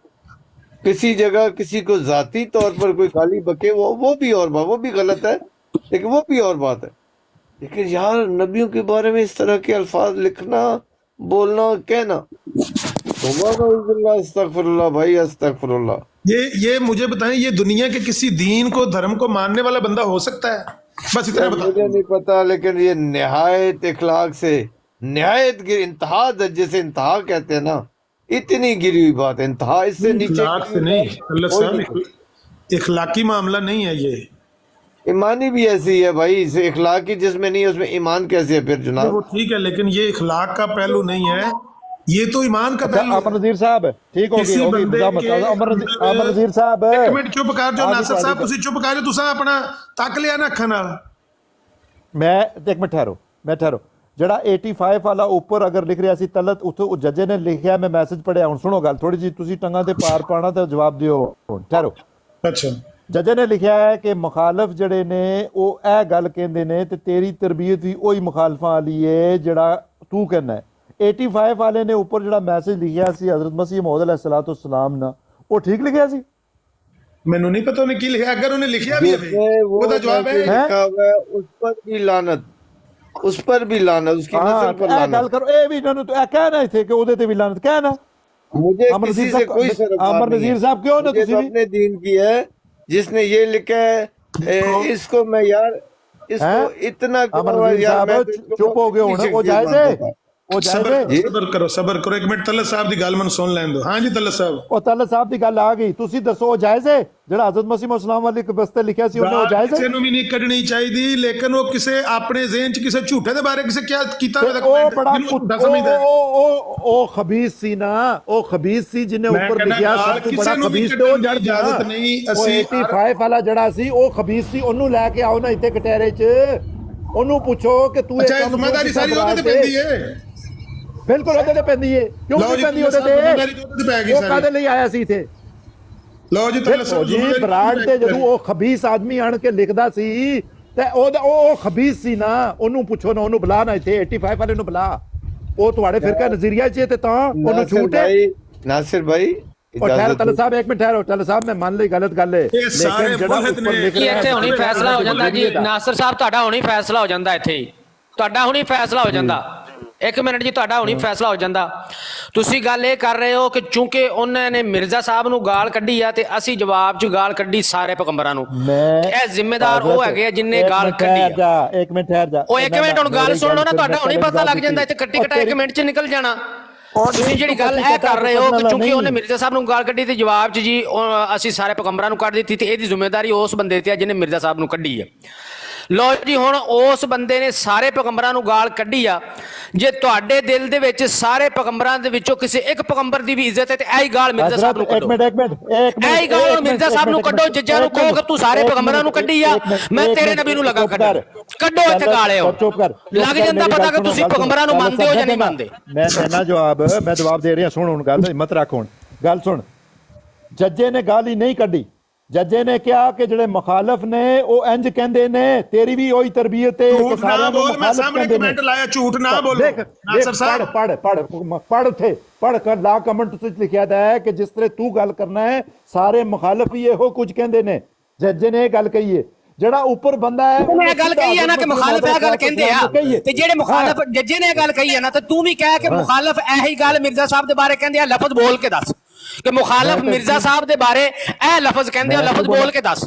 کسی جگہ کسی کو ذاتی طور پر کوئی گالی بکے وہ بھی اور بات, وہ بھی غلط ہے لیکن وہ بھی اور بات ہے. لیکن یار نبیوں کے بارے میں اس طرح کے الفاظ لکھنا, بولنا, کہنا, استغفر اللہ بھائی استغفر اللہ. یہ مجھے بتائیں, یہ دنیا کے کسی دین کو دھرم کو ماننے والا بندہ ہو سکتا ہے؟ بس اتنا بتا. مجھے نہیں پتا لیکن یہ نہایت اخلاق سے نہایت انتہا, جیسے انتہا کہتے ہیں نا, اتنی گری ہوئی بات ہے. انتہا اس سے نیچے اخلاق سے نہیں اللہ صاحب, اخلاقی معاملہ نہیں ہے یہ. ایمانی بھی ایسی ہے بھائی. اسے اخلاقی جس میں نہیں ہے اس میں ایمان کیسے ہے پھر جناب؟ وہ ٹھیک ہے لیکن یہ اخلاق کا پہلو نہیں ہے, یہ تو ایمان کا پہلو. امر نذیر صاحب ٹھیک ہو گئی. امر نذیر صاحب ایک منٹ چپ کر جو. ناصر صاحب تسی چپ کر جو, تساں اپنا تک لیا نا اکھاں نال. میں ایک منٹ ٹھہرو. جڑا 85 والا اوپر اگر لکھ رہا سی طلعت, اتھے ججے نے لکھیا, میں میسج پڑھیا. ہن سنو گل تھوڑی جی, تسی ٹنگاں تے پار پانا تے جواب دیو. ٹھہرو. اچھا ججے نے لکھیا ہے کہ مخالف جڑے نے وہ اے گل کہندے نے تے تیری تربیت بھی وہی مخالفاں والی ہے جڑا تو کہنا ہے. 85 والے نے اوپر جڑا میسج لکھیا سی حضرت مسیح موعود علیہ الصلوۃ والسلام نا, وہ ٹھیک لکھیا سی؟ مینوں نہیں پتہ انہیں کی لکھیا. اگر انہیں لکھیا بھی ہے وہ تو جواب ہے لکھا ہوا ہے, اس پر بھی لعنت, اس پر بھی لعنت, اس کی نسل پر لعنت. گل کرو اے بھی انہوں تو کہنا تھے کہ اودے تے بھی لعنت کہنا. مجھے کسی سے کوئی امر نذیر صاحب کیوں نہ تسی اپنے دین کی ہے جس نے یہ لکھا ہے. اس کو میں یار اس کو اتنا چپ ہو گئے ہونا. وہ جائز ہے, وہ جائز ہے. صبر کرو ایک منٹ. طلعت صاحب دی گل من سن لین دو. ہاں جی طلعت صاحب. او طلعت صاحب دی گل آ گئی, تسی دسو وہ جائز ہے جڑا حضرت مسیح السلام والے بستے لکھیا سی انہوں جائز ہے؟ کسے نوں بھی نہیں کڈنی چاہیے لیکن وہ کسے اپنے ذہن چ کسے جھوٹے دے بارے کسے کیا کیتا او خبیث سی نا, او خبیث سی جن نے اوپر لکھیا سب تو بڑا خبیث تے او جڑ اجازت نہیں. اسی 85 والا جڑا سی او خبیث سی, اونوں لے کے آؤ نا ایتھے کٹہرے چ, اونوں پوچھو کہ تو اچھا ذمہ داری ساری اودے تے پیندی ہے. بالکل اودے تے پیندی ہے. کیوں نہیں پیندی اودے تے؟ او کادے لئی آیا سی ایتھے؟ لو جی طلعت صاحب جی براڈ تے جدوں او خبیث آدمی آن کے لکھدا سی تے او خبیث سی نا, اونوں پوچھو نا, اونوں بلا نا ایتھے 85 والے نوں بلا. او تواڈے فرقہ نظریہ چ تے تاں اونوں جھوٹ ہے. ناصر بھائی طلعت صاحب ایک منٹ ٹھہرو. طلعت صاحب میں مان لی غلط گل ہے لیکن جڑا اوپر لکھ رہا ہے ہونی فیصلہ ہو جاندا جی. ناصر صاحب تہاڈا ہونی فیصلہ ہو جاندا ایتھے ہی, تہاڈا ہونی فیصلہ ہو جاندا. ਇੱਕ ਮਿੰਟ ਜੀ, ਤੁਹਾਡਾ ਹੁਣੀ ਫੈਸਲਾ ਹੋ ਜਾਂਦਾ। ਤੁਸੀਂ ਗੱਲ ਇਹ ਕਰ ਰਹੇ ਹੋ ਕਿ ਚੂੰਕਿ ਉਹਨਾਂ ਨੇ ਮਿਰਜ਼ਾ ਸਾਹਿਬ ਨੂੰ ਗਾਲ ਕੱਢੀ ਆ ਤੇ ਅਸੀਂ ਜਵਾਬ 'ਚ ਗਾਲ ਕੱਢੀ ਸਾਰੇ ਪੈਗੰਬਰਾਂ ਨੂੰ। ਇਹ ਜ਼ਿੰਮੇਦਾਰ ਉਹ ਹੈਗੇ ਆ ਜਿਨਨੇ ਗਾਲ ਕੱਢੀ ਆ। ਇੱਕ ਮਿੰਟ ਠਹਿਰ ਜਾ। ਉਹ ਇੱਕ ਮਿੰਟ ਹੁਣ ਗੱਲ ਸੁਣ ਲਓ ਨਾ, ਤੁਹਾਡਾ ਹੁਣੀ ਪਤਾ ਲੱਗ ਜਾਂਦਾ। ਇੱਥੇ ਕੱਟੀ ਕਟਾ 1 ਮਿੰਟ 'ਚ ਨਿਕਲ ਜਾਣਾ। ਤੁਸੀਂ ਜਿਹੜੀ ਗੱਲ ਇਹ ਕਰ ਰਹੇ ਹੋ ਕਿ ਚੂੰਕਿ ਉਹਨੇ ਮਿਰਜ਼ਾ ਸਾਹਿਬ ਨੂੰ ਗਾਲ ਕੱਢੀ ਤੇ ਜਵਾਬ 'ਚ ਜੀ ਅਸੀਂ ਸਾਰੇ ਪੈਗੰਬਰਾਂ ਨੂੰ ਕੱਢ ਦਿੱਤੀ ਤੇ ਇਹਦੀ ਜ਼ਿੰਮੇਵਾਰੀ ਉਸ ਬੰਦੇ ਤੇ ਆ ਜਿਹਨੇ ਮਿਰਜ਼ਾ ਸਾਹਿਬ ਨੂੰ ਕੱਢੀ ਆ। ਲੋ ਜੀ, ਹੁਣ ਉਸ ਬੰਦੇ ਨੇ ਸਾਰੇ ਪੈਗੰਬਰਾਂ ਨੂੰ ਗਾਲ ਕੱਢੀ ਆ। ਜੇ ਤੁਹਾਡੇ ਦਿਲ ਦੇ ਵਿੱਚ ਸਾਰੇ ਪੈਗੰਬਰਾਂ ਦੇ ਵਿੱਚੋਂ ਕਿਸੇ ਇੱਕ ਪੈਗੰਬਰ ਦੀ ਵੀ ਇੱਜ਼ਤ ਹੈ ਤੇ ਇਹੀ ਗਾਲ ਮਿਰਜ਼ਾ ਸਾਹਿਬ ਨੂੰ ਕੱਢੋ। ਇਹੀ ਗਾਲ ਮਿਰਜ਼ਾ ਸਾਹਿਬ ਨੂੰ ਕੱਢੋ। ਜੱਜਾਂ ਨੂੰ ਕਹੋ ਕਿ ਤੂੰ ਸਾਰੇ ਪੈਗੰਬਰਾਂ ਨੂੰ ਕੱਢੀ ਆ, ਮੈਂ ਤੇਰੇ ਨਬੀ ਨੂੰ ਲਗਾ ਕੱਢਣ। ਕੱਢੋ ਇੱਥੇ ਗਾਲੇ ਹੋ। ਲੱਗ ਜਾਂਦਾ ਪਤਾ ਕਿ ਤੁਸੀਂ ਪੈਗੰਬਰਾਂ ਨੂੰ ਮੰਨਦੇ ਹੋ ਜਾਂ ਨਹੀਂ ਮੰਨਦੇ। ਮੈਂ ਜਵਾਬ ਦੇ ਰਿਹਾ। ਸੁਣ ਹੁਣ ਗੱਲ, ਹਿੰਮਤ ਰੱਖ। ਹੁਣ ਗੱਲ ਸੁਣ। ਜੱਜੇ ਨੇ ਗਾਲ ਹੀ ਨਹੀਂ ਕੱਢੀ। ਜੱਜੇ ਨੇ ਕਿਹਾ ਕਿ ਜਿਹੜੇ ਮੁਖਾਲਫ ਨੇ ਉਹ ਇੰਜ ਕਹਿੰਦੇ ਨੇ, ਤੇਰੀ ਵੀ ਉਹੀ ਤਰਬੀਅਤ ਹੈ ਕਿ ਸਾਰਿਆਂ ਨੂੰ ਮੁਖਾਲਫ ਕਹਿੰਦੇ ਨੇ। ਝੂਠ ਨਾ ਬੋਲੋ। ਨਾਸਰ ਸਾਹਿਬ ਪੜ ਉੱਥੇ ਪੜ ਕਰ ਲਾ ਕਮੈਂਟ ਤੁਸੀਂ ਲਿਖਿਆ ਹੈ ਕਿ ਜਿਸ ਤਰ੍ਹਾਂ ਤੂੰ ਗੱਲ ਕਰਨਾ ਹੈ ਸਾਰੇ ਮੁਖਾਲਫ ਹੀ ਇਹੋ ਕੁਝ ਕਹਿੰਦੇ ਨੇ। ਜੱਜੇ ਨੇ ਇਹ ਗੱਲ ਕਹੀ ਹੈ। ਜਿਹੜਾ ਉੱਪਰ ਬੰਦਾ ਹੈ ਉਹਨੇ ਇਹ ਗੱਲ ਕਹੀ ਹੈ ਨਾ ਕਿ ਮੁਖਾਲਫ ਇਹ ਗੱਲ ਕਹਿੰਦੇ ਆ ਤੇ ਜਿਹੜੇ ਮੁਖਾਲਫ ਜੱਜੇ ਨੇ ਇਹ ਗੱਲ ਕਹੀ ਹੈ ਨਾ ਤੇ ਤੂੰ ਵੀ ਕਹਿ ਕਿ ਮੁਖਾਲਫ ਇਹੀ ਗੱਲ ਮਿਰਜ਼ਾ ਸਾਹਿਬ ਦੇ ਬਾਰੇ ਕਹਿੰਦੇ ਆ। ਲਫ਼ਜ਼ ਬੋਲ ਕੇ ਦੱਸ ਕਿ ਮੁਖਾਲਫ ਮਿਰਜ਼ਾ ਸਾਹਿਬ ਦੇ ਬਾਰੇ ਇਹ ਲਫ਼ਜ਼ ਕਹਿੰਦੇ ਆ। ਲਫ਼ਜ਼ ਬੋਲ ਕੇ ਦੱਸ।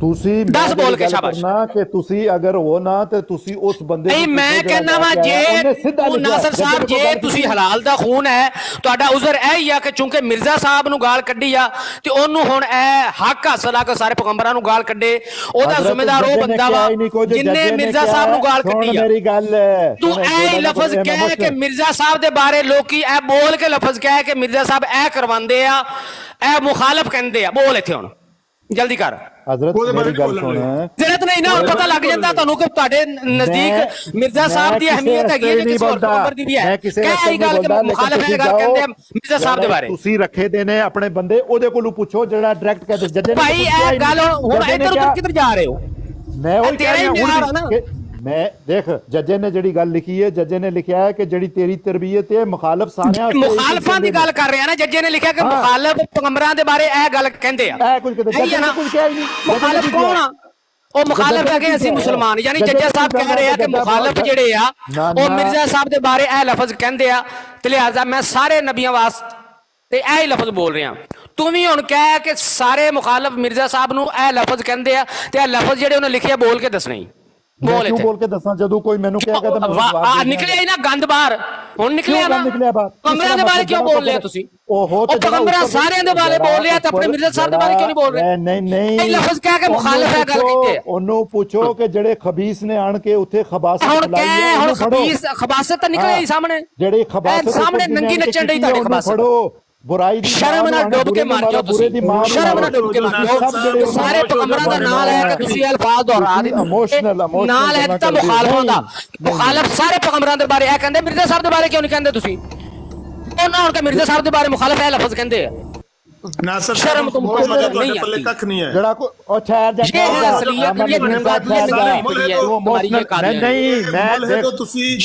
ਤੁਸੀਂ 10 ਬੋਲ ਕੇ ਸ਼ਾਬਾਸ਼। ਕਿ ਤੁਸੀਂ ਅਗਰ ਹੋ ਨਾ ਤੇ ਤੁਸੀਂ ਉਸ ਬੰਦੇ ਨਹੀਂ, ਮੈਂ ਕਹਿੰਦਾ ਵਾ ਜੇ ਤੂੰ ਨਾਸਰ ਸਾਹਿਬ ਜੇ ਤੁਸੀਂ ਹਲਾਲ ਦਾ ਖੂਨ ਹੈ ਤੁਹਾਡਾ ਉਜ਼ਰ ਇਹ ਹੀ ਆ ਕਿ ਚੂੰਕਿ ਮਿਰਜ਼ਾ ਸਾਹਿਬ ਨੂੰ ਗਾਲ ਕੱਢੀ ਆ ਤੇ ਉਹਨੂੰ ਹੁਣ ਇਹ ਹੱਕ ਹਾਸਲ ਆ ਕਿ ਸਾਰੇ ਪੈਗੰਬਰਾਂ ਨੂੰ ਗਾਲ ਕੱਢੇ। ਉਹਦਾ ਜ਼ਿੰਮੇਦਾਰ ਉਹ ਬੰਦਾ ਵਾ ਜਿੰਨੇ ਮਿਰਜ਼ਾ ਸਾਹਿਬ ਨੂੰ ਗਾਲ ਕੱਢੀ ਆ। ਮੇਰੀ ਗੱਲ ਤੂੰ ਇਹ ਲਫ਼ਜ਼ ਕਹਿ ਕਿ ਮਿਰਜ਼ਾ ਸਾਹਿਬ ਦੇ ਬਾਰੇ ਲੋਕੀ ਇਹ ਬੋਲ ਕੇ ਲਫ਼ਜ਼ ਕਹਿ ਕਿ ਮਿਰਜ਼ਾ ਸਾਹਿਬ ਇਹ ਕਰਵਾਉਂਦੇ ਆ, ਇਹ ਮੁਖਾਲਫ ਕਹਿੰਦੇ ਆ। ਬੋਲ ਇੱਥੇ ਹੁਣ ਜਲਦੀ ਕਰ। ਹਜ਼ਰਤ ਮੇਰੀ ਗੱਲ ਸੁਣ। ਜ਼ਰੂਰਤ ਨਹੀਂ ਨਾ ਪਤਾ ਲੱਗ ਜਾਂਦਾ ਤੁਹਾਨੂੰ ਕਿ ਤੁਹਾਡੇ ਨਜ਼ਦੀਕ ਮਿਰਜ਼ਾ ਸਾਹਿਬ ਦੀ ਅਹਿਮੀਅਤ ਹੈਗੀ ਹੈ ਜਾਂ ਕਿਸੇ ਹੋਰ ਪੈਗੰਬਰ ਦੀ ਵੀ ਹੈ। ਕਹਿ ਇਹ ਗੱਲ ਕਿ ਮੁਖਾਲਫ ਇਹ ਗੱਲ ਕਹਿੰਦੇ ਆ ਮਿਰਜ਼ਾ ਸਾਹਿਬ ਦੇ ਬਾਰੇ। ਤੁਸੀਂ ਰੱਖੇ ਦੇ ਨੇ ਆਪਣੇ ਬੰਦੇ, ਉਹਦੇ ਕੋਲੋਂ ਪੁੱਛੋ ਜਿਹੜਾ ਡਾਇਰੈਕਟ ਕਹਿੰਦੇ ਜੱਜੇ ਨੇ। ਭਾਈ ਇਹ ਗੱਲ ਹੁਣ ਇੱਧਰ ਉੱਧਰ ਕਿੱਧਰ ਜਾ ਰਹੇ ਹੋ? ਮੈਂ ਉਹ ਕਹਿ ਰਿਹਾ ਮੈਂ ਦੇਖ ਜੱਜੇ ਨੇ ਜਿਹੜੀ ਗੱਲ ਲਿਖੀ ਹੈ, ਜੱਜੇ ਨੇ ਲਿਖਿਆ ਹੈ ਕਿ ਜਿਹੜੀ ਤੇਰੀ ਤਰਬੀਅਤ ਹੈ ਮੁਖਾਲਫ ਸਾਰਿਆਂ ਮੁਖਾਲਫਾਂ ਦੀ ਗੱਲ ਕਰ ਰਿਹਾ ਨਾ। ਜੱਜੇ ਨੇ ਲਿਖਿਆ ਕਿ ਮੁਖਾਲਫ ਪੈਗੰਬਰਾਂ ਦੇ ਬਾਰੇ ਇਹ ਗੱਲ ਕਹਿੰਦੇ ਆ। ਇਹ ਕੁਝ ਕਹਿੰਦੇ ਜੱਜੇ ਨੇ ਕੁਝ ਕਿਹਾ ਹੀ ਨਹੀਂ। ਮੁਖਾਲਫ ਕੌਣ ਆ? ਉਹ ਮੁਖਾਲਫ ਹੈਗੇ ਅਸੀਂ ਮੁਸਲਮਾਨ। ਯਾਨੀ ਜੱਜਾ ਸਾਹਿਬ ਕਹਿ ਰਹੇ ਆ ਕਿ ਮੁਖਾਲਫ ਜਿਹੜੇ ਆ ਉਹ ਮਿਰਜ਼ਾ ਸਾਹਿਬ ਦੇ ਬਾਰੇ ਇਹ ਲਫ਼ਜ਼ ਕਹਿੰਦੇ ਆ ਤੇ ਲਿਹਾਜ਼ਾ ਮੈਂ ਸਾਰੇ ਨਬੀਆਂ ਵਾਸਤੇ ਇਹ ਹੀ ਲਫ਼ਜ਼ ਬੋਲ ਰਿਹਾ। ਤੂੰ ਵੀ ਹੁਣ ਕਹਿ ਕਿ ਸਾਰੇ ਮੁਖਾਲਫ ਮਿਰਜ਼ਾ ਸਾਹਿਬ ਨੂੰ ਇਹ ਲਫ਼ਜ਼ ਕਹਿੰਦੇ ਆ ਤੇ ਇਹ ਲਫ਼ਜ਼ ਜਿਹੜੇ ਉਹਨੇ ਲਿਖਿਆ ਬੋਲ ਕੇ ਦੱਸਣੇ। ਬੋਲ ਕੇ ਦੱਸਾਂ ਜਦੋਂ ਕੋਈ ਮੈਨੂੰ ਕਹੇਗਾ ਤਾਂ ਨਿਕਲਿਆ ਹੀ ਨਾ ਗੰਦ ਬਾਹਰ। ਹੁਣ ਨਿਕਲਿਆ ਨਾ। ਪੈਗੰਬਰਾਂ ਦੇ ਬਾਰੇ ਕਿਉਂ ਬੋਲ ਲਿਆ ਤੁਸੀਂ? ਉਹ ਪੈਗੰਬਰਾਂ ਸਾਰਿਆਂ ਦੇ ਬਾਰੇ ਬੋਲ ਲਿਆ ਤਾਂ ਆਪਣੇ ਮਿਰਜ਼ਾ ਸਾਹਿਬ ਦੇ ਬਾਰੇ ਕਿਉਂ ਨਹੀਂ ਬੋਲ ਰਹੇ? ਨਹੀਂ ਇਹ ਲਫ਼ਜ਼ ਕਹਿ ਕੇ ਮੁਖਾਲਫ ਹੈ ਗੱਲ ਕੀਤੇ। ਉਹਨੂੰ ਪੁੱਛੋ ਕਿ ਜਿਹੜੇ ਖਬੀਸ ਨੇ ਆਣ ਕੇ ਉੱਥੇ ਖਬਾਸਤ ਲਾਈ ਹੈ। ਹੁਣ ਖਬਾਸਤ ਤਾਂ ਨਿਕਲਿਆ ਹੀ ਸਾਹਮਣੇ। ਜਿਹੜੀ ਖਬਾਸਤ ਸਾਹਮਣੇ ਨੰਗੀ ਨੱਚਣ ਡਈ ਤੁਹਾਡੇ ਖਬਾਸਤ। ਫੜੋ ਬੁਰਾਈ ਦੀ ਸ਼ਰਮ ਨਾਲ ਡੁੱਬ ਕੇ ਮਰ ਜਾਓ ਤੁਸੀਂ। ਸ਼ਰਮ ਨਾਲ ਡੁੱਬ ਕੇ ਮਰ ਜਾਓ। ਸਾਰੇ ਪੈਗੰਬਰਾਂ ਦਾ ਨਾਮ ਲੈ ਕੇ ਤੁਸੀਂ ਅਲਫਾਜ਼ ਦੁਹਰਾ ਦਿੱਤੇ। ਨਾਮ ਲੈ ਦਿੱਤਾ ਮੁਖਾਲਫਾਂ ਦਾ। ਮੁਖਾਲਫ ਸਾਰੇ ਪੈਗੰਬਰਾਂ ਦੇ ਬਾਰੇ ਇਹ ਕਹਿੰਦੇ, ਮਿਰਜ਼ਾ ਸਾਹਿਬ ਦੇ ਬਾਰੇ ਕਿਉਂ ਨਹੀਂ ਕਹਿੰਦੇ ਤੁਸੀਂ? ਉਹਨਾਂ ਹੁਣ ਕਿ ਮਿਰਜ਼ਾ ਸਾਹਿਬ ਦੇ ਬਾਰੇ ਮੁਖਾਲਫ ਇਹ ਲਫ਼ਜ਼ ਕਹਿੰਦੇ ਆ। ਨਾਸਰ ਸ਼ਰਮ ਤੁਮਕੋ ਨਹੀਂ ਆਤੀ। ਕੱਖ ਨਹੀਂ ਹੈ ਜਿਹੜਾ ਕੋ ਉਹ ਠਹਿਰ ਜਾ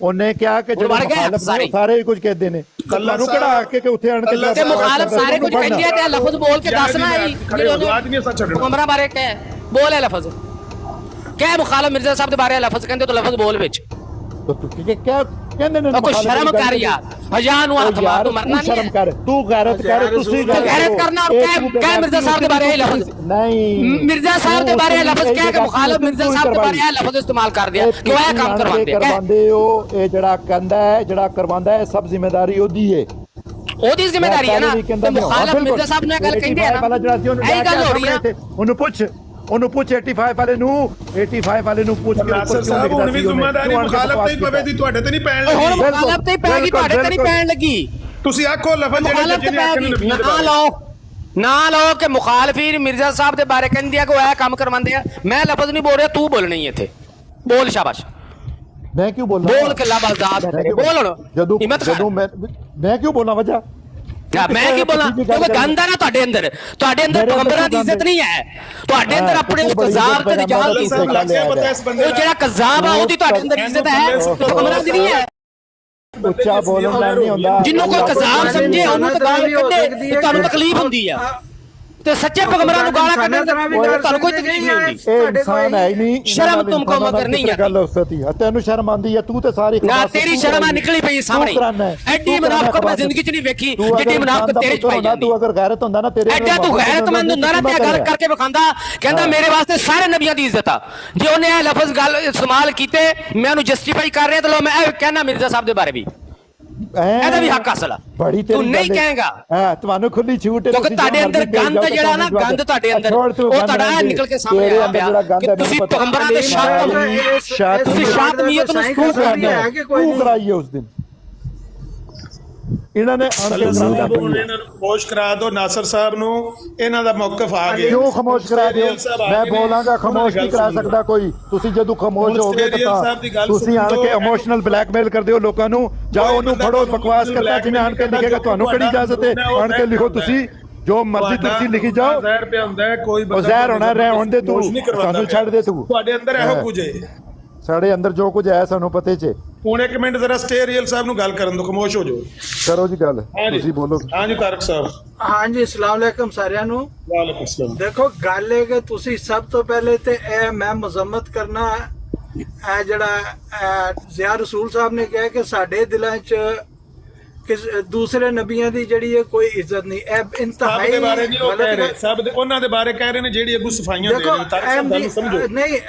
ਉਹਨੇ ਕਿਹਾ ਕਿ ਜਿਹੜੇ ਮੁਖਾਲਫ ਸਾਰੇ ਕੁਝ ਕਹਿੰਦੇ ਨੇ ਕੱਲਾ ਨੂੰ ਕਢਾ ਕੇ ਕਿ ਉੱਥੇ ਆਣ ਕੇ ਤੇ ਮੁਖਾਲਫ ਸਾਰੇ ਕੁਝ ਕਹਿੰਦੇ ਆ ਤੇ ਲਫ਼ਜ਼ ਬੋਲ ਕੇ ਦੱਸਣਾ ਹੈ ਪੈਗੰਬਰਾਂ ਬਾਰੇ ਕਹਿ ਬੋਲ ਹੈ ਲਫ਼ਜ਼ ਕਹਿ। ਮੁਖਾਲਫ ਮਿਰਜ਼ਾ ਸਾਹਿਬ ਦੇ ਬਾਰੇ ਲਫ਼ਜ਼ ਕਹਿੰਦੇ ਤਾਂ ਲਫ਼ਜ਼ ਬੋਲ ਵਿੱਚ। ਕਹਿੰਦੇ ਨੇ ਕੋਈ ਸ਼ਰਮ ਕਰ ਯਾਰ। ਹਜ਼ਾਰ ਨੂੰ ਹੱਥ ਮਾਰ ਤੂੰ ਮਰਨਾ ਨਹੀਂ। ਸ਼ਰਮ ਕਰ ਤੂੰ ਗੈਰਤ ਕਰ। ਤੁਸੀਂ ਗੈਰਤ ਕਰਨਾ ਔਰ ਕਹਿ ਮਿਰਜ਼ਾ ਸਾਹਿਬ ਦੇ ਬਾਰੇ ਇਹ ਲਫ਼ਜ਼ ਨਹੀਂ। ਮਿਰਜ਼ਾ ਸਾਹਿਬ ਦੇ ਬਾਰੇ ਲਫ਼ਜ਼ ਕਹਿ ਕੇ ਮੁਖਾਲਫ ਮਿਰਜ਼ਾ ਸਾਹਿਬ ਦੇ ਬਾਰੇ ਇਹ ਲਫ਼ਜ਼ ਇਸਤੇਮਾਲ ਕਰਦੇ ਆ ਕਿ ਉਹ ਇਹ ਕੰਮ ਕਰਵਾਉਂਦੇ ਹੋ। ਇਹ ਜਿਹੜਾ ਕਹਿੰਦਾ ਹੈ ਜਿਹੜਾ ਕਰਵਾਉਂਦਾ ਹੈ ਸਭ ਜ਼ਿੰਮੇਵਾਰੀ ਉਹਦੀ ਹੈ। ਉਹਦੀ ਜ਼ਿੰਮੇਵਾਰੀ ਹੈ ਨਾ। ਮੁਖਾਲਫ ਮਿਰਜ਼ਾ ਸਾਹਿਬ ਨੇ ਗੱਲ ਕਹਿੰਦੇ ਆ ਨਾ। ਇਹ ਗੱਲ ਹੋ ਰਹੀ ਹੈ। ਉਹਨੂੰ ਪੁੱਛ 85 ਵਾਲੇ ਨੂੰ 85 ਵਾਲੇ ਨੂੰ ਪੁੱਛ ਕੇ ਨਾਸਰ ਸਾਹਿਬ ਹੁਣ ਵੀ ਜ਼ਿੰਮੇਵਾਰੀ ਮੁਖਾਲਫ ਤੇ ਹੀ ਪਵੇ ਦੀ ਤੁਹਾਡੇ ਤੇ ਨਹੀਂ ਪੈਣ ਲੱਗੀ। ਹੁਣ ਮੁਖਾਲਫ ਤੇ ਹੀ ਪੈਗੀ ਤੁਹਾਡੇ ਤੇ ਨਹੀਂ ਪੈਣ ਲੱਗੀ। ਤੁਸੀਂ ਆਖੋ ਲਫ਼ਜ਼ ਜਿਹੜੇ ਜਿਹਨੇ ਆਖਣ ਨਬੀ ਨਾ ਲਓ ਕਿ ਮੁਖਾਲਫੀਨ ਮਿਰਜ਼ਾ ਸਾਹਿਬ ਦੇ ਬਾਰੇ ਕਹਿੰਦੇ ਆ ਕਿ ਉਹ ਇਹ ਕੰਮ ਕਰਵਾਉਂਦੇ ਆ। ਮੈਂ ਲਫ਼ਜ਼ ਨਹੀਂ ਬੋਲ ਰਿਹਾ, ਤੂੰ ਬੋਲਣੀ ਹੈ ਇੱਥੇ। ਬੋਲ ਸ਼ਾਬਾਸ਼। ਮੈਂ ਕਿਉਂ ਬੋਲਾਂ? ਬੋਲ ਕੇ ਲਾਬਾਜ਼ਾਦ ਹੈ ਤੇਰੇ। ਬੋਲ ਹੁਣ ਜਦੋਂ ਮੈਂ ਕਿਉਂ ਬੋਲਾਂ ਵਜਾ? ਮੈਂ ਕੀ ਬੋਲਾਂ? ਕਿਉਂਕਿ ਗੰਦ ਹੈ ਨਾ ਤੁਹਾਡੇ ਅੰਦਰ। ਤੁਹਾਡੇ ਅੰਦਰ ਪੈਗੰਬਰਾਂ ਦੀ ਇੱਜ਼ਤ ਨਹੀਂ ਹੈ। ਤੁਹਾਡੇ ਅੰਦਰ ਆਪਣੇ ਉਸ ਕਜ਼ਾਬ ਤੇ ਰਿਜਾਲ ਦੀ ਇੱਜ਼ਤ ਹੈ। ਉਹ ਜਿਹੜਾ ਕਜ਼ਾਬ ਆ ਉਹਦੀ ਤੁਹਾਡੇ ਅੰਦਰ ਇੱਜ਼ਤ ਹੈ, ਪੈਗੰਬਰਾਂ ਦੀ ਨਹੀਂ ਹੈ। ਉੱਚਾ ਬੋਲਣ ਦਾ ਨਹੀਂ ਹੁੰਦਾ। ਜਿੰਨੂੰ ਕੋਈ ਕਜ਼ਾਬ ਸਮਝੇ ਉਹਨੂੰ ਤਾਂ ਗਾਲ ਕੱਢੇ ਤੇ ਤੁਹਾਨੂੰ ਤਕਲੀਫ ਹੁੰਦੀ ਆ। ਤੇ ਸੱਚੇ ਪੈਗੰਬਰਾਂ ਨੂੰ ਗਾਲਾਂ ਕੱਢਣ ਦਾ ਤੁਹਾਨੂੰ ਕੋਈ ਤਕਲੀਫ ਨਹੀਂ ਹੁੰਦੀ। ਇਹ ਇਨਸਾਨ ਹੈ ਹੀ ਨਹੀਂ, ਸ਼ਰਮ ਤੁਮਕੋ ਮਗਰ ਨਹੀਂ ਆਤੀ। ਗੱਲ ਉਸਤੀ ਹੈ, ਤੈਨੂੰ ਸ਼ਰਮ ਆਂਦੀ ਹੈ, ਤੂੰ ਤੇ ਸਾਰੀ ਨਾ ਤੇਰੀ ਸ਼ਰਮ ਆ ਨਿਕਲੀ ਪਈ ਸਾਹਮਣੇ। ਐਡੀ ਮੁਨਾਫਕਤ ਮੈਂ ਜ਼ਿੰਦਗੀ 'ਚ ਨਹੀਂ ਵੇਖੀ ਜਿੱਡੀ ਮੁਨਾਫਕਤ ਤੇਰੇ 'ਚ ਪਾਈ ਜਾਂਦੀ। ਤੂੰ ਅਗਰ ਗੈਰਤ ਹੁੰਦਾ ਨਾ ਤੇਰੇ ਐਡਾ ਤੂੰ ਗੈਰਤਮੰਦ ਹੁੰਦਾ ਨਾ ਤੇ ਗੱਲ ਕਰਕੇ ਵਿਖਾਂਦਾ, ਕਹਿੰਦਾ ਮੇਰੇ ਵਾਸਤੇ ਸਾਰੇ ਨਬੀਆਂ ਦੀ ਇੱਜ਼ਤ ਆ। ਜੇ ਉਹਨੇ ਇਹ ਲਫ਼ਜ਼ ਗੱਲ ਇਸਤੇਮਾਲ ਕੀਤੇ ਮੈਂ ਉਹਨੂੰ ਜਸਟੀਫਾਈ ਕਰ ਰਿਹਾ, ਤੇ ਲੋ ਮੈਂ ਇਹ ਕਹਿਣਾ ਮਿਰਜ਼ਾ ਸਾਹਿਬ ਦੇ ਬਾਰੇ ਵੀ ਇਹਦਾ ਵੀ ਹੱਕ ਹਾਸਲ ਆ। ਬੜੀ ਤੂੰ ਨਹੀਂ ਕਹੇਗਾ, ਹਾਂ ਤੁਹਾਨੂੰ ਖੁੱਲੀ ਛੂਟ ਹੈ, ਕਿਉਂਕਿ ਤੁਹਾਡੇ ਅੰਦਰ ਗੰਦ ਜਿਹੜਾ ਨਾ ਗੰਦ ਤੁਹਾਡੇ ਅੰਦਰ ਉਹ ਤੁਹਾਡਾ ਨਿਕਲ ਕੇ ਸਾਹਮਣੇ ਆ ਪਿਆ ਕਿ ਤੁਸੀਂ ਪੈਗੰਬਰਾਂ ਦੇ ਸ਼ਾਤਮੀਅਤ ਨੂੰ ਸਕੂਲ ਤੂੰ ਕਰਾਈਏ ਉਸ ਦਿਨ। ਇਹਨਾਂ ਨੇ ਇਹਨਾਂ ਨੂੰ ਖਮੋਸ਼ ਕਰਾ ਦਿਓ, ਨਾਸਰ ਸਾਹਿਬ ਨੂੰ ਇਹਨਾਂ ਦਾ ਮੌਕਫ ਆ ਗਿਆ। ਕਿਉਂ ਖਮੋਸ਼ ਕਰਾ ਦਿਓ? ਮੈਂ ਬੋਲਾਂਗਾ, ਖਮੋਸ਼ ਨਹੀਂ ਕਰਾ ਸਕਦਾ ਕੋਈ। ਤੁਸੀਂ ਜਦੋਂ ਖਮੋਸ਼ ਹੋਗੇ ਤਾਂ ਤੁਸੀਂ ਆਣ ਕੇ ਇਮੋਸ਼ਨਲ ਬਲੈਕਮੇਲ ਕਰਦੇ ਹੋ ਲੋਕਾਂ ਨੂੰ। ਜਾਓ ਉਹਨੂੰ ਫੜੋ, ਬਕਵਾਸ ਕਰਦਾ ਜਿਵੇਂ ਆਣ ਕੇ ਲਿਖੇਗਾ, ਤੁਹਾਨੂੰ ਕਿਹੜੀ ਇਜਾਜ਼ਤ ਹੈ? ਆਣ ਕੇ ਲਿਖੋ ਤੁਸੀਂ ਜੋ ਮਰਜ਼ੀ ਤੁਸੀਂ ਲਿਖੀ ਜਾਓ। ਜ਼ਹਿਰ ਪਿਆ ਹੁੰਦਾ ਹੈ, ਕੋਈ ਉਹ ਜ਼ਹਿਰ ਹੋਣਾ ਰਹਿ ਹੋਣ ਦੇ, ਤੂੰ ਸਾਨੂੰ ਛੱਡ ਦੇ। ਤੂੰ ਤੁਹਾਡੇ ਅੰਦਰ ਇਹੋ ਕੁਝ ਹੈ, ਸਾਡੇ ਅੰਦਰ ਜੋ ਕੁਝ ਹੈ ਸਾਨੂੰ ਪਤੇ 'ਚ। ਹੁਣ ਇੱਕ ਮਿੰਟ ਜ਼ਰਾ ਸਟੇਰੀਅਲ ਸਾਹਿਬ ਨੂੰ ਗੱਲ ਕਰਨ ਦਿਓ, ਖਮੋਸ਼ ਹੋ ਜਾਓ। ਕਰੋ ਜੀ ਗੱਲ, ਤੁਸੀਂ ਬੋਲੋ। ਹਾਂਜੀ ਤਾਰਕ ਸਾਹਿਬ। ਹਾਂਜੀ ਅਸਲਾਮ ਅਲੈਕਮ ਸਾਰਿਆਂ ਨੂੰ। ਵਾਲੇਕੁਮ ਅਸਲਾਮ। ਦੇਖੋ ਗੱਲ ਇਹ ਕਿ ਤੁਸੀਂ ਸਭ ਤੋਂ ਪਹਿਲੇ ਤੇ ਇਹ ਮੈਂ ਮਜ਼ਮਤ ਕਰਨਾ, ਇਹ ਜਿਹੜਾ ਜ਼ਿਆ ਰਸੂਲ ਸਾਹਿਬ ਨੇ ਕਿਹਾ ਕਿ ਸਾਡੇ ਦਿਲਾਂ 'ਚ ਦੂਸਰੇ ਨਬੀਆਂ ਦੀ ਜਿਹੜੀ ਹੈ ਕੋਈ ਇੱਜ਼ਤ ਨਹੀਂ। ਇਹ ਇੰਤਹਾਈ ਦੇ ਬਾਰੇ ਨਹੀਂ ਉਹ ਕਹਿ ਰਹੇ, ਸਭ ਦੇ ਉਹਨਾਂ ਦੇ ਬਾਰੇ ਕਹਿ ਰਹੇ ਨੇ ਜਿਹੜੀ ਅੱਗੂ ਸਫਾਈਆਂ ਦੇ ਰਹੇ ਨੇ। ਤਾਰਕ ਸਾਹਿਬ ਗੱਲ ਸਮਝੋ। ਨਹੀਂ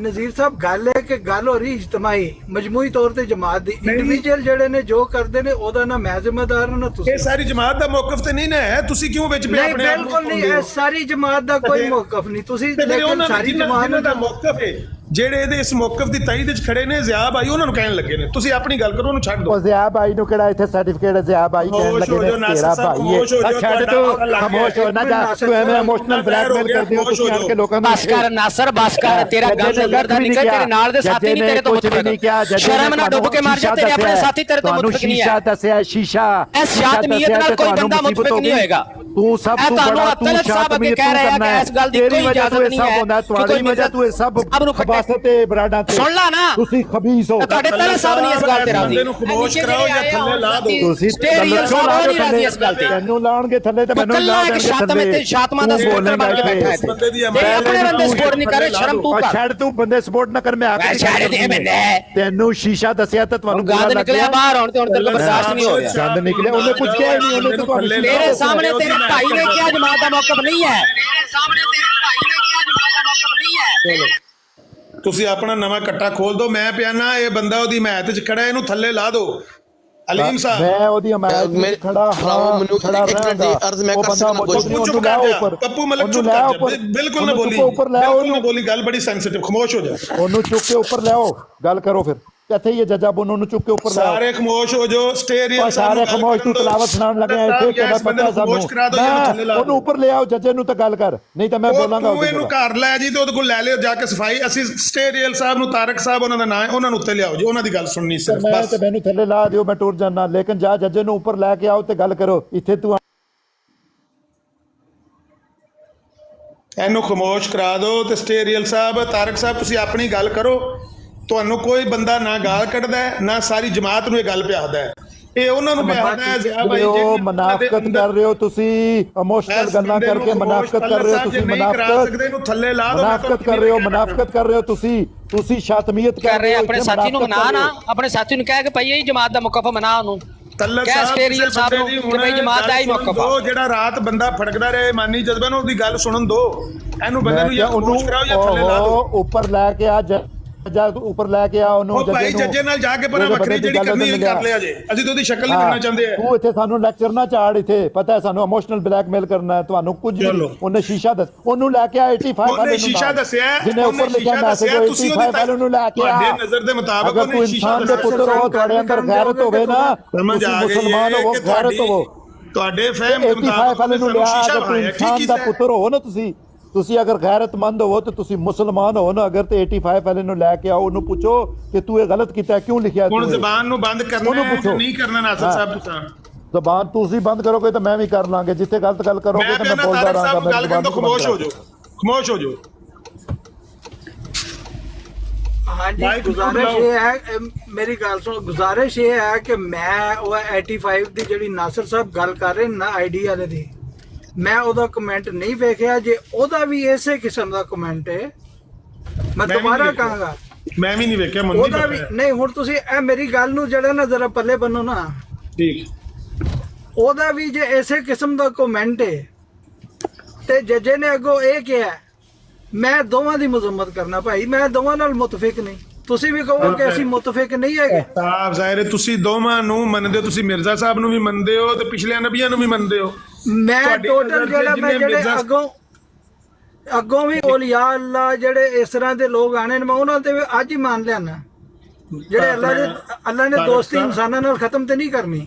ਨਜ਼ੀਰ ਸਾਹਿਬ, ਗੱਲ ਹੈ ਕਿ ਗੱਲ ਹੋ ਰਹੀ ਇਜਤਮਾਈ ਮਜਮੂਈ ਤੌਰ ਤੇ ਜਮਾਤ ਦੀ। ਇੰਡੀਵਿਜੂਅਲ ਜਿਹੜੇ ਨੇ ਜੋ ਕਰਦੇ ਨੇ ਉਹਦਾ ਨਾ ਮੈਂ ਜ਼ਿੰਮੇਦਾਰ ਨਾ ਤੁਸੀਂ। ਇਹ ਸਾਰੀ ਜਮਾਤ ਦਾ ਮੌਕਫ ਤੇ ਨਹੀਂ ਨਾ ਹੈ, ਤੁਸੀਂ ਕਿਉਂ ਵਿੱਚ ਨਹੀਂ ਬਿਲਕੁਲ ਨਹੀਂ, ਇਹ ਸਾਰੀ ਜਮਾਤ ਦਾ ਕੋਈ ਮੌਕਫ ਨਹੀਂ। ਤੁਸੀਂ ਲੇਕਿਨ ਸਾਰੀ ਜਮਾਤ ਦਾ ਮੌਕਫ ਹੈ, ਜਿਹੜੇ ਇਹਦੇ ਇਸ ਮੌਕਫ ਦੀ ਤਾਈਦ ਵਿੱਚ ਖੜੇ ਨੇ ਜ਼ਿਆ ਭਾਈ ਉਹਨਾਂ ਨੂੰ ਕਹਿਣ ਲੱਗੇ ਨੇ। ਤੁਸੀਂ ਆਪਣੀ ਗੱਲ ਕਰੋ, ਉਹਨੂੰ ਛੱਡ ਦਿਓ। ਉਹ ਜ਼ਿਆ ਭਾਈ ਨੂੰ ਕਿਹੜਾ ਇੱਥੇ ਸਰਟੀਫਿਕੇਟ ਹੈ? ਜ਼ਿਆ ਭਾਈ ਕਹਿਣ ਲੱਗੇ ਨੇ ਤੇਰਾ ਭਾਈ ਹੈ। ਛੱਡ ਤੂੰ, ਖਮੋਸ਼ ਹੋ ਨਾ ਜਾ। ਤੂੰ ਐਵੇਂ ਇਮੋਸ਼ਨਲ ਬਲੈਕਮੇਲ ਕਰਦੇ ਹੋ ਤੁਸੀਂ ਆਣ ਕੇ ਲੋਕਾਂ ਨੂੰ। ਬਸ ਕਰ ਨਾਸਰ, ਬਸ ਕਰ। ਤੇਰਾ ਗੰਦ ਅੰਦਰ ਦਾ ਨਿਕਲ, ਤੇਰੇ ਨਾਲ ਦੇ ਸਾਥੀ ਨਹੀਂ ਤੇਰੇ ਤੋਂ ਮੁਤਫਿਕ। ਸ਼ਰਮ ਨਾ ਡੁੱਬ ਕੇ ਮਰ ਜਾ, ਤੇਰੇ ਆਪਣੇ ਸਾਥੀ ਤੇਰੇ ਤੋਂ ਮੁਤਫਿਕ ਨਹੀਂ ਹੈ। ਸ਼ੀਸ਼ਾ ਦੱਸਿਆ, ਸ਼ੀਸ਼ਾ। ਇਸ ਸ਼ਾਤਮੀਅਤ ਨਾਲ ਕੋਈ ਬੰਦਾ ਮੁਤਫਿਕ ਨਹੀਂ ਹੋਏਗਾ। ਤੂੰ ਸਭ ਤੋਂ ਬੜਾ, ਤੂੰ ਸ਼ਾਤਮੀਅਤ ਕਹਿ ਰਿਹਾ ਕਿ ਇਸ ਗੱਲ ਦੀ ਕੋਈ ਇਜਾਜ਼ਤ ਨਹੀਂ ਹੈ। ਤੁਹਾਡੀ ਵਜ੍ਹਾ ਤੂੰ ਇਹ ਸਭ ਖਬਾਸਤ ਤੇ ਬਰਾਡਾ ਸੁਣ ਲਾ ਨਾ, ਤੁਸੀਂ ਖਬੀਸ ਹੋ। ਤੁਹਾਡੇ ਤੇਰੇ ਸਾਹਿਬ ਨਹੀਂ ਇਸ ਗੱਲ ਤੇ ਰਾਜ਼ੀ। ਬੰਦੇ ਨੂੰ ਖਮੋਸ਼ ਕਰਾਓ ਜਾਂ ਥੱਲੇ ਲਾ ਦਿਓ। ਤੁਸੀਂ ਸਟੇਰੀਅਲ ਸਾਹਿਬ ਨਹੀਂ ਰਾਜ਼ੀ ਇਸ ਗੱਲ ਤੇ। ਤੈਨੂੰ ਲਾਣਗੇ ਥੱਲੇ ਤੇ ਮੈਨੂੰ ਲਾ ਦੇਣਗੇ ਥੱਲੇ। ਸ਼ਾਤਮਾ ਦਾ ਸਪੋਰਟਰ ਬਣ ਕੇ ਬੈਠਾ ਹੈ ਤੇ ਆਪਣੇ ਬੰਦੇ ਸਪੋਰਟ ਨਹੀਂ ਕਰੇ, ਸ਼ਰਮ ਤੂੰ ਕਰ। ਛੱਡ ਤੂੰ ਬੰਦੇ ਸਪੋਰਟ ਨਾ ਕਰ, ਮੈਂ ਆਪ ਛੱਡ ਦੇ ਬੰਦੇ। ਤੈਨੂੰ ਸ਼ੀਸ਼ਾ ਦੱਸਿਆ ਤਾਂ ਤੁਹਾਨੂੰ ਗੰਦ ਨਿਕਲਿਆ ਬਾਹਰ, ਹੁਣ ਤੇ ਹੁਣ ਤੱਕ ਬਰਦਾਸ਼ਤ ਨਹੀਂ ਹੋ ਰਿਹਾ। ਗੰਦ ਨਿਕਲਿਆ, ਉਹਨੇ ਕੁਝ ਕਿਹਾ ਨਹੀਂ। ਉਹਨੇ ਤਾਂ ਤੁਹਾਨੂੰ ਤੇਰੇ ਸਾਹਮਣੇ ਤੇਰੇ ਭਾਈ ਨੇ ਕਿਹਾ ਜਮਾਤ ਦਾ ਮੌਕਫ ਨਹੀਂ ਹੈ। ਤੇਰੇ ਸਾਹਮਣੇ ਤੇਰੇ ਭਾਈ ਨੇ ਕਿਹਾ ਜਮਾਤ ਦਾ ਮੌਕਫ ਨਹੀਂ ਹੈ। ਤੁਸੀਂ ਆਪਣਾ ਨਵਾਂ ਕੱਟਾ ਖੋਲ ਦਿਓ। ਮੈਂ ਪਿਆਨਾ ਇਹ ਬੰਦਾ ਉਹਦੀ ਹਮਾਇਤ 'ਚ ਖੜਾ, ਇਹਨੂੰ ਥੱਲੇ ਲਾ ਦਿਓ। ਅਲੀਮ ਸਾਹਿਬ, ਮੈਂ ਉਹਦੀ ਹਮਾਇਤ 'ਚ ਖੜਾ ਹਾਂ, ਖੜਾ ਰਹਿੰਦਾ। ਉਹ ਬੰਦਾ ਉਹਨੂੰ ਲੈ ਉੱਪਰ, ਪੱਪੂ ਮਲਕ ਉਹਨੂੰ ਲੈ ਉੱਪਰ, ਬਿਲਕੁਲ ਨਾ ਬੋਲੀ, ਉੱਪਰ ਲੈ ਉਹਨੂੰ ਬੋਲੀ। ਗੱਲ ਬੜੀ ਸੈਂਸਿਟਿਵ, ਖਮੋਸ਼ ਹੋ ਜਾ। ਉਹਨੂੰ ਚੁੱਕ ਕੇ ਉੱਪਰ ਲੈ ਆਓ, ਗੱਲ ਕਰੋ ਫਿਰ। ਇੱਥੇ ਹੀ ਜੱਜਾ ਬੋਨ ਨੂੰ ਚੁੱਕ ਕੇ ਉੱਪਰ ਲੈ ਆਓ। ਸਾਰੇ ਖਮੋਸ਼ ਹੋ ਜਾਓ। ਸਟੇਰੀਅਲ ਸਾਰੇ ਖਮੋਸ਼, ਤੂੰ ਤਲਾਵਤ ਸੁਣਾਉਣ ਲੱਗਿਆ ਇੱਥੇ, ਕਿਹੜਾ ਪਤਾ ਸਾਨੂੰ। ਉਹਨੂੰ ਉੱਪਰ ਲੈ ਆਓ, ਜੱਜੇ ਨੂੰ ਤਾਂ ਗੱਲ ਕਰ, ਨਹੀਂ ਤਾਂ ਮੈਂ ਬੋਲਾਂਗਾ। ਤੂੰ ਇਹਨੂੰ ਘਰ ਲੈ ਜੀ ਤੇ ਉਹਦੇ ਕੋਲ ਲੈ ਲਿਓ ਜਾ ਕੇ ਸਫਾਈ। ਅਸੀਂ ਸਟੇਰੀਅਲ ਸਾਹਿਬ ਨੂੰ, ਤਾਰਕ ਸਾਹਿਬ ਉਹਨਾਂ ਦਾ ਨਾਂ ਹੈ, ਉਹਨਾਂ ਨੂੰ ਉੱਤੇ ਲਿਆਓ ਜੀ, ਉਹਨਾਂ ਦੀ ਗੱਲ ਸੁਣਨੀ ਸਿਰਫ ਬਸ। ਮੈਨੂੰ ਥੱਲੇ ਲਾ ਦਿਓ, ਮੈਂ ਟੁਰ ਜਾਣਾ। ਲੇਕਿਨ ਜਾ ਜੱਜੇ ਨੂੰ ਉੱਪਰ ਲੈ ਕੇ ਆਓ ਤੇ ਗੱਲ ਕਰੋ। ਇੱਥੇ ਤੂੰ ਇਹਨੂੰ ਖਮੋਸ਼ ਕਰਾ ਦਿਓ। ਤੇ ਸਟੇਰੀਅਲ ਸਾਹਿਬ, ਤਾਰਕ ਸਾਹਿਬ, ਤੁਸੀਂ ਆਪਣੀ ਗੱਲ ਕਰੋ। ਤੁਹਾਨੂੰ ਕੋਈ ਬੰਦਾ ਨਾ ਗਾਲ ਕੱਢਦਾ ਨਾ ਸਾਰੀ ਜਮਾਤ ਨੂੰ ਇਹ ਗੱਲ ਪਿਆਦਾ ਹੈ। ਇਹ ਉਹਨਾਂ ਨੂੰ ਪਿਆਦਾ ਹੈ। ਜ਼ਿਆ ਭਾਈ ਜੀ ਮਨਾਫਕਤ ਕਰ ਰਹੇ ਹੋ ਤੁਸੀਂ, ਇਮੋਸ਼ਨਲ ਗੱਲਾਂ ਕਰਕੇ ਮਨਾਫਕਤ ਕਰ ਰਹੇ ਹੋ ਤੁਸੀਂ। ਮਨਾਫਕਤ ਥੱਲੇ ਲਾ ਦਿਓ। ਮਨਾਫਕਤ ਕਰ ਰਹੇ ਹੋ, ਮਨਾਫਕਤ ਕਰ ਰਹੇ ਹੋ ਤੁਸੀਂ ਸ਼ਾਤਮੀਅਤ ਕਰ ਰਹੇ ਹੋ। ਆਪਣੇ ਸਾਥੀ ਨੂੰ ਮਨਾ ਨਾ, ਆਪਣੇ ਸਾਥੀ ਨੂੰ ਕਹਿ ਕੇ ਭਾਈ ਇਹ ਜਮਾਤ ਦਾ ਮੌਕਫ ਮਨਾ ਉਹਨੂੰ। ਕਹਿ ਸਟੇਰੀਅਲ ਸਾਹਿਬ ਨੂੰ ਕਿ ਭਾਈ ਜਮਾਤ ਦਾ ਹੀ ਮੌਕਫ ਆ। ਜਿਹੜਾ ਰਾਤ ਬੰਦਾ ਫੜਕਦਾ ਰਿਹਾ ਇਮਾਨੀ ਜਜ਼ਬੇ ਨੂੰ, ਉਹਦੀ ਗੱਲ ਸੁਣਨ ਦਿਓ। ਇਹਨੂੰ ਬੰਦੇ ਨੂੰ ਜਾਂ ਖਮੋਸ਼ ਕਰਾਓ ਜਾਂ ਥੱਲੇ ਲਾ ਦਿਓ। ਉੱਪਰ ਲੈ ਕੇ ਆ ਜੱਜਾ, ਉੱਪਰ ਲੈ ਕੇ ਆ ਉਹਨੂੰ। ਭਾਈ ਜੱਜੇ ਨਾਲ ਜਾ ਕੇ ਪਰ ਵੱਖਰੀ ਜਿਹੜੀ ਕਰਨੀ ਕਰ ਲਿਆ ਜੇ। ਅਸੀਂ ਤਾਂ ਉਹਦੀ ਸ਼ਕਲ ਨਹੀਂ ਦੇਖਣਾ ਚਾਹੁੰਦੇ। ਤੂੰ ਇੱਥੇ ਸਾਨੂੰ ਲੈਕਚਰ ਨਾ ਚਾੜ, ਇੱਥੇ ਪਤਾ ਹੈ ਸਾਨੂੰ ਇਮੋਸ਼ਨਲ ਬਲੈਕਮੇਲ ਕਰਨਾ ਹੈ ਤੁਹਾਨੂੰ। ਕੁਝ ਨਹੀਂ। ਉਹਨੇ ਸ਼ੀਸ਼ਾ ਦੱਸ, ਉਹਨੂੰ ਲੈ ਕੇ ਆ 85 ਵਾਲੇ ਨੂੰ। ਸ਼ੀਸ਼ਾ ਦੱਸਿਆ, ਜਿਹਨੇ ਉੱਪਰ ਲਿਖਿਆ ਮੈਸੇਜ 85 ਵਾਲੇ ਨੂੰ ਲੈ ਕੇ ਆ। ਤੁਹਾਡੇ ਨਜ਼ਰ ਦੇ ਮੁਤਾਬਕ ਅਗਰ ਤੂੰ ਇਨਸਾਨ ਦੇ ਪੁੱਤਰ ਹੋ, ਤੁਹਾਡੇ ਅੰਦਰ ਗੈਰਤ ਹੋਵੇ ਨਾ, ਸਮਝ ਆ ਗਈ ਮੁਸਲਮਾਨ ਹੋਵੋ, ਗੈਰਤ ਹੋਵੋ। ਤੁਹਾਡੇ ਫਹਿਮ ਦੇ ਮੁਤਾਬਕ 85 ਵਾਲੇ ਨੂੰ ਲਿਆ। ਅਗਰ ਤੂੰ ਇਨਸਾਨ ਦਾ ਪੁੱਤਰ ਹੋ ਨਾ, ਤੁਸੀਂ ਅਗਰ ਗੈਰਤਮੰਦ ਹੋ ਤੇ ਤੁਸੀਂ ਮੁਸਲਮਾਨ ਹੋ ਨਾ, ਅਗਰ ਤੇ 85 ਵਾਲੇ ਨੂੰ ਲੈ ਕੇ ਆਓ, ਉਹਨੂੰ ਪੁੱਛੋ ਕਿ ਤੂੰ ਇਹ ਗਲਤ ਕੀਤਾ, ਕਿਉਂ ਲਿਖਿਆ। ਹੁਣ ਜ਼ਬਾਨ ਨੂੰ ਬੰਦ ਕਰਨਾ ਹੈ ਕਿ ਨਹੀਂ ਕਰਨਾ? ਨਾਸਰ ਸਾਹਿਬ ਤੁਸੀਂ ਜ਼ਬਾਨ ਤੁਸੀਂ ਬੰਦ ਕਰੋਗੇ ਤਾਂ ਮੈਂ ਵੀ ਕਰ ਲਾਂਗੇ। ਜਿੱਥੇ ਗਲਤ ਗੱਲ ਕਰੋਗੇ ਤਾਂ ਮੈਂ ਬੋਲਦਾ ਰਹਾਂਗਾ। ਗੱਲ ਕਰਨ ਤੋਂ ਖਮੋਸ਼ ਹੋ ਜਾਓ, ਖਮੋਸ਼ ਹੋ ਜਾਓ। ਹਾਂਜੀ, ਗੁਜ਼ਾਰਿਸ਼ ਇਹ ਹੈ, ਮੇਰੀ ਗੱਲ ਸੁਣੋ। ਗੁਜ਼ਾਰਿਸ਼ ਇਹ ਹੈ ਕਿ ਮੈਂ ਉਹ 85 ਦੀ ਜਿਹੜੀ ਨਾਸਰ ਸਾਹਿਬ ਗੱਲ ਕਰ ਰਹੇ ਨਾ ਆਈਡੀ ਵਾਲੇ ਦੀ, ਮੈਂ ਉਹਦਾ ਕਮੈਂਟ ਨਹੀਂ ਵੇਖਿਆ। ਜੇ ਉਹਦਾ ਵੀ ਇਸੇ ਕਿਸਮ ਦਾ ਕਮੈਂਟ ਹੈ, ਮੈਂ ਦੁਬਾਰਾ ਕਹਾਂਗਾ, ਮੈਂ ਵੀ ਨਹੀਂ ਵੇਖਿਆ, ਮੈਨੂੰ ਉਹਦਾ ਵੀ ਨਹੀਂ। ਹੁਣ ਤੁਸੀਂ ਇਹ ਮੇਰੀ ਗੱਲ ਨੂੰ ਜਿਹੜਾ ਨਾ ਜ਼ਰਾ ਪੱਲੇ ਬੰਨੋ ਨਾ, ਠੀਕ। ਉਹਦਾ ਵੀ ਜੇ ਇਸੇ ਕਿਸਮ ਦਾ ਕਮੈਂਟ ਹੈ ਤੇ ਜੱਜੇ ਨੇ ਅੱਗੋਂ ਇਹ ਕਿਹਾ, ਮੈਂ ਦੋਵਾਂ ਦੀ ਮਜ਼ਮਤ ਕਰਨਾ ਭਾਈ, ਮੈਂ ਦੋਵਾਂ ਨਾਲ ਮੁਤਫਿਕ ਨਹੀਂ। ਤੁਸੀਂ ਵੀ ਕਹੋ ਕਿ ਅਸੀਂ ਮੁਤਫਿਕ ਨਹੀਂ ਹੈਗੇ। ਸਾਹਬ ਜ਼ਾਹਿਰ ਹੈ ਤੁਸੀਂ ਦੋਵਾਂ ਨੂੰ ਮੰਨਦੇ ਹੋ, ਤੁਸੀਂ ਮਿਰਜ਼ਾ ਸਾਹਿਬ ਨੂੰ ਵੀ ਮੰਨਦੇ ਹੋ ਤੇ ਪਿਛਲੇ ਨਬੀਆਂ ਨੂੰ ਵੀ ਮੰਨਦੇ ਹੋ। ਮੈਂ ਟੋਟਲ ਜਿਹੜਾ ਮੈਂ ਜਿਹੜੇ ਅੱਗੋਂ ਵੀ ਔਲੀਆ ਅੱਲਾ ਜਿਹੜੇ ਇਸ ਤਰ੍ਹਾਂ ਦੇ ਲੋਕ ਆਣੇ ਨੇ, ਮੈਂ ਉਹਨਾਂ ਤੇ ਵੀ ਅੱਜ ਹੀ ਮੰਨ ਲੈਣਾ, ਜਿਹੜੇ ਅੱਲਾ ਨੇ ਦੋਸਤੀ ਇਨਸਾਨਾਂ ਨਾਲ ਖਤਮ ਤੇ ਨਹੀਂ ਕਰਨੀ।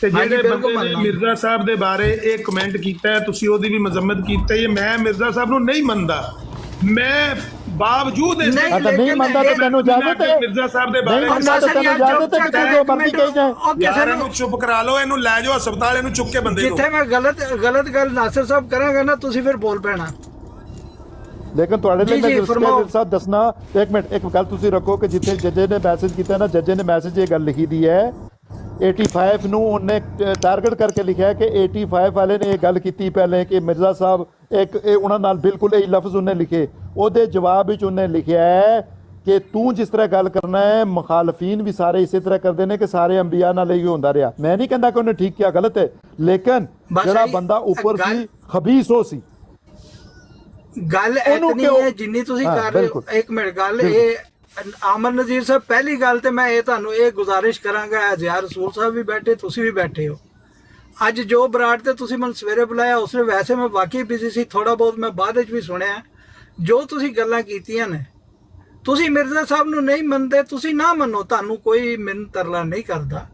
ਤੇ ਜਿਹੜੇ ਬੰਦੇ ਨੇ ਮਿਰਜ਼ਾ ਸਾਹਿਬ ਦੇ ਬਾਰੇ ਇਹ ਕਮੈਂਟ ਕੀਤਾ ਹੈ, ਤੁਸੀਂ ਉਹਦੀ ਵੀ ਮਜ਼ਮਤ ਕੀਤੀ ਹੈ। ਮੈਂ ਮਿਰਜ਼ਾ ਸਾਹਿਬ ਨੂੰ ਨਹੀਂ ਮੰਨਦਾ, ਮੈਂ ਬਾਵਜੂਦ ਇਸ ਨਹੀਂ ਮੰਨਦਾ ਤੇ ਤੈਨੂੰ ਇਜਾਜ਼ਤ ਹੈ ਮਿਰਜ਼ਾ ਸਾਹਿਬ ਦੇ ਬਾਰੇ ਤੈਨੂੰ ਇਜਾਜ਼ਤ ਹੈ ਕਿ ਜੋ ਮਰਜ਼ੀ ਕਹੀ ਜਾਏ। ਯਾਰ ਇਹਨੂੰ ਚੁੱਪ ਕਰਾ ਲਓ, ਇਹਨੂੰ ਲੈ ਜਾਓ ਹਸਪਤਾਲ, ਇਹਨੂੰ ਚੁੱਕ ਕੇ ਬੰਦੇ ਨੂੰ। ਜਿੱਥੇ ਮੈਂ ਗਲਤ ਗੱਲ ਨਾਸਿਰ ਸਾਹਿਬ ਕਰਾਂਗਾ ਨਾ, ਤੁਸੀਂ ਫਿਰ ਬੋਲ ਪੈਣਾ। ਲੇਕਿਨ ਤੁਹਾਡੇ ਲਈ ਮੈਂ ਸਾਹਿਬ ਦੱਸਣਾ, ਇੱਕ ਮਿੰਟ, ਇੱਕ ਗੱਲ ਤੁਸੀਂ ਰੱਖੋ ਕਿ ਜਿੱਥੇ ਜੱਜੇ ਨੇ ਮੈਸੇਜ ਕੀਤਾ ਨਾ, ਜੱਜੇ ਨੇ ਮੈਸੇਜ ਇਹ ਗੱਲ ਲਿਖੀ ਦੀ ਹੈ 85 ਨੂੰ ਉਹਨੇ ਟਾਰਗੇਟ ਕਰਕੇ ਲਿਖਿਆ ਕਿ 85 ਵਾਲੇ ਨੇ ਇਹ ਗੱਲ ਕੀਤੀ ਪਹਿਲੇ ਕਿ ਮਿਰਜ਼ਾ ਸਾਹਿਬ ਇਹ ਉਹਨਾਂ ਨਾਲ ਬਿਲਕੁਲ ਇਹ ਲਫ਼ਜ਼ ਉਹਨੇ ਲਿਖੇ। ਉਹਦੇ ਜਵਾਬ ਵਿੱਚ ਉਹਨੇ ਲਿਖਿਆ ਹੈ ਕਿ ਤੂੰ ਜਿਸ ਤਰ੍ਹਾਂ ਗੱਲ ਕਰਨਾ ਹੈ, ਮੁਖਾਲਫੀਨ ਵੀ ਸਾਰੇ ਇਸੇ ਤਰ੍ਹਾਂ ਕਰਦੇ ਨੇ ਕਿ ਸਾਰੇ ਅੰਬੀਆ ਨਾਲ ਹੀ ਹੁੰਦਾ ਰਿਹਾ। ਮੈਂ ਨਹੀਂ ਕਹਿੰਦਾ ਕਿ ਉਹਨੇ ਠੀਕ ਕਿਹਾ, ਗਲਤ ਹੈ, ਲੇਕਿਨ ਜਿਹੜਾ ਬੰਦਾ ਉੱਪਰ ਸੀ ਖਬੀਸ ਉਹ ਸੀ। ਗੱਲ ਇਤਨੀ ਹੈ ਜਿੰਨੀ ਤੁਸੀਂ ਕਰ ਰਹੇ ਹੋ। ਇੱਕ ਮਿੰਟ, ਗੱਲ ਇਹ ਆਮਰ ਨਜ਼ੀਰ ਸਾਹਿਬ, ਪਹਿਲੀ ਗੱਲ ਤੇ ਮੈਂ ਇਹ ਤੁਹਾਨੂੰ ਇਹ ਗੁਜ਼ਾਰਿਸ਼ ਕਰਾਂਗਾ, ਜ਼ਿਆ ਰਸੂਲ ਸਾਹਿਬ ਵੀ ਬੈਠੇ, ਤੁਸੀਂ ਵੀ ਬੈਠੇ ਹੋ। ਅੱਜ ਜੋ ਬਰਾੜ ਤੇ ਤੁਸੀਂ ਮੈਨੂੰ ਸਵੇਰੇ ਬੁਲਾਇਆ, ਉਸਨੇ ਵੈਸੇ ਮੈਂ ਵਾਕਈ ਬਿਜ਼ੀ ਸੀ, ਥੋੜਾ ਬਹੁਤ ਮੈਂ ਬਾਅਦ ਵਿੱਚ ਵੀ ਸੁਣਿਆ। ਜੋ ਤੁਸੀਂ ਗੱਲਾਂ ਕੀਤੀਆਂ ਨੇ, ਤੁਸੀਂ ਮਿਰਜ਼ਾ ਸਾਹਿਬ ਨੂੰ ਨਹੀਂ ਮੰਨਦੇ, ਤੁਸੀਂ ਨਾ ਮੰਨੋ, ਤੁਹਾਨੂੰ ਕੋਈ ਮਿੰਨ ਤਰਲਾ ਨਹੀਂ ਕਰਦਾ।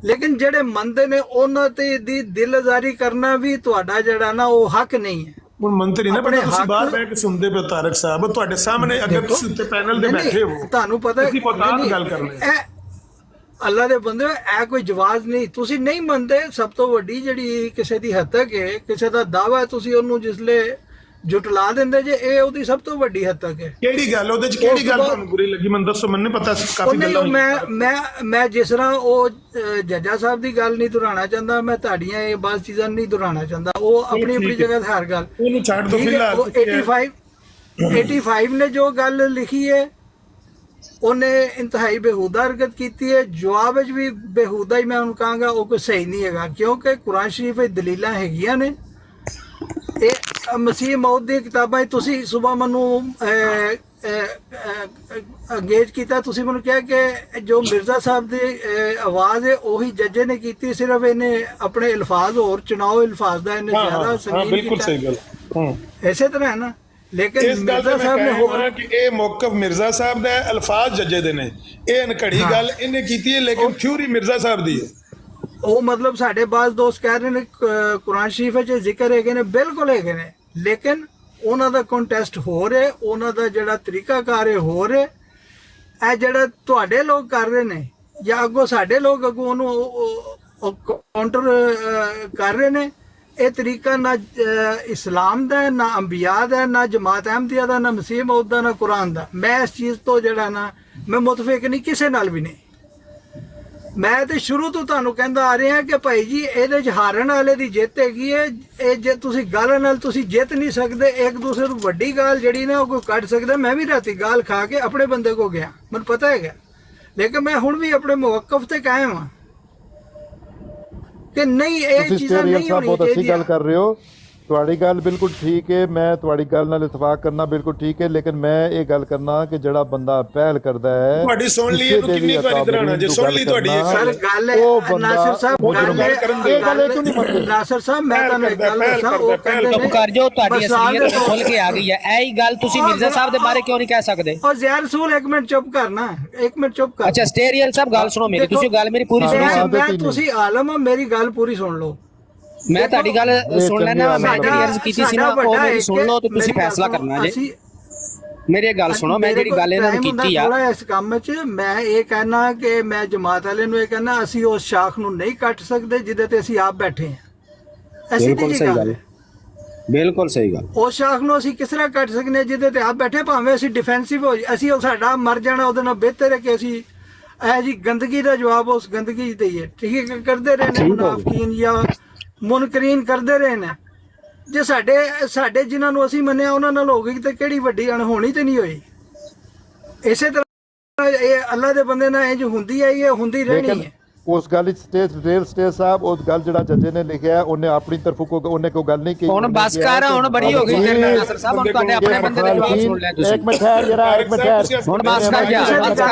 ਲੇਕਿਨ ਜਿਹੜੇ ਮੰਨਦੇ ਨੇ ਉਹਨਾਂ ਤੇ ਦੀ ਦਿਲਜ਼ਾਰੀ ਕਰਨਾ ਵੀ ਤੁਹਾਡਾ ਜਿਹੜਾ ਨਾ ਉਹ ਹੱਕ ਨਹੀਂ ਹੈ। ਹੁਣ ਮੰਤਰੀ ਨਾ ਬਣੇ, ਤੁਸੀਂ ਬਾਹਰ ਬੈਠ ਕੇ ਸੁਣਦੇ ਪਏ ਤਾਰਕ ਸਾਹਿਬ, ਤੁਹਾਡੇ ਸਾਹਮਣੇ ਅਗਰ ਤੁਸੀਂ ਉੱਤੇ ਪੈਨਲ ਦੇ ਬੈਠੇ ਹੋ, ਤੁਹਾਨੂੰ ਪਤਾ ਤੁਸੀਂ ਪਤਾ ਗੱਲ ਕਰਨੀ। ਅੱਲਾ ਦੇ ਬੰਦੇ, ਇਹ ਕੋਈ ਜਵਾਜ਼ ਨਹੀਂ। ਤੁਸੀਂ ਨਹੀਂ ਮੰਨਦੇ, ਸਭ ਤੋਂ ਵੱਡੀ ਜਿਹੜੀ ਕਿਸੇ ਦੀ ਹੱਦ ਤੱਕ ਹੈ, ਕਿਸੇ ਦਾ ਦਾਵਾ ਹੈ, ਤੁਸੀਂ ਉਹਨੂੰ ਜਿਸਲੇ ਜੁਟਲਾ ਦਿੰਦੇ ਜੇ, ਇਹ ਉਹਦੀ ਸਭ ਤੋਂ ਵੱਡੀ ਹੱਦ ਤੱਕ ਹੈ। ਕਿਹੜੀ ਗੱਲ ਉਹਦੇ ਚ, ਕਿਹੜੀ ਗੱਲ ਤੁਹਾਨੂੰ ਬੁਰੀ ਲੱਗੀ ਮੈਨੂੰ ਦੱਸੋ, ਮੈਨੂੰ ਪਤਾ ਕਾਫੀ ਗੱਲਾਂ। ਮੈਂ ਜਿਸ ਤਰ੍ਹਾਂ ਉਹ ਜੱਜਾ ਸਾਹਿਬ ਦੀ ਗੱਲ ਨਹੀਂ ਦੁਹਰਾਉਣਾ ਚਾਹੁੰਦਾ, ਮੈਂ ਤੁਹਾਡੀਆਂ ਇਹ ਬਾਤ ਚੀਜ਼ਾਂ ਨਹੀਂ ਦੁਹਰਾਉਣਾ ਚਾਹੁੰਦਾ। ਉਹ ਆਪਣੀ ਆਪਣੀ ਜਗ੍ਹਾ ਹਰ ਗੱਲ, ਉਹਨੂੰ ਛੱਡ ਦੋ ਫਿਲਹਾਲ। 85 ਨੇ ਜੋ ਗੱਲ ਲਿਖੀ ਹੈ, ਉਹਨੇ ਇੰਤਹਾਈ ਬੇਹੂਦਾ ਹਰਕਤ ਕੀਤੀ ਹੈ। ਜਵਾਬ ਵਿੱਚ ਵੀ ਬੇਹੂਦਾ ਹੀ ਮੈਂ ਉਹਨੂੰ ਕਹਾਂਗਾ, ਉਹ ਕੋਈ ਸਹੀ ਨਹੀਂ ਹੈਗਾ, ਕਿਉਂਕਿ ਕੁਰਾਨ ਸ਼ਰੀਫ ਵਿੱਚ ਦਲੀਲਾਂ ਹੈਗੀਆਂ ਨੇ। ਇਹ ਮਸੀਹ ਮੌਤ ਦੀਆਂ ਕਿਤਾਬਾਂ ਤੁਸੀਂ ਸੁਬਾ ਮੈਨੂੰ ਅੰਗੇਜ ਕੀਤਾ, ਤੁਸੀਂ ਮੈਨੂੰ ਕਿਹਾ ਕਿ ਜੋ ਮਿਰਜ਼ਾ ਸਾਹਿਬ ਦੀ ਆਵਾਜ਼ ਹੈ ਉਹੀ ਜੱਜੇ ਨੇ ਕੀਤੀ, ਸਿਰਫ ਇਹਨੇ ਆਪਣੇ ਅਲਫਾਜ਼ ਹੋਰ ਚੁਣਾਓ ਅਲਫਾਜ਼ ਦਾ ਇਹਨੇ ਜ਼ਿਆਦਾ ਸੰਗੀਨ ਬਿਲਕੁਲ ਸਹੀ ਗੱਲ। ਇਸੇ ਤਰ੍ਹਾਂ ਹੈ ਨਾ, ਲੇਕਿਨ ਇਸ ਗੱਲ ਮਿਰਜ਼ਾ ਸਾਹਿਬ ਨੇ ਹੋਰ ਕਿ ਇਹ ਮੌਕਫ ਮਿਰਜ਼ਾ ਸਾਹਿਬ ਦਾ ਹੈ, ਅਲਫਾਜ਼ ਜੱਜੇ ਦੇ ਨੇ। ਇਹ ਅਨਕੜੀ ਗੱਲ ਇਹਨੇ ਕੀਤੀ ਹੈ, ਲੇਕਿਨ ਥਿਊਰੀ ਮਿਰਜ਼ਾ ਸਾਹਿਬ ਦੀ ਹੈ। ਉਹ ਮਤਲਬ ਸਾਡੇ ਬਾਜ਼ ਦੋਸਤ ਕਹਿ ਰਹੇ ਨੇ ਕੁਰਾਨ ਸ਼ਰੀਫ ਵਿੱਚ ਜ਼ਿਕਰ ਹੈਗੇ ਨੇ, ਬਿਲਕੁਲ ਹੈਗੇ ਨੇ, ਲੇਕਿਨ ਉਹਨਾਂ ਦਾ ਕੰਟੈਸਟ ਹੋ ਰਿਹਾ, ਉਹਨਾਂ ਦਾ ਜਿਹੜਾ ਤਰੀਕਾਕਾਰ ਹੈ ਹੋ ਰਿਹਾ। ਇਹ ਜਿਹੜਾ ਤੁਹਾਡੇ ਲੋਕ ਕਰ ਰਹੇ ਨੇ ਜਾਂ ਅੱਗੋਂ ਸਾਡੇ ਲੋਕ ਅੱਗੋਂ ਉਹਨੂੰ ਕਾਊਂਟਰ ਕਰ ਰਹੇ ਨੇ, ਇਹ ਤਰੀਕਾ ਨਾ ਇਸਲਾਮ ਦਾ ਹੈ, ਨਾ ਅੰਬੀਆ ਦਾ, ਨਾ ਜਮਾਤ ਅਹਿਮਦੀਆ ਦਾ, ਨਾ ਮਸੀਹ ਮੌਦ ਦਾ, ਨਾ ਕੁਰਾਨ ਦਾ। ਮੈਂ ਇਸ ਚੀਜ਼ ਤੋਂ ਜਿਹੜਾ ਨਾ ਮੈਂ ਮੁਤਫਿਕ ਨਹੀਂ, ਕਿਸੇ ਨਾਲ ਵੀ ਨਹੀਂ। ਮੈਂ ਤੇ ਸ਼ੁਰੂ ਤੋਂ ਤੁਹਾਨੂੰ ਕਹਿੰਦਾ ਆ ਰਿਹਾ ਕਿ ਭਾਈ ਜੀ ਇਹਦੇ 'ਚ ਹਾਰਨ ਵਾਲੇ ਦੀ ਜਿੱਤ ਹੈਗੀ ਹੈ। ਇਹ ਜੇ ਤੁਸੀਂ ਗੱਲ ਨਾਲ ਤੁਸੀਂ ਜਿੱਤ ਨਹੀਂ ਸਕਦੇ, ਇੱਕ ਦੂਸਰੇ ਨੂੰ ਵੱਡੀ ਗੱਲ ਜਿਹੜੀ ਨਾ ਉਹ ਕੋਈ ਕੱਢ ਸਕਦਾ। ਮੈਂ ਵੀ ਰਾਤੀ ਗਾਲ ਖਾ ਕੇ ਆਪਣੇ ਬੰਦੇ ਕੋ ਗਿਆ, ਮੈਨੂੰ ਪਤਾ ਹੈਗਾ, ਲੇਕਿਨ ਮੈਂ ਹੁਣ ਵੀ ਆਪਣੇ ਮੌਕਫ ਤੇ ਕਾਇਮ ਹਾਂ ਕਿ ਨਹੀਂ ਇਹ ਚੀਜ਼ਾਂ ਨਹੀਂ ਹੋਣੀਆਂ ਬਹੁਤ ਅੱਛੀ ਗੱਲ ਕਰ ਰਹੇ ਹੋ, ਤੁਹਾਡੀ ਗੱਲ ਬਿਲਕੁਲ ਠੀਕ ਹੈ, ਮੈਂ ਤੁਹਾਡੀ ਗੱਲ ਨਾਲ ਇਤਫਾਕ ਕਰਨਾ ਬਿਲਕੁਲ ਠੀਕ ਹੈ, ਲੇਕਿਨ ਮੈਂ ਇਹ ਗੱਲ ਕਰਨਾ ਕਿ ਜਿਹੜਾ ਬੰਦਾ ਪਹਿਲ ਕਰਦਾ ਹੈ, ਤੁਹਾਡੀ ਸੁਣ ਲਈ ਇਹਨੂੰ ਕਿੰਨੀ ਵਾਰੀ ਦਰਾਣਾ ਜੇ ਸੁਣ ਲਈ ਤੁਹਾਡੀ ਸਰ ਗੱਲ ਹੈ ਨਾਸਿਰ ਸਾਹਿਬ, ਗੱਲ ਹੈ ਨਾਸਿਰ ਸਾਹਿਬ, ਮੈਂ ਤੁਹਾਨੂੰ ਇੱਕ ਗੱਲ ਦੱਸਾਂ, ਉਹ ਕਹਿੰਦੇ ਚੁੱਪ ਕਰ ਜਾਓ, ਤੁਹਾਡੀ ਅਸਲੀਅਤ ਖੁੱਲ ਕੇ ਆ ਗਈ ਹੈ। ਇਹੀ ਗੱਲ ਤੁਸੀਂ ਮਿਰਜ਼ਾ ਸਾਹਿਬ ਦੇ ਬਾਰੇ ਕਿਉਂ ਨਹੀਂ ਕਹਿ ਸਕਦੇ? ਔਰ ਜ਼ਿਆ ਰਸੂਲ ਇੱਕ ਮਿੰਟ ਚੁੱਪ ਕਰਨਾ, ਇੱਕ ਮਿੰਟ ਚੁੱਪ ਕਰ। ਅੱਛਾ ਸਟੇਰੀਅਲ ਸਾਹਿਬ ਗੱਲ ਸੁਣੋ ਮੇਰੀ, ਤੁਸੀਂ ਗੱਲ ਮੇਰੀ ਪੂਰੀ ਸੁਣੋ। ਤੁਸੀਂ ਆਲਮ ਹੋ, ਮੇਰੀ ਗੱਲ ਪੂਰੀ ਸੁਣ ਲਓ। ਮੈਂ ਤੁਹਾਡੀ ਗੱਲ ਸੁਣ ਲੈਣਾ, ਮੈਂ ਜਿਹੜੀ ਅਰਜ਼ ਕੀਤੀ ਸੀ ਨਾ ਉਹ ਮੇਰੀ ਸੁਣ ਲਓ ਤੇ ਤੁਸੀਂ ਫੈਸਲਾ ਕਰਨਾ ਜੇ। ਮੇਰੀ ਗੱਲ ਸੁਣੋ, ਮੈਂ ਜਿਹੜੀ ਗੱਲ ਇਹਨਾਂ ਨੂੰ ਕੀਤੀ ਆ ਇਸ ਕੰਮ 'ਚ ਮੈਂ ਇਹ ਕਹਿਣਾ ਕਿ ਮੈਂ ਜਮਾਤ ਵਾਲੇ ਨੂੰ ਇਹ ਕਹਿਣਾ, ਅਸੀਂ ਉਸ ਸ਼ਾਖ ਨੂੰ ਨਹੀਂ ਕੱਟ ਸਕਦੇ ਜਿਹਦੇ ਤੇ ਅਸੀਂ ਆਪ ਬੈਠੇ ਹਾਂ। ਬਿਲਕੁਲ ਸਹੀ ਗੱਲ ਹੈ। ਬਿਲਕੁਲ ਸਹੀ ਗੱਲ। ਉਸ ਸ਼ਾਖ ਨੂੰ ਅਸੀਂ ਕਿਸ ਤਰ੍ਹਾਂ ਕੱਟ ਸਕਨੇ ਜਿਹਦੇ ਤੇ ਆਪ ਬੈਠੇ, ਭਾਵੇਂ ਅਸੀਂ ਡਿਫੈਂਸਿਵ ਹੋ ਅਸੀਂ ਉਹ ਸਾਡਾ ਮਰ ਜਾਣਾ ਉਹਦੇ ਨਾਲ ਬਿਹਤਰ ਹੈ ਕਿ ਅਸੀਂ ਇਹ ਜੀ ਗੰਦਗੀ ਦਾ ਜਵਾਬ ਉਸ ਗੰਦਗੀ 'ਚ ਦਈਏ। ਠੀਕ ਹੈ, ਕਰਦੇ ਰਹੇ ਨੇ ਮੁਨਾਫਕੀਨ ਜਾਂ ਮੁਨਕਰੀਨ ਕਰਦੇ ਰਹੇ ਨੇ। ਜੇ ਸਾਡੇ ਜਿਨ੍ਹਾਂ ਨੂੰ ਅਸੀਂ ਮੰਨਿਆ ਉਹਨਾਂ ਨਾਲ ਹੋ ਗਈ ਤੇ ਕਿਹੜੀ ਵੱਡੀ ਅਣਹੋਣੀ ਤੇ ਨਹੀਂ ਹੋਈ। ਇਸੇ ਤਰ੍ਹਾਂ ਇਹ ਅੱਲਾ ਦੇ ਬੰਦੇ ਨਾਲ ਇੰਜ ਹੁੰਦੀ ਹੈ, ਇਹ ਹੁੰਦੀ ਰਹਿਣੀ ਹੈ। ਉਸ ਗੱਲ ਵਿੱਚ ਸਟੇਜ ਸਾਹਿਬ ਉਹ ਗੱਲ ਜਿਹੜਾ ਜੱਜੇ ਨੇ ਲਿਖਿਆ ਉਹਨੇ ਆਪਣੀ ਤਰਫੋਂ ਉਹਨੇ ਕੋਈ ਗੱਲ ਨਹੀਂ ਕੀਤੀ। ਹੁਣ ਬਸ ਕਰ, ਹੁਣ ਬੜੀ ਹੋ ਗਈ ਤੇਰੇ ਨਾਲ ਨਾਸਰ ਸਾਹਿਬ, ਹੁਣ ਤੁਹਾਡੇ ਆਪਣੇ ਬੰਦੇ ਦੇ ਜਵਾਬ ਸੁਣ ਲਿਆ ਤੁਸੀਂ। ਇੱਕ ਮਿੰਟ ਠਹਿਰ ਜਰਾ, ਇੱਕ ਮਿੰਟ ਠਹਿਰ। ਹੁਣ ਬਸ ਕਰ ਜਾ,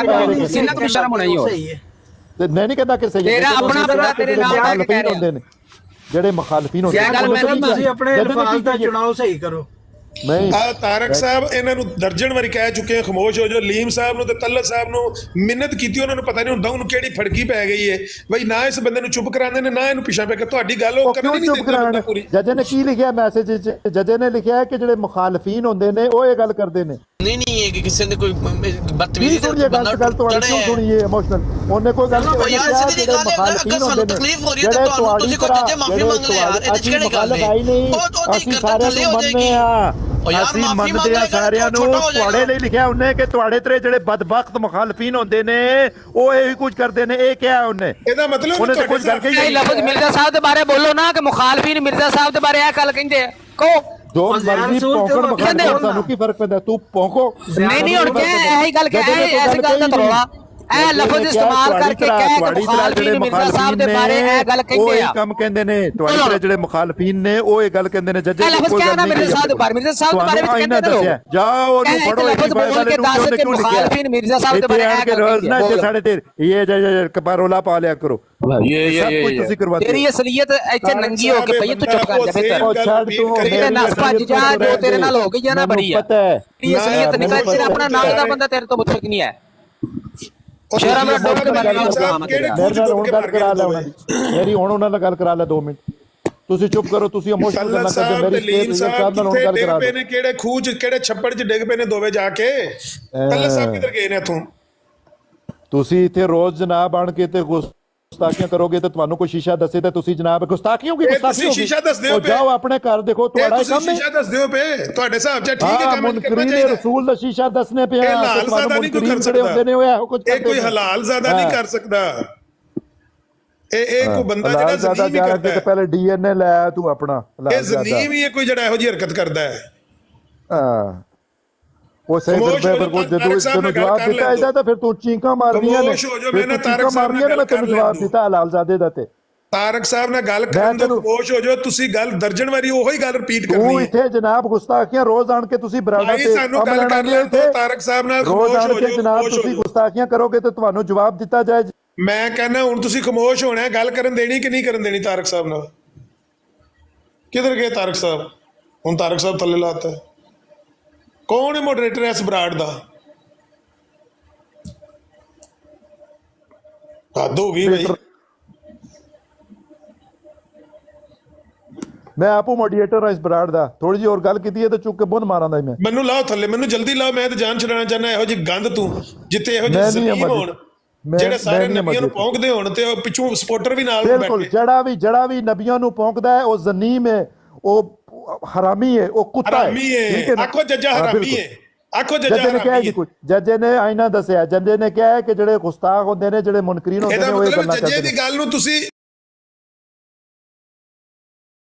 ਕਿੰਨਾ ਕੁ ਸ਼ਰਮ ਹੋਣਾ ਹੀ ਹੋ। ਤੇ ਮੈਂ ਨਹੀਂ ਕਹਿੰਦਾ ਕਿ ਸਹੀ ਤੇਰਾ ਆਪਣਾ ਬੰਦਾ ਤੇਰੇ ਨਾਲ ਆ ਕੇ ਕਹਿ ਰਿਹਾ ਨੇ ਜਿਹੜੇ ਮੁਖਾਲਫੀਨ ਹੁੰਦੇ ਨੇ। ਤੁਸੀਂ ਆਪਣੇ ਅਲਫਾਜ਼ ਦਾ ਚੁਣਾਵ ਸਹੀ ਕਰੋ। ਤਾਰਕ ਸਾਹਿਬ ਇਹਨਾਂ ਨੂੰ ਦਰਜਨ ਵਾਰੀ ਕਹਿ ਚੁੱਕੇ ਆ ਖਮੋਸ਼ ਹੋ ਜਾਓ। ਲੀਮ ਸਾਹਿਬ ਨੂੰ ਤੇ ਤਲਤ ਸਾਹਿਬ ਨੂੰ ਮਿੰਨਤ ਕੀਤੀ, ਉਹਨਾਂ ਨੂੰ ਪਤਾ ਨਹੀਂ ਹੁੰਦਾ ਉਹਨੂੰ ਕਿਹੜੀ ਫੜਕੀ ਪੈ ਗਈ ਹੈ ਬਈ ਨਾ ਇਸ ਬੰਦੇ ਨੂੰ ਚੁੱਪ ਕਰਾਉਂਦੇ ਨੇ ਨਾ ਇਹਨੂੰ ਪਿੱਛਾ ਪੈ ਕੇ ਤੁਹਾਡੀ ਗੱਲ ਉਹ ਕਰਨੀ ਨਹੀਂ ਦਿੰਦੇ ਪੂਰੀ। ਜੱਜ ਨੇ ਕੀ ਲਿਖਿਆ ਮੈਸੇਜ ਵਿੱਚ? ਜੱਜ ਨੇ ਲਿਖਿਆ ਕਿ ਜਿਹੜੇ ਮੁਖਾਲਫੀਨ ਹੁੰਦੇ ਨੇ ਉਹ ਇਹ ਗੱਲ ਕਰਦੇ ਨੇ। ਨਹੀਂ ਹੈ ਕਿ ਕਿਸੇ ਨੇ ਕੋਈ ਬਦਤਮੀਜ਼ੀ ਸੁਣੀਏ ਗੱਲ ਤੁਹਾਡੀ ਕਿਉਂ ਸੁਣੀਏ ਇਮੋਸ਼ਨਲ? ਉਹਨੇ ਕੋਈ ਗੱਲ ਨਹੀਂ ਯਾਰ ਸਿੱਧੀ ਗੱਲ ਹੈ, ਸਾਨੂੰ ਤਕਲੀਫ ਹੋ ਰਹੀ ਹੈ ਤੇ ਤੁਹਾਨੂੰ ਤੁਸੀਂ ਕੋਈ ਜੱਜੇ ਮਾਫੀ ਮੰਗ ਲਿਆ ਯਾਰ, ਇਹਦੇ ਚ ਕਿਹੜੀ ਗੱਲ ਹੈ? ਅਸੀਂ ਸਾਰਿਆਂ ਨੂੰ ਮੰਨਦੇ ਆ, ਅਸੀਂ ਮੰਨਦੇ ਆ ਸਾਰਿਆਂ ਨੂੰ। ਤੁਹਾਡੇ ਲਈ ਲਿਖਿਆ ਉਹਨੇ ਕਿ ਤੁਹਾਡੇ ਤੇਰੇ ਜਿਹੜੇ ਬਦਬਖਤ ਮੁਖਾਲਫੀਨ ਹੁੰਦੇ ਨੇ ਉਹ ਇਹ ਕੁਝ ਕਰਦੇ ਨੇ। ਇਹ ਕਿਹਾ ਉਹਨੇ, ਇਹਦਾ ਮਤਲਬ ਉਹਨੇ ਤਾਂ ਕੁਝ ਗੱਲ ਕਹੀ। ਲਫ਼ਜ਼ ਮਿਰਜ਼ਾ ਸਾਹਿਬ ਦੇ ਬਾਰੇ ਬੋਲੋ ਨਾ ਕਿ ਮੁਖਾਲਫੀਨ ਮਿਰਜ਼ਾ ਸਾਹਿਬ ਦੇ ਬਾਰੇ ਇਹ ਗੱਲ ਕਹਿੰਦੇ ਆ। ਕਹੋ ਜੋ ਮਰਜ਼ੀ ਭੌਂਕਣ ਮਖਾਲਫ, ਸਾਨੂੰ ਕੀ ਫਰਕ ਪੈਂਦਾ? ਤੂੰ ਭੌਂਕੋ। ਨਹੀਂ ਹੁਣ ਕਿਹਾ ਇਹੀ ਗੱਲ ਕਹਿ, ਐਸੀ ਗੱਲ ਦਾ ਤਰੋਲਾ ਇਹ ਲਫ਼ਜ਼ ਇਸਤੇਮਾਲ ਕਰਕੇ ਕਹਿ ਕਿ ਮੁਖਾਲਫੀਨ ਮਿਰਜ਼ਾ ਸਾਹਿਬ ਦੇ ਬਾਰੇ ਇਹ ਗੱਲ ਕਹਿੰਦੇ ਆ। ਉਹ ਕੰਮ ਕਹਿੰਦੇ ਨੇ ਤੁਹਾਡੇ ਜਿਹੜੇ ਮੁਖਾਲਫੀਨ ਨੇ ਉਹ ਇਹ ਗੱਲ ਕਹਿੰਦੇ ਨੇ। ਜੱਜ ਇਹ ਲਫ਼ਜ਼ ਕਹਿਣਾ ਮਿਰਜ਼ਾ ਸਾਹਿਬ ਦੇ ਬਾਰੇ, ਮਿਰਜ਼ਾ ਸਾਹਿਬ ਦੇ ਬਾਰੇ ਵਿੱਚ ਕਹਿੰਦੇ ਨੇ ਲੋਕ। ਜਾਓ ਉਹਨੂੰ ਪੜੋ, ਲਫ਼ਜ਼ ਬੋਲ ਕੇ ਦੱਸ ਕਿ ਮੁਖਾਲਫੀਨ ਮਿਰਜ਼ਾ ਸਾਹਿਬ ਦੇ ਬਾਰੇ ਇਹ ਗੱਲ ਕਹਿੰਦੇ ਆ। ਨਾ ਸਾਡੇ ਤੇ ਇਹ ਕਬਾਰੋਲਾ ਪਾ ਲਿਆ ਕਰੋ। ਤੇਰੀ ਅਸਲੀਅਤ ਇੱਥੇ ਨੰਗੀ ਹੋ ਕੇ ਪਈ, ਤੂੰ ਚੁੱਪ ਕਰ ਜਾ ਬਿਹਤਰ। ਉਹ ਛੱਡ ਤੂੰ ਤੇ ਨਸ ਭੱਜ ਜਾ, ਜੋ ਤੇਰੇ ਨਾਲ ਹੋ ਗਈ ਆ ਨਾ ਬੜੀ ਆ। ਤੇਰੀ ਅਸਲੀਅਤ ਨਿਕਲ, ਤੇਰਾ ਆਪਣਾ ਨਾਲ ਦਾ ਬੰਦਾ ਤੇਰੇ ਤੋਂ ਮੁਤਫਿਕ ਨਹੀਂ ਹੈ। ਸ਼ਰਮ ਨਾਲ ਡੁੱਬ ਕੇ ਹੁਣ ਗੱਲ ਕਰਾ ਲੈ ਉਹਨਾਂ ਦੀ, ਮੇਰੀ ਹੁਣ ਉਹਨਾਂ ਨਾਲ ਗੱਲ ਕਰਾ ਲੈ 2 ਮਿੰਟ। ਤੁਸੀਂ ਚੁੱਪ ਕਰੋ, ਤੁਸੀਂ ਇਮੋਸ਼ਨਲ ਗੱਲਾਂ ਕਰਦੇ। ਮੇਰੀ ਸਾਹਿਬ ਨਾਲ ਹੁਣ ਗੱਲ ਕਰਾ ਦੇ। ਕਿਹੜੇ ਖੂਹ ਚ ਕਿਹੜੇ ਛੱਪੜ ਚ ਡਿੱਗ ਪਏ ਨੇ ਦੋਵੇਂ ਜਾ ਕੇ? ਤਲਤ ਸਾਹਿਬ ਕਿੱਧਰ ਗਏ ਨੇ ਇੱਥੋਂ? ਤੁਸੀਂ ਇੱਥੇ ਰੋਜ਼ ਜਨਾਬ ਆਣ ਕੇ ਤੇ ਗੁਸਤਾਖੀਆਂ ਕਰੋਗੇ ਤੇ ਤੁਹਾਨੂੰ ਕੋਈ ਸ਼ੀਸ਼ਾ ਦੱਸੇ ਤੇ ਤੁਸੀਂ ਜਨਾਬ ਗੁਸਤਾਖੀ ਹੋਗੀ। ਤੁਸੀਂ ਸ਼ੀਸ਼ਾ ਦੱਸਦੇ ਹੋ, ਜਾਓ ਆਪਣੇ ਘਰ ਦੇਖੋ, ਤੁਹਾਡਾ ਕੰਮ ਹੈ। ਸ਼ੀਸ਼ਾ ਦੱਸਦੇ ਹੋ ਪਏ ਤੁਹਾਡੇ ਹਿਸਾਬ ਚ ਠੀਕ ਹੈ ਕੰਮ ਕਰਨਾ ਚਾਹੀਦਾ। ਰਸੂਲ ਦਾ ਸ਼ੀਸ਼ਾ ਦੱਸਨੇ ਪਿਆ। ਇਹ ਹਲਾਲ ਜ਼ਾਦਾ ਨਹੀਂ ਕੋਈ ਕਰ ਸਕਦਾ, ਇਹ ਕੋਈ ਹਲਾਲ ਜ਼ਾਦਾ ਨਹੀਂ ਕਰ ਸਕਦਾ। ਇਹ ਕੋਈ ਬੰਦਾ ਜਿਹੜਾ ਜ਼ਨੀਮ ਹੀ ਕਰਦਾ ਹੈ। ਪਹਿਲੇ ਡੀਐਨਏ ਲੈ ਤੂੰ ਆਪਣਾ। ਇਹ ਜ਼ਨੀਮ ਹੀ ਹੈ ਕੋਈ ਜਿਹੜਾ ਇਹੋ ਜਿਹੀ ਹਰਕਤ ਕਰਦਾ ਹੈ। ਹਾਂ ਉਹ ਸਹੀ ਫਿਰ ਕੋਈ ਜਦੋਂ ਤੈਨੂੰ ਜਵਾਬ ਦਿੱਤਾ ਇਹਦਾ ਤਾਂ ਫਿਰ ਤੂੰ ਚੀਕਾਂ ਮਾਰਨੀਆਂ ਨੇ। ਮੈਂ ਤਾਰਕ ਮਾਰਨੀਆਂ ਨੇ, ਮੈਂ ਤੈਨੂੰ ਜਵਾਬ ਦਿੱਤਾ ਹਲਾਲ ਜ਼ਾਦੇ ਦਾ। ਤੇ ਤਾਰਕ ਸਾਹਿਬ ਨਾਲ ਗੱਲ ਕਰਨ ਤੋਂ ਖਮੋਸ਼ ਹੋ ਜਾਓ। ਤੁਸੀਂ ਗੱਲ ਦਰਜਨ ਵਾਰੀ ਉਹੀ ਗੱਲ ਰਿਪੀਟ ਕਰਨੀ ਹੈ। ਤੂੰ ਇੱਥੇ ਜਨਾਬ ਗੁਸਤਾਖੀਆਂ ਰੋਜ਼ ਆਣ ਕੇ ਤੁਸੀਂ ਬਰਾਬਰ ਤੇ ਸਾਨੂੰ ਗੱਲ ਕਰ ਲੈਣ ਦਿਓ। ਤਾਰਕ ਸਾਹਿਬ ਨਾਲ ਰੋਜ਼ ਆਣ ਕੇ ਜਨਾਬ ਤੁਸੀਂ ਗੁਸਤਾਖੀਆਂ ਕਰੋਗੇ ਤੇ ਤੁਹਾਨੂੰ ਜਵਾਬ ਦਿੱਤਾ ਜਾਏ। ਮੈਂ ਕਹਿੰਦਾ ਹੁਣ ਤੁਸੀਂ ਖਮੋਸ਼ ਹੋਣਾ ਹੈ, ਗੱਲ ਕਰਨ ਦੇਣੀ ਕਿ ਨਹੀਂ ਕਰਨ ਦੇਣੀ? ਤਾਰਕ ਸਾਹਿਬ ਨਾਲ ਕਿੱਧਰ ਗਏ ਤਾਰਕ ਸਾਹਿਬ? ਹੁਣ ਤਾਰਕ ਸਾਹਿਬ ਥੱਲੇ ਲਾਤਾ। ਕੌਣ ਹੈ ਮੋਡਰੇਟਰ ਇਸ ਬਰਾੜ ਦਾ? ਹੱਦ ਹੋ ਗਈ ਬਈ। ਮੈਂ ਆਪੂ ਮੋਡਰੇਟਰ ਹਾਂ ਇਸ ਬਰਾੜ ਦਾ। ਥੋੜੀ ਜਿਹੀ ਹੋਰ ਗੱਲ ਕੀਤੀ ਹੈ ਤੇ ਚੁੱਕ ਕੇ ਬੁੰਨ ਮਾਰਾਂਦਾ ਮੈਂ। ਮੈਨੂੰ ਲਾਓ ਥੱਲੇ, ਮੈਨੂੰ ਜਲਦੀ ਲਾਓ। ਮੈਂ ਤਾਂ ਜਾਨ ਛੁਡਾਉਣਾ ਚਾਹੁੰਦਾ ਇਹੋ ਜਿਹੀ ਗੰਦ ਤੂੰ ਜਿੱਥੇ ਇਹੋ ਜਿਹੇ ਜ਼ਲੀਮ ਹੋਣ, ਜਿਹੜੇ ਸਾਰੇ ਨਬੀਆਂ ਨੂੰ ਭੌਂਕਦੇ ਹੋਣ ਤੇ ਉਹ ਪਿੱਛੋਂ ਸਪੋਰਟਰ ਵੀ ਨਾਲ ਬੈਠੇ। ਬਿਲਕੁਲ, ਜਿਹੜਾ ਵੀ ਨਬੀਆਂ ਨੂੰ ਭੌਂਕਦਾ ਹੈ ਉਹ ਜ਼ਨੀਮ ਹੈ, ਉਹ ਹਰਾਮੀ ਹੈ, ਉਹ ਕੁੱਤਾ ਹੈ। ਆਖੋ ਜੱਜਾ ਹਰਾਮੀ ਹੈ, ਆਖੋ ਜੱਜਾ ਹਰਾਮੀ ਹੈ। ਜੱਜੇ ਨੇ ਆਇਨਾ ਦੱਸਿਆ, ਜੱਜੇ ਨੇ ਕਿਹਾ ਕਿ ਜਿਹੜੇ ਗੁਸਤਾਖ ਹੁੰਦੇ ਨੇ, ਜਿਹੜੇ ਮੁਨਕਰੀਨ ਹੁੰਦੇ ਨੇ ਉਹ ਇਹ ਗੱਲਾਂ ਕਰਦੇ ਨੇ। ਜੱਜੇ ਦੀ ਗੱਲ ਨੂੰ ਤੁਸੀਂ